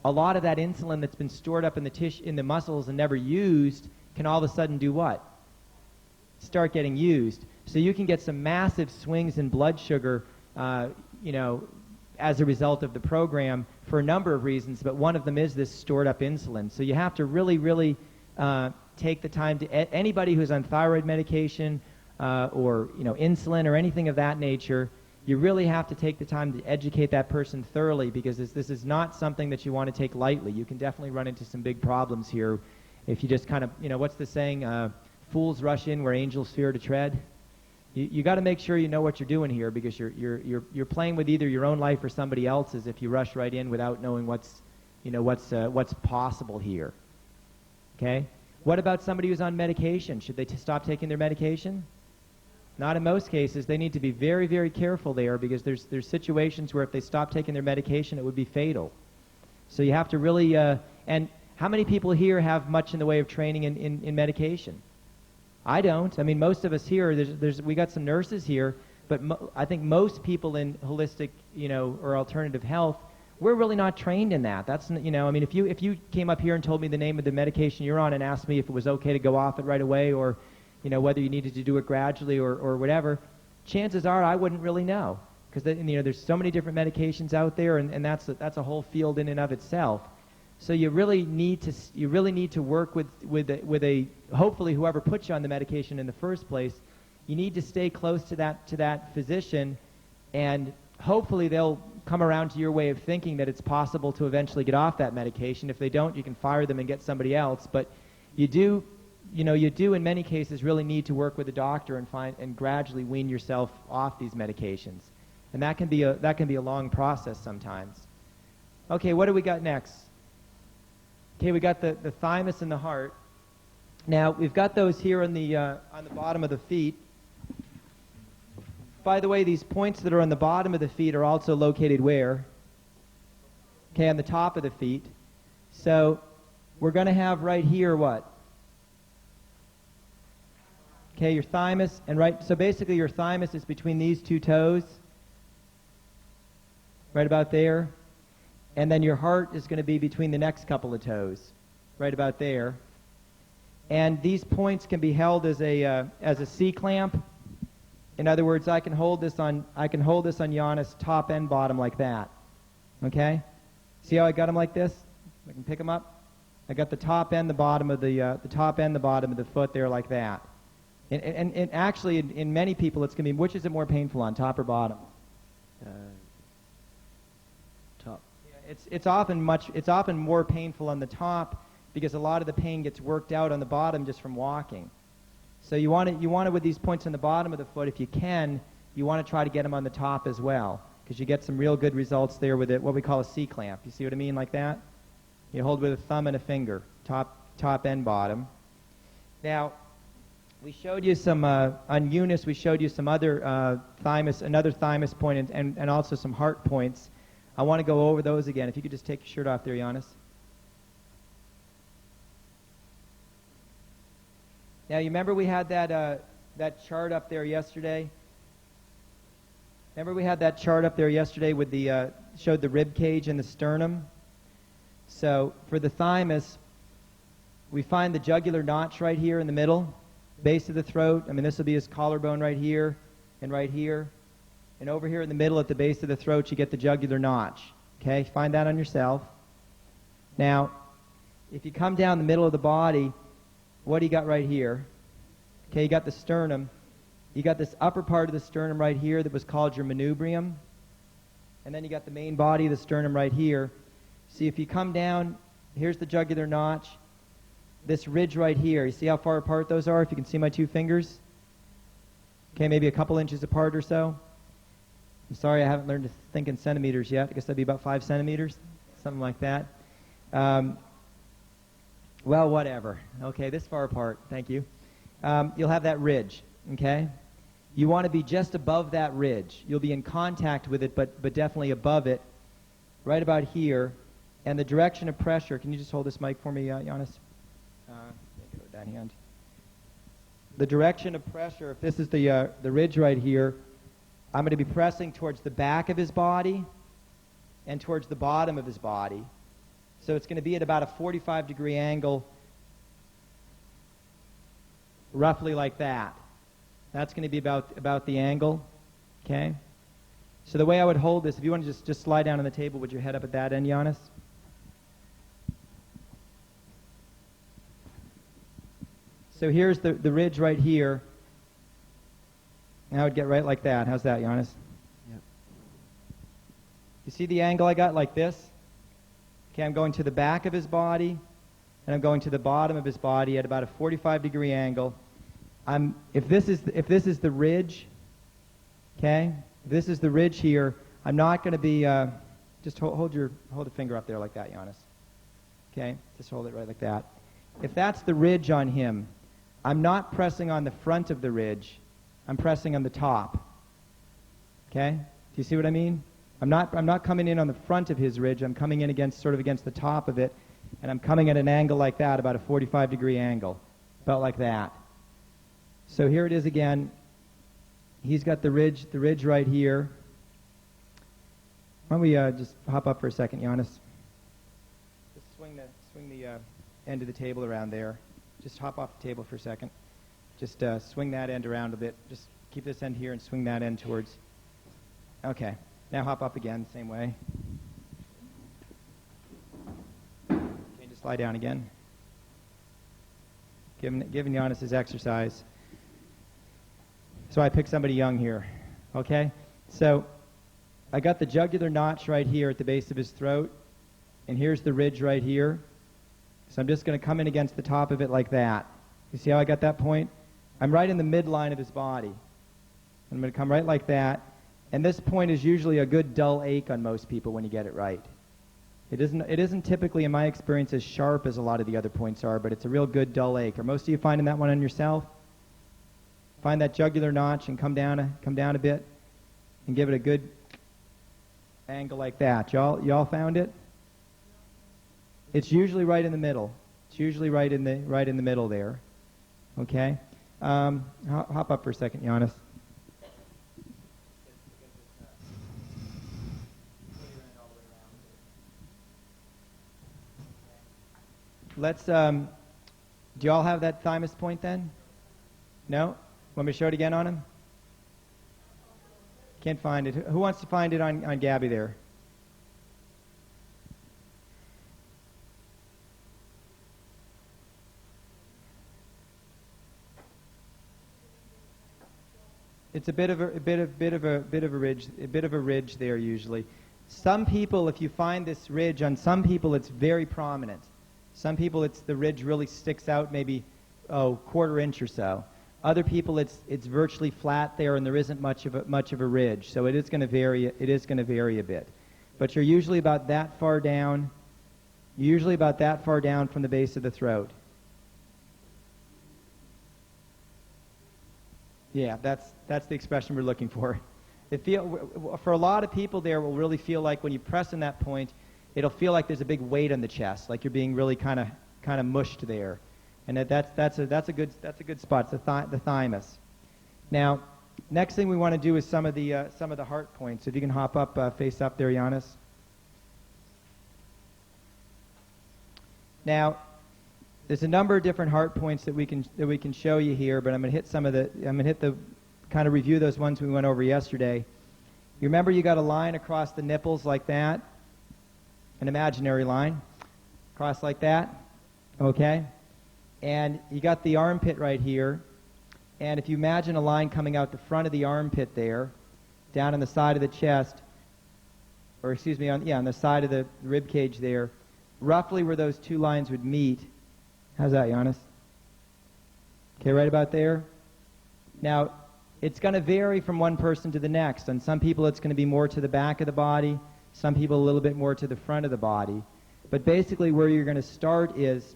a lot of that insulin that's been stored up in the muscles and never used can all of a sudden do what? Start getting used. So you can get some massive swings in blood sugar, as a result of the program for a number of reasons, but one of them is this stored up insulin. So you have to really, really take the time to, anybody who's on thyroid medication or insulin or anything of that nature, you really have to take the time to educate that person thoroughly, because this is not something that you want to take lightly. You can definitely run into some big problems here if you just kind of, what's the saying, fools rush in where angels fear to tread. You got to make sure you know what you're doing here, because you're playing with either your own life or somebody else's if you rush right in without knowing what's possible here. Okay? What about somebody who's on medication? Should they stop taking their medication? Not in most cases. They need to be very, very careful there, because there's situations where if they stop taking their medication, it would be fatal. So you have to really and how many people here have much in the way of training in medication? I don't. I mean, most of us here, we got some nurses here, but I think most people in holistic, or alternative health, we're really not trained in that. That's, I mean, if you came up here and told me the name of the medication you're on and asked me if it was okay to go off it right away, or, whether you needed to do it gradually or whatever, chances are I wouldn't really know, because there's so many different medications out there, and that's a whole field in and of itself. So you really need to work with a hopefully whoever puts you on the medication in the first place. You need to stay close to that physician, and hopefully they'll come around to your way of thinking that it's possible to eventually get off that medication. If they don't, you can fire them and get somebody else. But you do in many cases really need to work with a doctor and gradually wean yourself off these medications, and that can be a long process sometimes. Okay, what do we got next? Okay, we got the thymus and the heart. Now, we've got those here on the bottom of the feet. By the way, these points that are on the bottom of the feet are also located where? Okay, on the top of the feet. So we're going to have right here what? Okay, your thymus, so basically your thymus is between these two toes, right about there. And then your heart is going to be between the next couple of toes, right about there. And these points can be held as a C-clamp. In other words, I can hold this on Giannis top and bottom like that. Okay? See how I got them like this? I can pick them up. I got the top and the bottom of the foot there like that. And actually, in many people, it's going to be, which is it more painful on, top or bottom? Top. It's often more painful on the top, because a lot of the pain gets worked out on the bottom just from walking. So you want to with these points on the bottom of the foot, if you can, you want to try to get them on the top as well, because you get some real good results there with what we call a C-clamp. You see what I mean, like that? You hold with a thumb and a finger, top and bottom. Now, we showed you some, on Eunice, we showed you some other another thymus point and also some heart points. I want to go over those again. If you could just take your shirt off there, Giannis. Now, you remember we had that chart up there yesterday? Remember we had that chart up there yesterday with showed the rib cage and the sternum? So, for the thymus, we find the jugular notch right here in the middle, base of the throat. I mean, this will be his collarbone right here and right here. And over here in the middle at the base of the throat, you get the jugular notch. Okay, find that on yourself. Now, if you come down the middle of the body, what do you got right here? Okay, you got the sternum. You got this upper part of the sternum right here that was called your manubrium. And then you got the main body of the sternum right here. See, if you come down, here's the jugular notch. this ridge right here. You see how far apart those are, if you can see my two fingers? Okay, maybe a couple inches apart or so. I'm sorry I haven't learned to think in centimeters yet. I guess that'd be about 5 centimeters, something like that. Well, whatever. Okay, this far apart. Thank you. You'll have that ridge, okay? You want to be just above that ridge. You'll be in contact with it, but definitely above it, right about here. And the direction of pressure, can you just hold this mic for me, Giannis? With that hand. The direction of pressure, if this is the ridge right here, I'm going to be pressing towards the back of his body and towards the bottom of his body. So it's going to be at about a 45-degree angle, roughly like that. That's going to be about the angle, okay? So the way I would hold this, if you want to just slide down on the table with your head up at that end, Giannis. So here's the ridge right here. Now I would get right like that. How's that, Giannis? Yep. You see the angle I got like this? Okay, I'm going to the back of his body, and I'm going to the bottom of his body at about a 45-degree angle. If this is the ridge, okay, if this is the ridge here, I'm not going to be, just hold a finger up there like that, Giannis. Okay, just hold it right like that. If that's the ridge on him, I'm not pressing on the front of the ridge. I'm pressing on the top. Okay? Do you see what I mean? I'm not coming in on the front of his ridge. I'm coming in against the top of it, and I'm coming at an angle like that, about a 45-degree angle, about like that. So here it is again. He's got the ridge right here. Why don't we just hop up for a second, Giannis? Just swing the end of the table around there. Just hop off the table for a second. Just swing that end around a bit. Just keep this end here and swing that end towards. Okay. Now hop up again, same way. Okay, just lie down again. Giving Giannis his exercise. So I picked somebody young here. Okay? So I got the jugular notch right here at the base of his throat. And here's the ridge right here. So I'm just going to come in against the top of it like that. You see how I got that point? I'm right in the midline of his body. I'm going to come right like that. And this point is usually a good dull ache on most people when you get it right. It isn't typically, in my experience, as sharp as a lot of the other points are, but it's a real good dull ache. Are most of you finding that one on yourself? Find that jugular notch and come down a bit and give it a good angle like that. Y'all found it? It's usually right in the middle. It's usually right in the middle there. Okay? Hop up for a second, Giannis. Let's, do y'all have that thymus point then? No? Want me to show it again on him? Can't find it. Who wants to find it on Gabby there? It's a bit of a ridge there usually. Some people, if you find this ridge, on some people it's very prominent. Some people the ridge really sticks out maybe quarter inch or so. Other people it's virtually flat there and there isn't much of a ridge. So it is going to vary. It is going to vary a bit. But you're usually about that far down. Usually about that far down from the base of the throat. Yeah, that's the expression we're looking for. For a lot of people there, it will really feel like when you press in that point, it'll feel like there's a big weight on the chest, like you're being really kind of mushed there, and that's a good spot. It's the thymus. Now, next thing we want to do is some of the heart points. If you can hop up, face up there, Giannis. Now, there's a number of different heart points that we can show you here, but I'm going to hit the kind of review those ones we went over yesterday. You remember you got a line across the nipples like that, an imaginary line, across like that, okay? And you got the armpit right here, and if you imagine a line coming out the front of the armpit there, down on the side of the chest, or excuse me, on the side of the rib cage there, roughly where those two lines would meet. How's that, Giannis? Okay, right about there. Now, it's going to vary from one person to the next. On some people, it's going to be more to the back of the body. Some people, a little bit more to the front of the body. But basically, where you're going to start is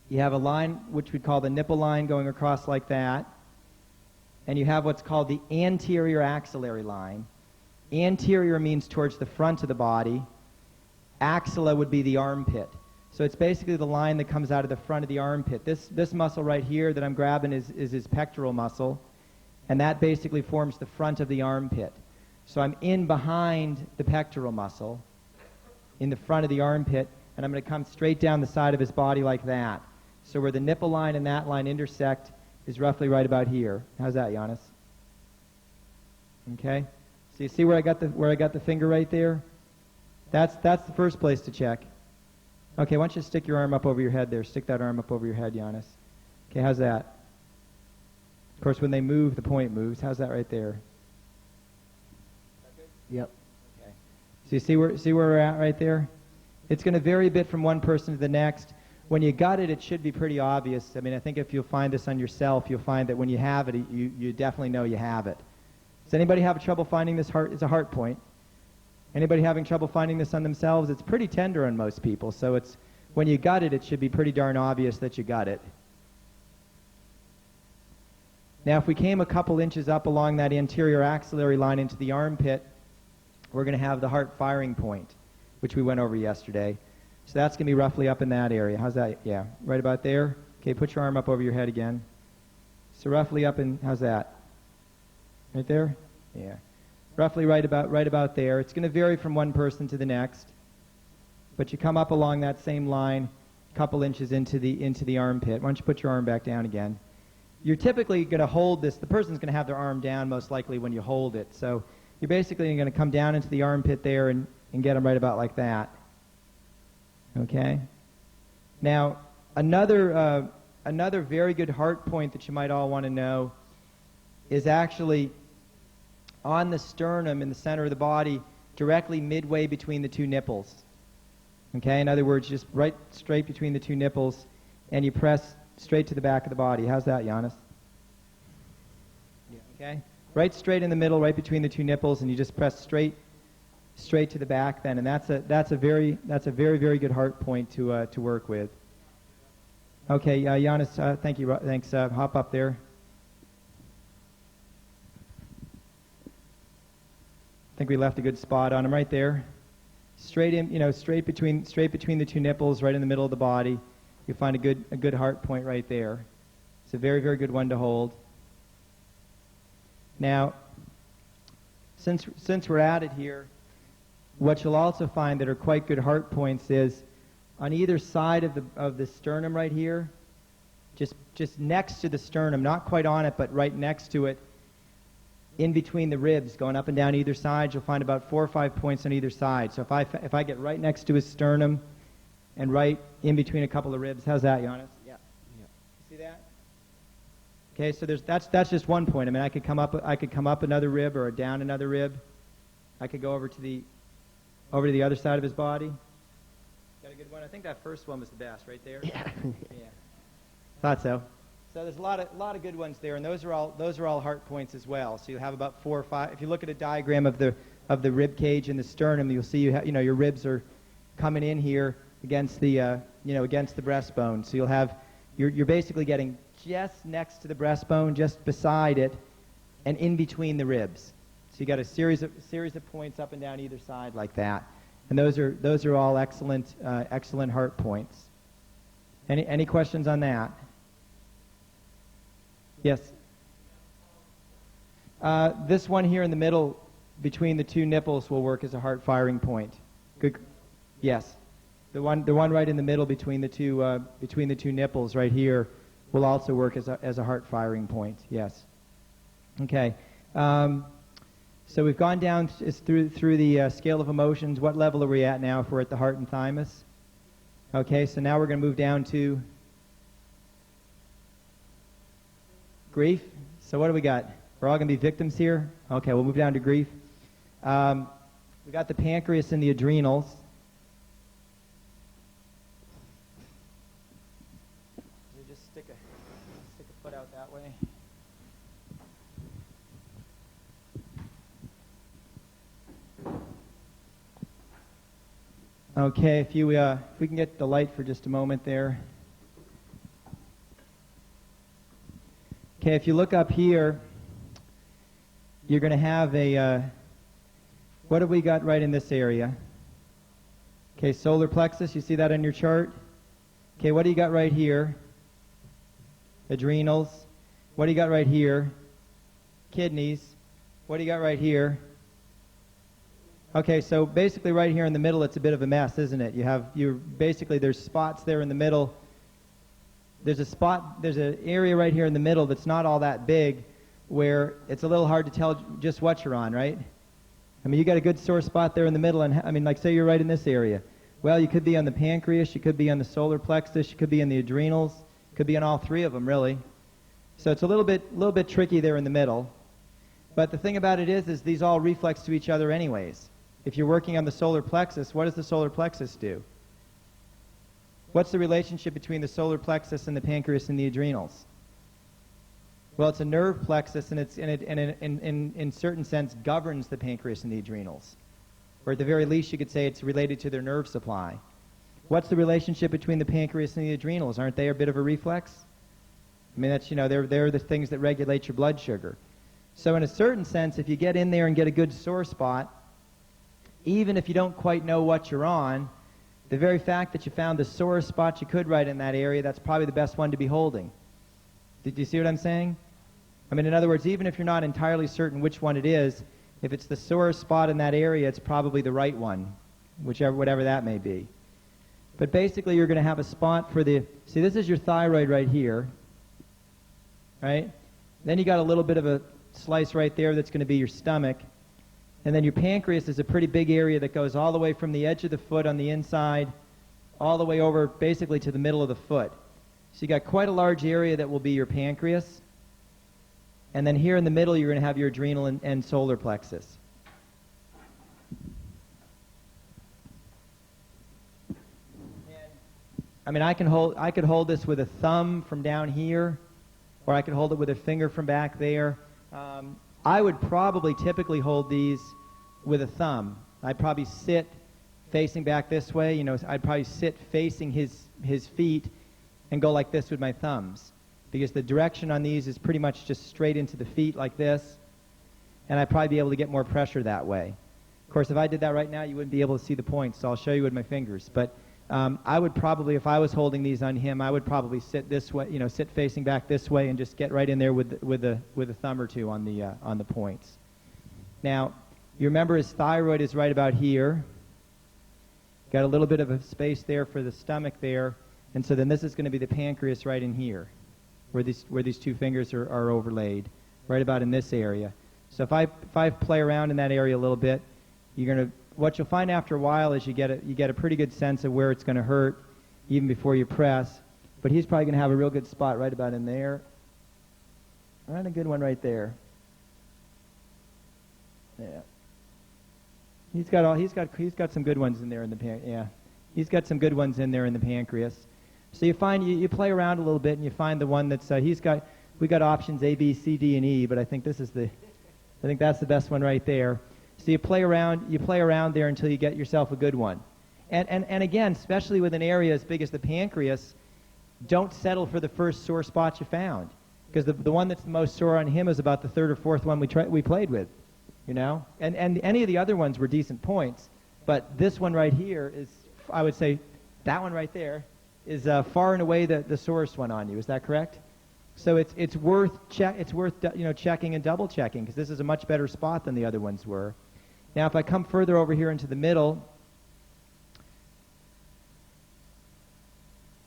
you have a line, which we call the nipple line, going across like that. And you have what's called the anterior axillary line. Anterior means towards the front of the body. Axilla would be the armpit. So it's basically the line that comes out of the front of the armpit. This muscle right here that I'm grabbing is his pectoral muscle, and that basically forms the front of the armpit. So I'm in behind the pectoral muscle, in the front of the armpit, and I'm going to come straight down the side of his body like that. So where the nipple line and that line intersect is roughly right about here. How's that, Giannis? Okay? So you see where I got the finger right there? That's the first place to check. Okay, why don't you stick your arm up over your head there? Stick that arm up over your head, Giannis. Okay, how's that? Of course, when they move, the point moves. How's that right there? Yep. Okay. So you see where we're at right there? It's going to vary a bit from one person to the next. When you got it, it should be pretty obvious. I mean, I think if you'll find this on yourself, you'll find that when you have it, you definitely know you have it. Does anybody have trouble finding this heart? It's a heart point. Anybody having trouble finding this on themselves? It's pretty tender on most people, so it's when you got it, it should be pretty darn obvious that you got it. Now, if we came a couple inches up along that anterior axillary line into the armpit, we're going to have the heart firing point, which we went over yesterday. So that's going to be roughly up in that area. How's that? Yeah, right about there. Okay, put your arm up over your head again. So roughly up in, how's that? Right there? Yeah. Roughly right about there. It's going to vary from one person to the next. But you come up along that same line a couple inches into the armpit. Why don't you put your arm back down again? You're typically going to hold this. The person's going to have their arm down most likely when you hold it. So you're basically going to come down into the armpit there and get them right about like that. Okay? Now, another very good heart point that you might all want to know is actually on the sternum in the center of the body, directly midway between the two nipples. Okay? In other words, just right straight between the two nipples, and you press straight to the back of the body. How's that, Giannis? Yeah. Okay? Right straight in the middle, right between the two nipples, and you just press straight to the back then, and that's a very very good heart point to work with. Okay, Giannis, thank you. Thanks. Hop up there. I think we left a good spot on him right there. Straight in, straight between the two nipples, right in the middle of the body. You find a good heart point right there. It's a very very good one to hold. Now, since we're at it here, what you'll also find that are quite good heart points is on either side of the sternum right here, just next to the sternum, not quite on it, but right next to it, in between the ribs, going up and down either side, you'll find about 4 or 5 points on either side. So if I get right next to his sternum and right in between a couple of ribs, how's that, Giannis? Yeah. See that? Okay, so that's just one point. I mean, I could come up another rib or down another rib. I could go over to the other side of his body. Got a good one. I think that first one was the best, right there. Yeah. Yeah. Thought so. So there's a lot of good ones there, and those are all heart points as well. So you have about 4 or 5. If you look at a diagram of the rib cage and the sternum, you'll see your ribs are coming in here against the against the breastbone. So you're basically getting just next to the breastbone, just beside it, and in between the ribs. So you got a series of points up and down either side like that, and those are all excellent heart points. Any questions on that? Yes. This one here in the middle, between the two nipples, will work as a heart firing point. Good. Yes. The one right in the middle between the two nipples right here will also work as a heart firing point. Yes. Okay. So we've gone down through the scale of emotions. What level are we at now if we're at the heart and thymus? Okay, so now we're going to move down to grief. So what do we got? We're all going to be victims here? Okay, we'll move down to grief. We got the pancreas and the adrenals. Okay, if we can get the light for just a moment there. Okay, if you look up here, you're going to have what have we got right in this area? Okay, solar plexus, you see that on your chart? Okay, what do you got right here? Adrenals. What do you got right here? Kidneys. What do you got right here? Okay, so basically right here in the middle, it's a bit of a mess, isn't it? There's spots there in the middle. There's an area right here in the middle that's not all that big, where it's a little hard to tell just what you're on, right? I mean, you got a good sore spot there in the middle, and I mean, like say you're right in this area. Well, you could be on the pancreas, you could be on the solar plexus, you could be in the adrenals, you could be on all three of them, really. So it's a little bit tricky there in the middle. But the thing about it is these all reflex to each other anyways. If you're working on the solar plexus, what does the solar plexus do? What's the relationship between the solar plexus and the pancreas and the adrenals? Well, it's a nerve plexus, and it in certain sense governs the pancreas and the adrenals. Or at the very least, you could say it's related to their nerve supply. What's the relationship between the pancreas and the adrenals? Aren't they a bit of a reflex? I mean, that's, they're the things that regulate your blood sugar. So in a certain sense, if you get in there and get a good sore spot, even if you don't quite know what you're on, the very fact that you found the sorest spot you could right in that area, that's probably the best one to be holding. Did you see what I'm saying? I mean, in other words, even if you're not entirely certain which one it is, if it's the sorest spot in that area, it's probably the right one, whatever that may be. But basically, you're going to have a spot for see, this is your thyroid right here, right? Then you got a little bit of a slice right there that's going to be your stomach. And then your pancreas is a pretty big area that goes all the way from the edge of the foot on the inside all the way over basically to the middle of the foot. So you got quite a large area that will be your pancreas. And then here in the middle, you're going to have your adrenal and solar plexus. I mean, I could hold this with a thumb from down here, or I could hold it with a finger from back there. I would probably typically hold these with a thumb. I'd probably sit facing back this way. I'd probably sit facing his feet and go like this with my thumbs, because the direction on these is pretty much just straight into the feet like this, and I'd probably be able to get more pressure that way. Of course, if I did that right now, you wouldn't be able to see the points, so I'll show you with my fingers. But I would probably, if I was holding these on him, I would probably sit this way, sit facing back this way, and just get right in there with a thumb or two on the points. Now, you remember his thyroid is right about here. Got a little bit of a space there for the stomach there, and so then this is going to be the pancreas right in here, where these two fingers are overlaid, right about in this area. So if I play around in that area a little bit, what you'll find after a while is you get a pretty good sense of where it's going to hurt even before you press. But he's probably going to have a real good spot right about in there. And a good one right there. Yeah. He's got some good ones in there in the pancreas. Yeah. He's got some good ones in there in the pancreas. So you find you play around a little bit and you find the one that's we got options A, B, C, D, and E, but I think that's the best one right there. So you play around there until you get yourself a good one. And again, especially with an area as big as the pancreas, don't settle for the first sore spot you found, because the one that's the most sore on him is about the third or fourth one we played with, And any of the other ones were decent points, but this one right here is, I would say, that one right there is far and away the sorest one on you. Is that correct? So it's worth checking and double checking, because this is a much better spot than the other ones were. Now, if I come further over here into the middle,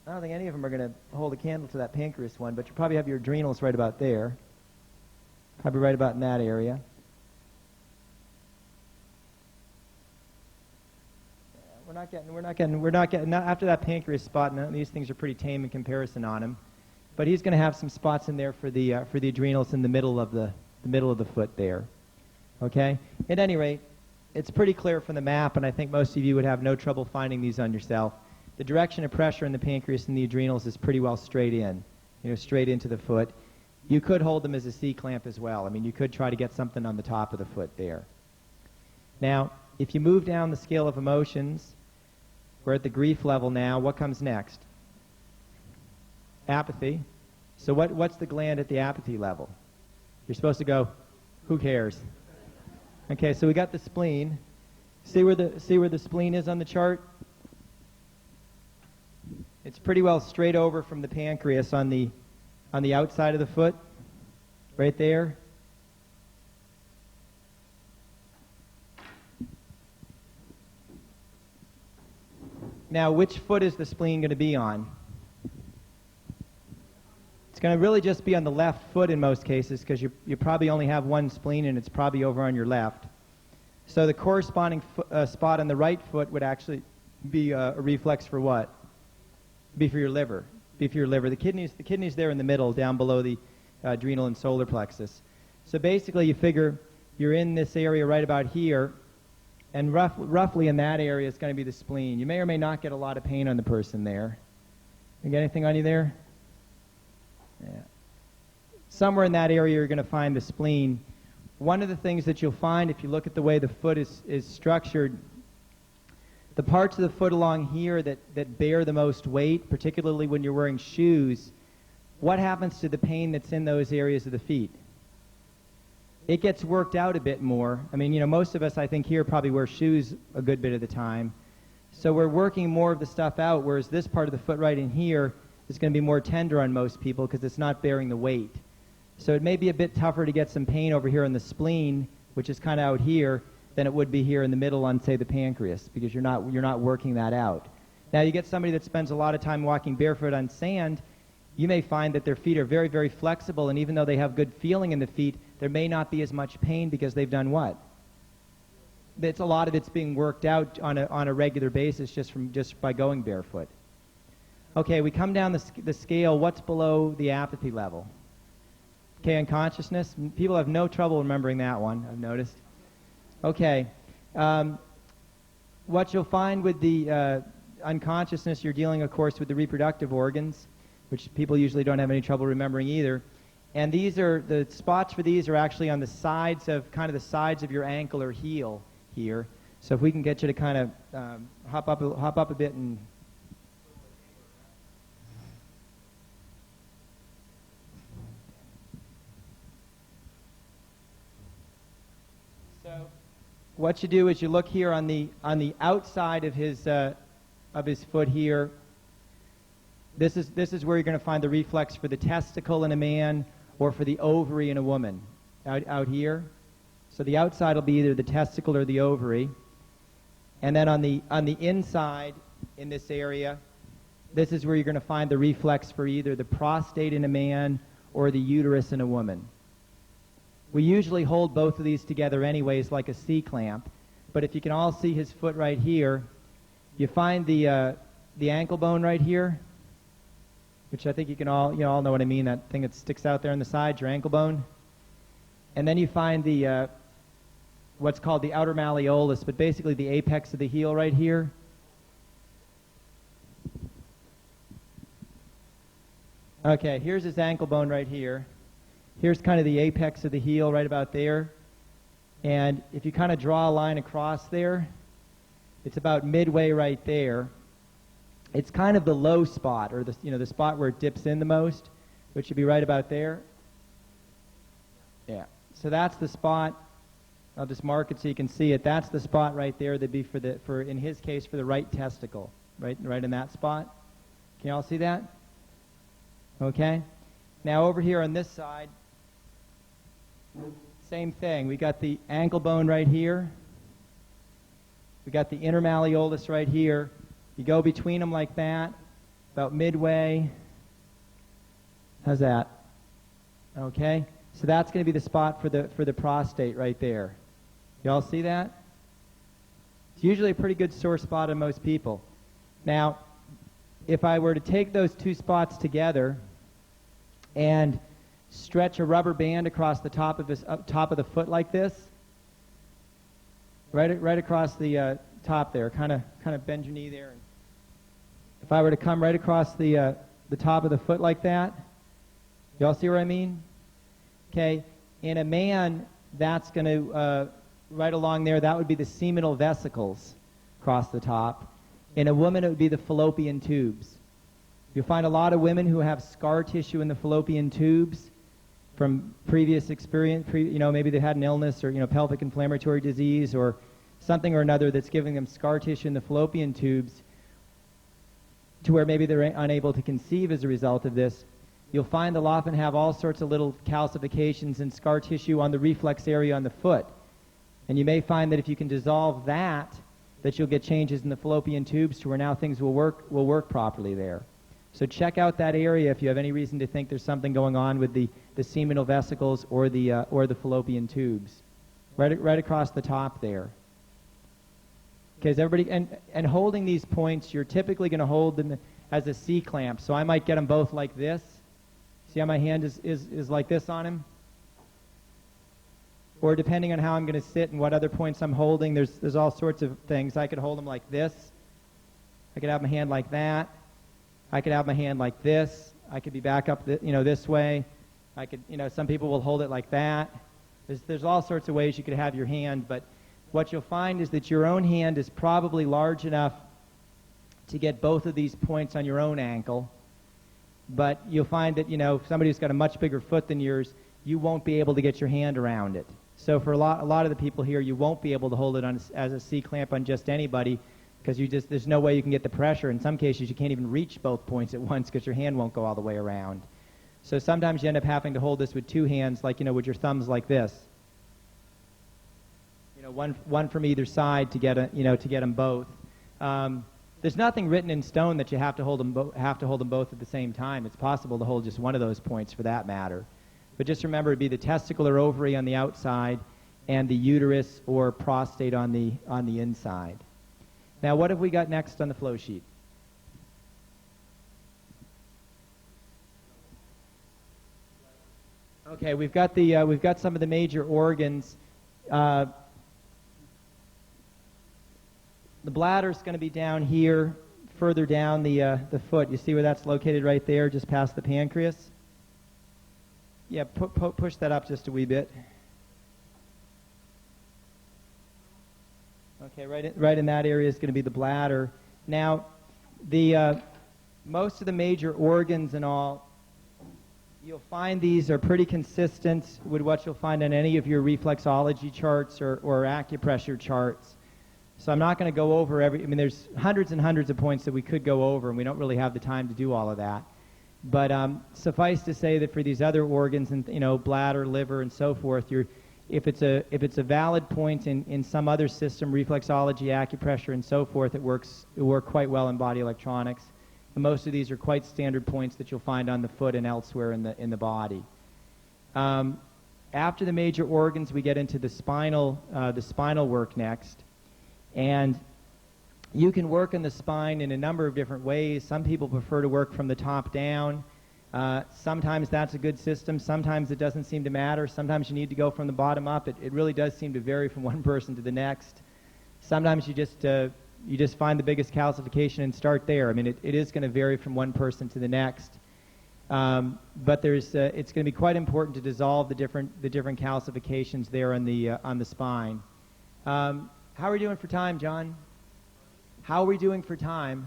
I don't think any of them are going to hold a candle to that pancreas one, but you probably have your adrenals right about there, probably right about in that area. We're not getting after that pancreas spot. None of these things are pretty tame in comparison on him. But he's going to have some spots in there for the adrenals in the middle of the foot there. Okay? At any rate, it's pretty clear from the map, and I think most of you would have no trouble finding these on yourself. The direction of pressure in the pancreas and the adrenals is pretty well straight in, straight into the foot. You could hold them as a C-clamp as well. I mean, you could try to get something on the top of the foot there. Now, if you move down the scale of emotions, We're at the grief level now. What comes next? Apathy. So what's the gland at the apathy level? You're supposed to go, who cares? Okay, so we got the spleen. See where the spleen is on the chart? It's pretty well straight over from the pancreas on the outside of the foot, right there. Now, which foot is the spleen going to be on? It's going to really just be on the left foot in most cases, because you probably only have one spleen and it's probably over on your left. So the corresponding spot on the right foot would actually be a reflex for what? Be for your liver. Be for your liver. The kidney's there in the middle, down below the adrenal and solar plexus. So basically you figure you're in this area right about here, and roughly in that area is going to be the spleen. You may or may not get a lot of pain on the person there. You get anything on you there? Yeah. Somewhere in that area you're going to find the spleen. One of the things that you'll find if you look at the way the foot is structured, the parts of the foot along here that bear the most weight, particularly when you're wearing shoes, what happens to the pain that's in those areas of the feet? It gets worked out a bit more. I mean, most of us, I think, here probably wear shoes a good bit of the time. So we're working more of the stuff out, whereas this part of the foot right in here is going to be more tender on most people because it's not bearing the weight. So it may be a bit tougher to get some pain over here in the spleen, which is kind of out here, than it would be here in the middle on, say, the pancreas, because you're not working that out. Now, you get somebody that spends a lot of time walking barefoot on sand, you may find that their feet are very, very flexible, and even though they have good feeling in the feet, there may not be as much pain because they've done what? A lot of it's being worked out on a regular basis just by going barefoot. Okay, we come down the scale. What's below the apathy level? Okay, unconsciousness. People have no trouble remembering that one, I've noticed. Okay. What you'll find with the unconsciousness, you're dealing, of course, with the reproductive organs, which people usually don't have any trouble remembering either. And the spots for these are actually on the sides of your ankle or heel here. So if we can get you to kind of hop up a bit and... So what you do is you look here on the outside of his foot here. This is where you're going to find the reflex for the testicle in a man or for the ovary in a woman. Out here. So the outside will be either the testicle or the ovary. And then on the inside in this area, this is where you're going to find the reflex for either the prostate in a man or the uterus in a woman. We usually hold both of these together anyways like a C-clamp, but if you can all see his foot right here, you find the ankle bone right here, which I think you can all know what I mean, that thing that sticks out there on the side, your ankle bone. And then you find the what's called the outer malleolus, but basically the apex of the heel right here. Okay, here's his ankle bone right here. Here's kind of the apex of the heel right about there. And if you kind of draw a line across there, it's about midway right there. It's kind of the low spot, or the spot where it dips in the most, which should be right about there. Yeah. So that's the spot. I'll just mark it so you can see it. That's the spot right there. That'd be for in his case, for the right testicle, right in that spot. Can you all see that? Okay. Now over here on this side, same thing. We got the ankle bone right here. We got the inner malleolus right here. You go between them like that, about midway. How's that? Okay. So that's going to be the spot for the prostate right there. You all see that? It's usually a pretty good sore spot on most people. Now, if I were to take those two spots together and stretch a rubber band across the top of the foot like this, right across the top there, kind of bend your knee there. If I were to come right across the top of the foot like that, you all see what I mean? Okay, in a man, that's going to right along there. That would be the seminal vesicles across the top. In a woman, it would be the fallopian tubes. You'll find a lot of women who have scar tissue in the fallopian tubes from previous experience, maybe they had an illness or, pelvic inflammatory disease or something or another that's giving them scar tissue in the fallopian tubes to where maybe they're unable to conceive as a result of this. You'll find they'll often have all sorts of little calcifications and scar tissue on the reflex area on the foot. And you may find that if you can dissolve that you'll get changes in the fallopian tubes to where now things will work properly there. So check out that area if you have any reason to think there's something going on with the seminal vesicles or the fallopian tubes. Right across the top there. Because everybody, and holding these points, you're typically going to hold them as a C-clamp. So I might get them both like this. See how my hand is like this on him? Or depending on how I'm going to sit and what other points I'm holding, there's all sorts of things. I could hold them like this. I could have my hand like that. I could have my hand like this. I could be back up, this way. I could, some people will hold it like that. There's all sorts of ways you could have your hand, but what you'll find is that your own hand is probably large enough to get both of these points on your own ankle, but you'll find that, somebody who's got a much bigger foot than yours, you won't be able to get your hand around it. So for a lot of the people here, you won't be able to hold it as a C-clamp on just anybody because there's no way you can get the pressure. In some cases, you can't even reach both points at once because your hand won't go all the way around. So sometimes you end up having to hold this with two hands, like, with your thumbs like this. One from either side to get them both. There's nothing written in stone that you have to hold them both at the same time. It's possible to hold just one of those points for that matter. But just remember, it'd be the testicle or ovary on the outside and the uterus or prostate on the inside. Now, what have we got next on the flow sheet? Okay, we've got some of the major organs. The bladder's going to be down here, further down the foot. You see where that's located right there, just past the pancreas? Yeah, push that up just a wee bit. Okay, right in that area is going to be the bladder. Now, the most of the major organs and all, you'll find these are pretty consistent with what you'll find on any of your reflexology charts or acupressure charts. So I'm not going to go over there's hundreds and hundreds of points that we could go over, and we don't really have the time to do all of that. But suffice to say that for these other organs, and bladder, liver, and so forth, if it's a valid point in some other system, reflexology, acupressure, and so forth, it work quite well in body electronics. And most of these are quite standard points that you'll find on the foot and elsewhere in the body. After the major organs, we get into the spinal work next, and you can work in the spine in a number of different ways. Some people prefer to work from the top down. Sometimes that's a good system. Sometimes it doesn't seem to matter. Sometimes you need to go from the bottom up. It really does seem to vary from one person to the next. Sometimes you just find the biggest calcification and start there. It is going to vary from one person to the next. But it's going to be quite important to dissolve the different calcifications there on the spine. How are we doing for time, John? How are we doing for time?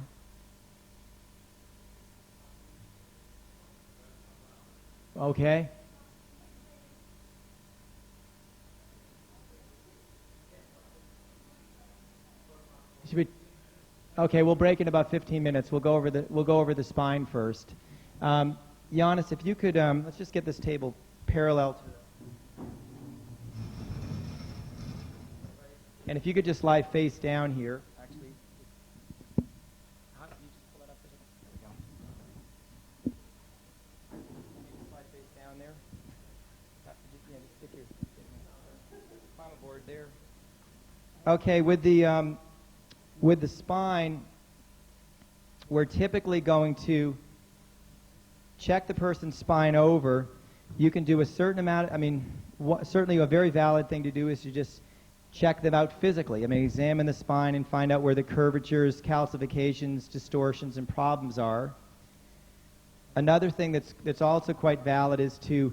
Okay. Okay, we'll break in about 15 minutes. We'll go over the spine first. Giannis, if you could, let's just get this table parallel to. And if you could just lie face down here. Okay, with the spine, we're typically going to check the person's spine over. You can do a certain amount. Certainly a very valid thing to do is to just check them out physically. Examine the spine and find out where the curvatures, calcifications, distortions, and problems are. Another thing that's also quite valid is to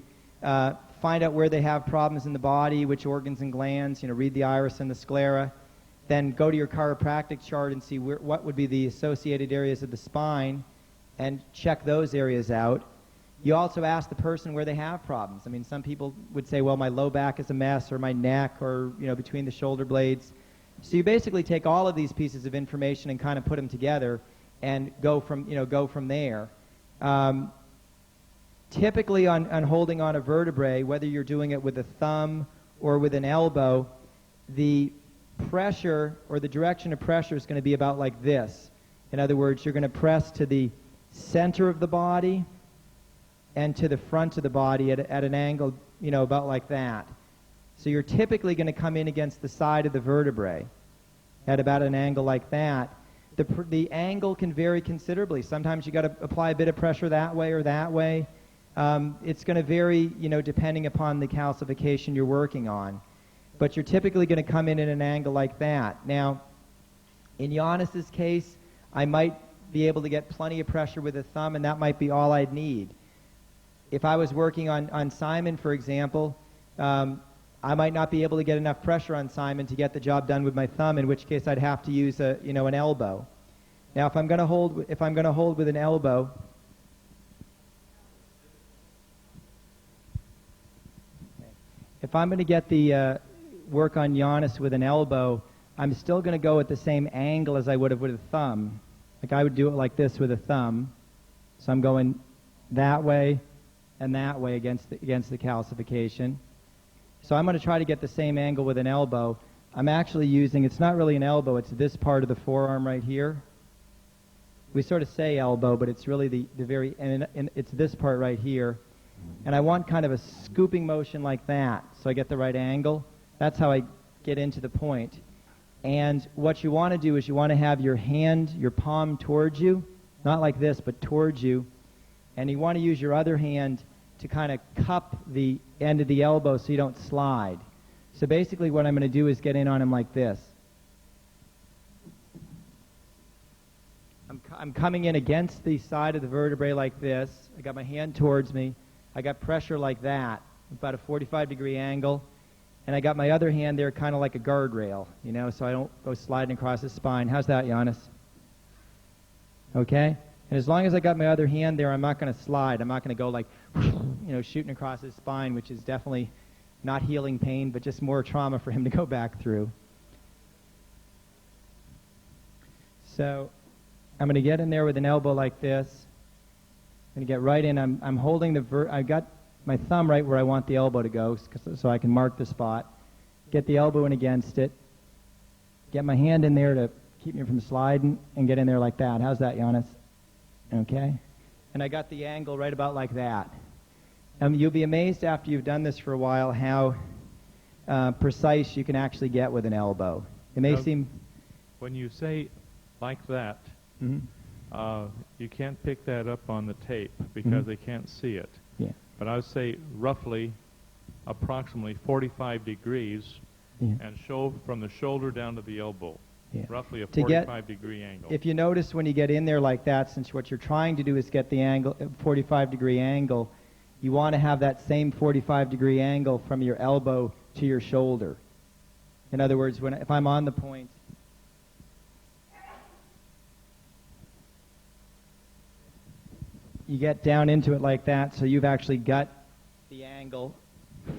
find out where they have problems in the body, which organs and glands, read the iris and the sclera, then go to your chiropractic chart and see what would be the associated areas of the spine and check those areas out. You also ask the person where they have problems. I mean, some people would say, well, my low back is a mess, or my neck, or, you know, between the shoulder blades. So you basically take all of these pieces of information and kind of put them together and go from there. Typically on holding on a vertebrae, whether you're doing it with a thumb or with an elbow, the pressure or the direction of pressure is going to be about like this. In other words, you're going to press to the center of the body and to the front of the body at an angle, you know, about like that. So you're typically going to come in against the side of the vertebrae at about an angle like that. The angle can vary considerably. Sometimes you got to apply a bit of pressure that way or that way. It's going to vary, you know, depending upon the calcification you're working on. But you're typically going to come in at an angle like that. Now, in Giannis's case, I might be able to get plenty of pressure with a thumb, and that might be all I'd need. If I was working on Simon, for example, I might not be able to get enough pressure on Simon to get the job done with my thumb, in which case I'd have to use an elbow. Now, if I'm going to hold with an elbow, if I'm going to get the work on Giannis with an elbow, I'm still going to go at the same angle as I would have with a thumb. Like I would do it like this with a thumb. So I'm going that way and that way against the calcification. So I'm going to try to get the same angle with an elbow. I'm actually using, it's not really an elbow, it's this part of the forearm right here. We sort of say elbow, but it's really the very, and it's this part right here. And I want kind of a scooping motion like that, so I get the right angle. That's how I get into the point. And what you want to do is you want to have your hand, your palm towards you, not like this, but towards you. And you want to use your other hand to kind of cup the end of the elbow so you don't slide. So basically what I'm going to do is get in on him like this. I'm coming in against the side of the vertebrae like this. I got my hand towards me. I got pressure like that, about a 45-degree angle. And I got my other hand there kind of like a guardrail, you know, so I don't go sliding across the spine. How's that, Giannis? Okay? And as long as I got my other hand there, I'm not going to slide. I'm not going to go like, you know, shooting across his spine, which is definitely not healing pain, but just more trauma for him to go back through. So I'm going to get in there with an elbow like this. I'm going to get right in. I'm holding I've got my thumb right where I want the elbow to go so I can mark the spot. Get the elbow in against it. Get my hand in there to keep me from sliding and get in there like that. How's that, Giannis? Okay? And I got the angle right about like that. You'll be amazed after you've done this for a while how precise you can actually get with an elbow. It may seem... When you say like that, you can't pick that up on the tape because they can't see it. Yeah. But I would say roughly, approximately 45 degrees and show from the shoulder down to the elbow. Yeah. Roughly a 45-degree angle. If you notice when you get in there like that, since what you're trying to do is get the angle, 45-degree angle, you want to have that same 45-degree angle from your elbow to your shoulder. In other words, if I'm on the point, you get down into it like that, so you've actually got the angle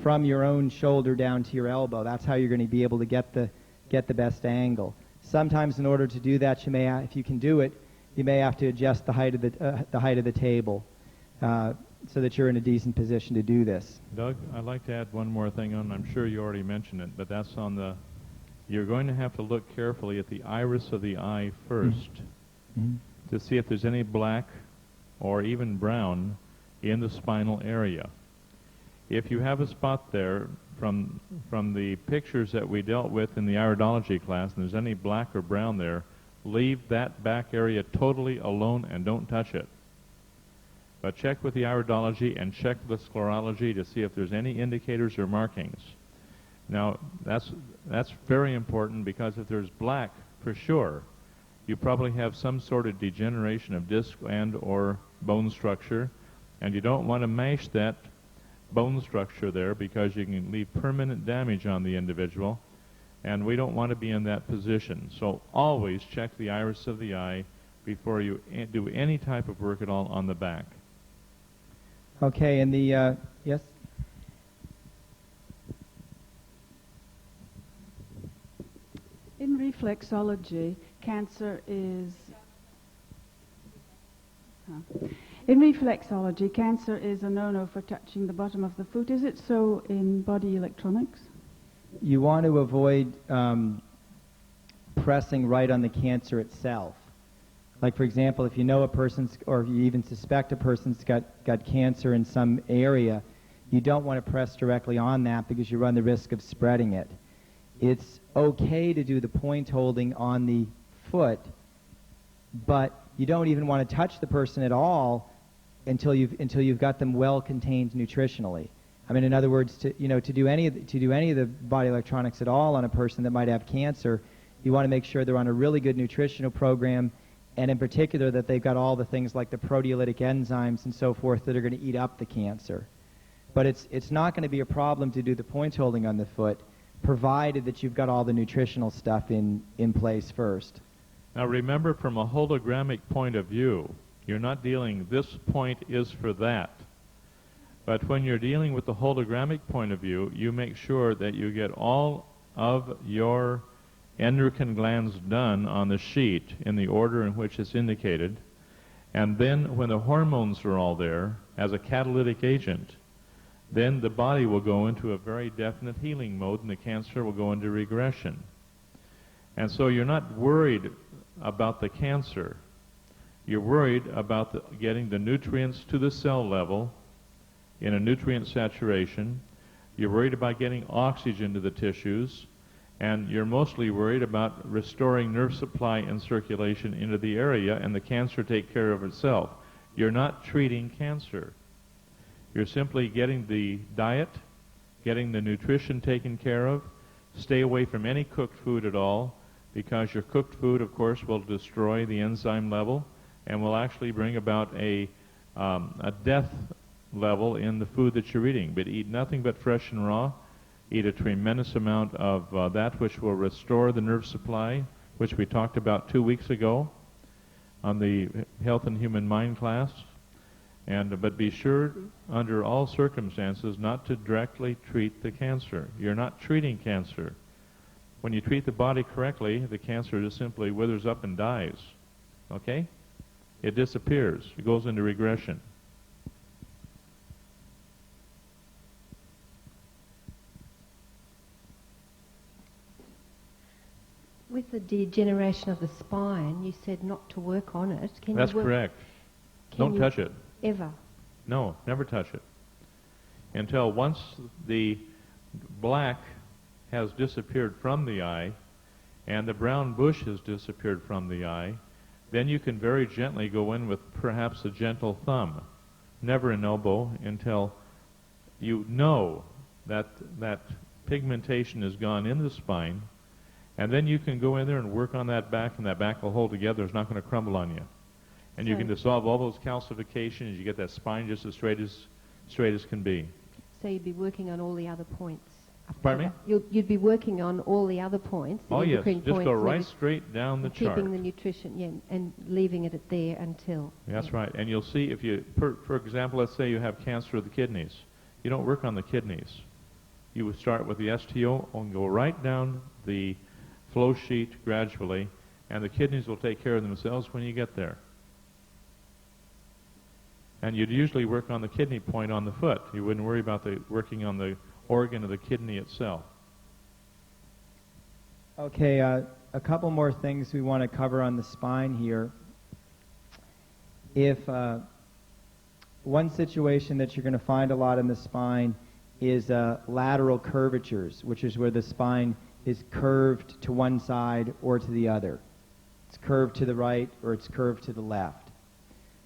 from your own shoulder down to your elbow. That's how you're going to be able to get the best angle. Sometimes, in order to do that, you may, if you can do it, you may have to adjust the height of the table so that you're in a decent position to do this. Doug, I'd like to add one more thing on. I'm sure you already mentioned it, but that's on the. You're going to have to look carefully at the iris of the eye first to see if there's any black or even brown in the spinal area. If you have a spot there from the pictures that we dealt with in the iridology class, and there's any black or brown there, leave that back area totally alone and don't touch it. But check with the iridology and check the sclerology to see if there's any indicators or markings. Now, that's very important because if there's black, for sure, you probably have some sort of degeneration of disc and or bone structure, and you don't want to mash that bone structure there because you can leave permanent damage on the individual. And we don't want to be in that position. So always check the iris of the eye before you do any type of work at all on the back. Okay, and the, yes? In reflexology, cancer is a no-no for touching the bottom of the foot. Is it so in body electronics? You want to avoid pressing right on the cancer itself. Like, for example, if you know a person's, or if you even suspect a person's got cancer in some area, you don't want to press directly on that because you run the risk of spreading it. It's okay to do the point holding on the foot, but you don't even want to touch the person at all until you've got them well contained nutritionally. I mean, in other words, to do any of the body electronics at all on a person that might have cancer, you want to make sure they're on a really good nutritional program, and in particular that they've got all the things like the proteolytic enzymes and so forth that are going to eat up the cancer. But it's not going to be a problem to do the point holding on the foot, provided that you've got all the nutritional stuff in place first. Now remember, from a hologramic point of view, you're not dealing, this point is for that. But when you're dealing with the hologramic point of view, you make sure that you get all of your endocrine glands done on the sheet in the order in which it's indicated. And then when the hormones are all there as a catalytic agent, then the body will go into a very definite healing mode and the cancer will go into regression. And so you're not worried about the cancer. You're worried about getting the nutrients to the cell level in a nutrient saturation. You're worried about getting oxygen to the tissues, and you're mostly worried about restoring nerve supply and circulation into the area, and the cancer take care of itself. You're not treating cancer. You're simply getting the diet, getting the nutrition taken care of. Stay away from any cooked food at all, because your cooked food, of course, will destroy the enzyme level and will actually bring about a death level in the food that you're eating. But eat nothing but fresh and raw. Eat a tremendous amount of that which will restore the nerve supply, which we talked about 2 weeks ago on the Health and Human Mind class. But be sure, under all circumstances, not to directly treat the cancer. You're not treating cancer. When you treat the body correctly, the cancer just simply withers up and dies. Okay? It disappears. It goes into regression. With the degeneration of the spine, you said not to work on it. That's correct. Don't touch it. Ever? No, never touch it. Until once the black has disappeared from the eye and the brown bush has disappeared from the eye, then you can very gently go in with perhaps a gentle thumb, never an elbow, until you know that that pigmentation has gone in the spine, and then you can go in there and work on that back, and that back will hold together. It's not going to crumble on you. And you can dissolve all those calcifications. You get that spine just as straight as can be. So you'd be working on all the other points. Pardon me? You'd be working on all the other points. Oh yes, just go right straight down the chart. Keeping the nutrition, yeah, and leaving it at there until. That's right. And you'll see if you, for example, let's say you have cancer of the kidneys. You don't work on the kidneys. You would start with the STO and go right down the flow sheet gradually, and the kidneys will take care of themselves when you get there. And you'd usually work on the kidney point on the foot. You wouldn't worry about working on the organ of the kidney itself. Okay, a couple more things we want to cover on the spine here. If one situation that you're going to find a lot in the spine is lateral curvatures, which is where the spine is curved to one side or to the other. It's curved to the right or it's curved to the left.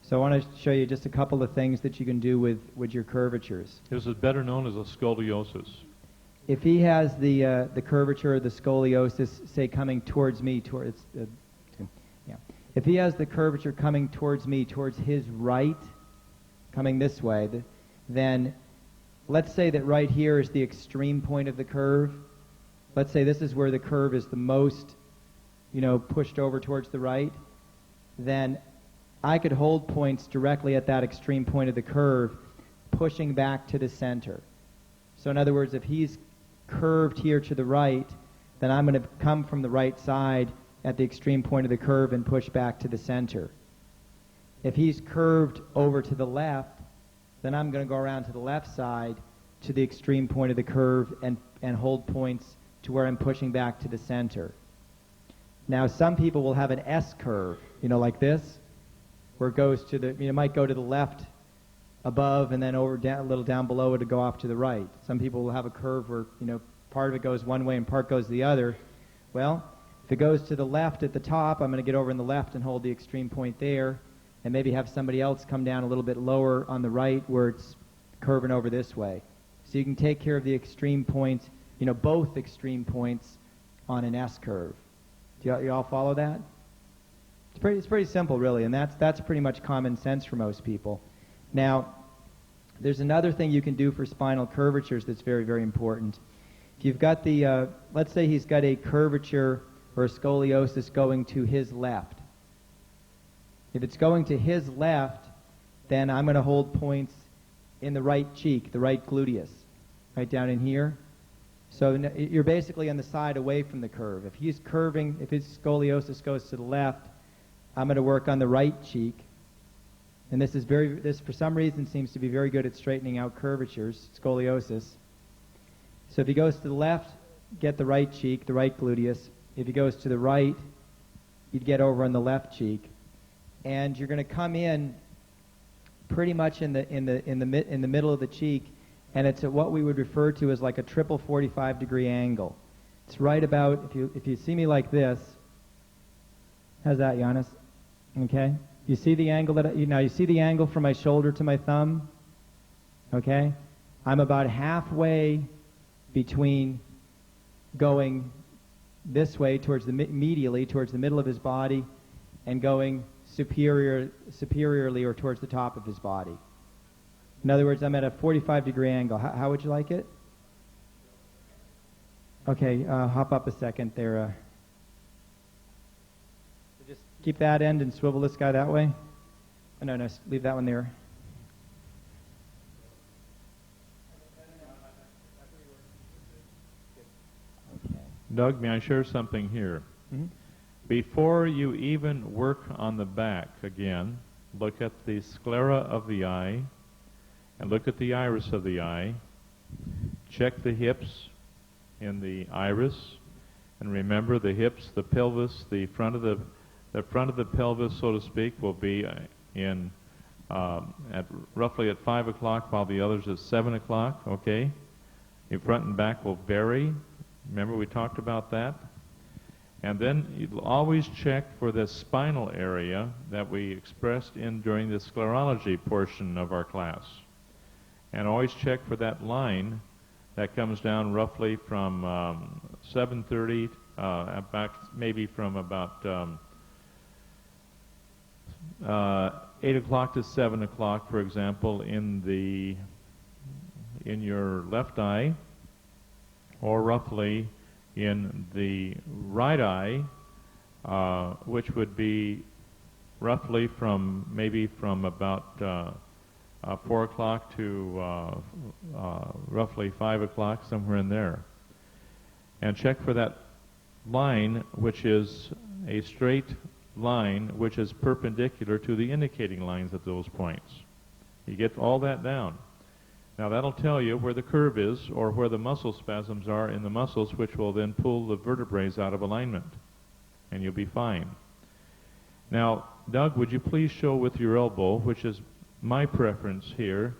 So I want to show you just a couple of things that you can do with your curvatures. This is better known as a scoliosis. If he has the curvature, the scoliosis, say coming towards me, if he has the curvature coming towards me, towards his right, coming this way, then let's say that right here is the extreme point of the curve, let's say this is where the curve is the most, pushed over towards the right, then I could hold points directly at that extreme point of the curve, pushing back to the center. So in other words, if he's curved here to the right, then I'm going to come from the right side at the extreme point of the curve and push back to the center. If he's curved over to the left, then I'm going to go around to the left side to the extreme point of the curve and hold points to where I'm pushing back to the center. Now, some people will have an S curve, like this, where it goes to the, might go to the left above and then over down, a little down below it to go off to the right. Some people will have a curve where, part of it goes one way and part goes the other. Well, if it goes to the left at the top, I'm going to get over in the left and hold the extreme point there, and maybe have somebody else come down a little bit lower on the right where it's curving over this way. So you can take care of the extreme points, both extreme points on an S curve. Do you all follow that? It's pretty simple, really, and that's pretty much common sense for most people. Now, there's another thing you can do for spinal curvatures that's very, very important. If you've got the, let's say he's got a curvature or a scoliosis going to his left. If it's going to his left, then I'm going to hold points in the right cheek, the right gluteus, right down in here. So you're basically on the side away from the curve. If he's curving, if his scoliosis goes to the left, I'm going to work on the right cheek. And this for some reason seems to be very good at straightening out curvatures, scoliosis. So if he goes to the left, get the right cheek, the right gluteus. If he goes to the right, you'd get over on the left cheek. And you're going to come in pretty much in the middle of the cheek, and it's at what we would refer to as like a triple 45-degree angle. It's right about, if you see me like this, how's that, Giannis? Okay? You see the angle now you see the angle from my shoulder to my thumb? Okay? I'm about halfway between going this way towards medially towards the middle of his body and going superiorly or towards the top of his body. In other words, I'm at a 45-degree angle. How would you like it? Okay, hop up a second there. So just keep that end and swivel this guy that way. Oh, no, leave that one there. Okay. Doug, may I share something here? Mm-hmm. Before you even work on the back again, look at the sclera of the eye and look at the iris of the eye. Check the hips in the iris, and remember the hips, the pelvis, the front of the pelvis, so to speak, will be roughly at 5 o'clock, while the others at 7 o'clock. Okay, your front and back will vary. Remember we talked about that. And then you'll always check for the spinal area that we expressed during the sclerology portion of our class. And always check for that line that comes down roughly from 7:30, maybe from about 8 o'clock to 7 o'clock, for example, in your left eye, or roughly in the right eye, which would be roughly from about 4 o'clock to roughly 5 o'clock, somewhere in there. And check for that line, which is a straight line which is perpendicular to the indicating lines at those points. You get all that down. Now that'll tell you where the curve is or where the muscle spasms are in the muscles, which will then pull the vertebrae out of alignment, and you'll be fine. Now, Doug, would you please show with your elbow, which is my preference here,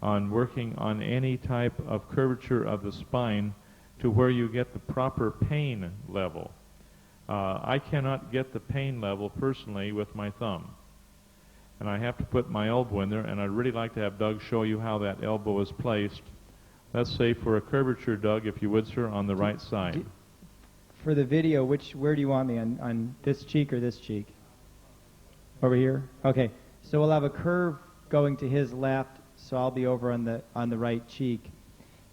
on working on any type of curvature of the spine to where you get the proper pain level. I cannot get the pain level personally with my thumb, and I have to put my elbow in there, and I'd really like to have Doug show you how that elbow is placed. Let's say for a curvature, Doug, if you would, sir, on the right side. For the video, where do you want me, on this cheek or this cheek? Over here? Okay, so we'll have a curve going to his left, so I'll be over on the right cheek.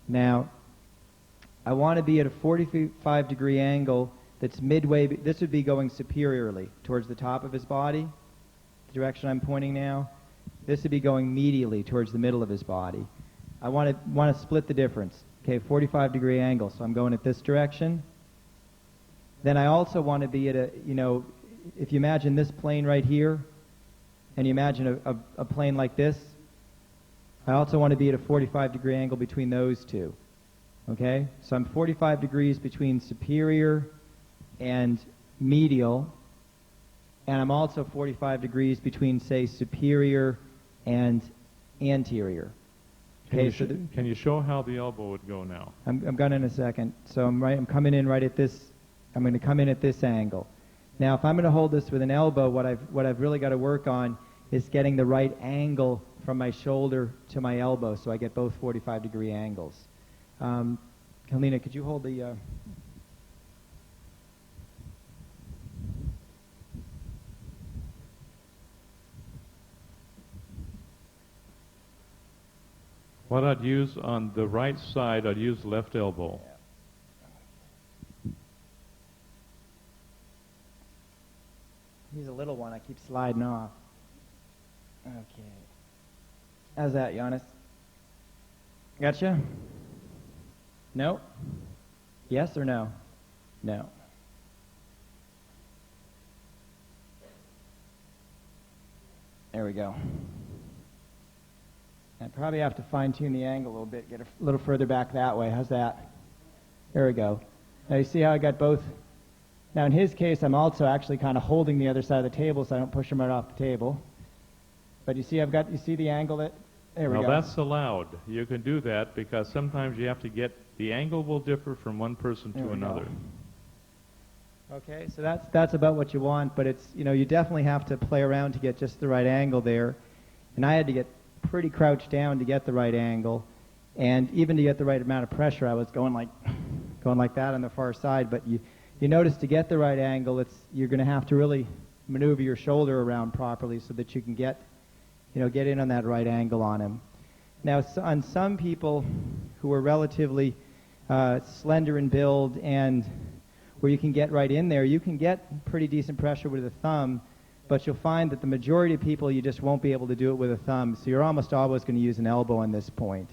Now, I want to be at a 45-degree angle that's midway. This would be going superiorly towards the top of his body, the direction I'm pointing now. This would be going medially towards the middle of his body. I want to split the difference. Okay, 45-degree angle, so I'm going at this direction. Then I also want to be at a, if you imagine this plane right here, and you imagine a plane like this, I also want to be at a 45-degree angle between those two. Okay? So I'm 45 degrees between superior and medial, and I'm also 45 degrees between, say, superior and anterior. Okay, can you show how the elbow would go now? I'm going in a second. So I'm coming in right at this. I'm going to come in at this angle. Now, if I'm going to hold this with an elbow, what I've really got to work on is getting the right angle from my shoulder to my elbow, so I get both 45-degree angles. Helena, could you hold the... What I'd use on the right side, I'd use left elbow. He's a little one. I keep sliding off. Okay. How's that, Giannis? Gotcha? No? Yes or no? No. There we go. I probably have to fine-tune the angle a little bit, get a little further back that way. How's that? There we go. Now you see how I got both? Now in his case, I'm also actually kind of holding the other side of the table so I don't push him right off the table. But you see you see the angle that, there we go. Well, that's allowed. You can do that because sometimes you have to get, the angle will differ from one person to another. Okay, so that's about what you want, but it's, you definitely have to play around to get just the right angle there. And I had to get pretty crouched down to get the right angle, and even to get the right amount of pressure, I was going like that on the far side. But you notice to get the right angle, you're going to have to really maneuver your shoulder around properly so that you can get in on that right angle on him. Now, on some people who are relatively slender in build and where you can get right in there, you can get pretty decent pressure with a thumb. But you'll find that the majority of people, you just won't be able to do it with a thumb, so you're almost always going to use an elbow on this point.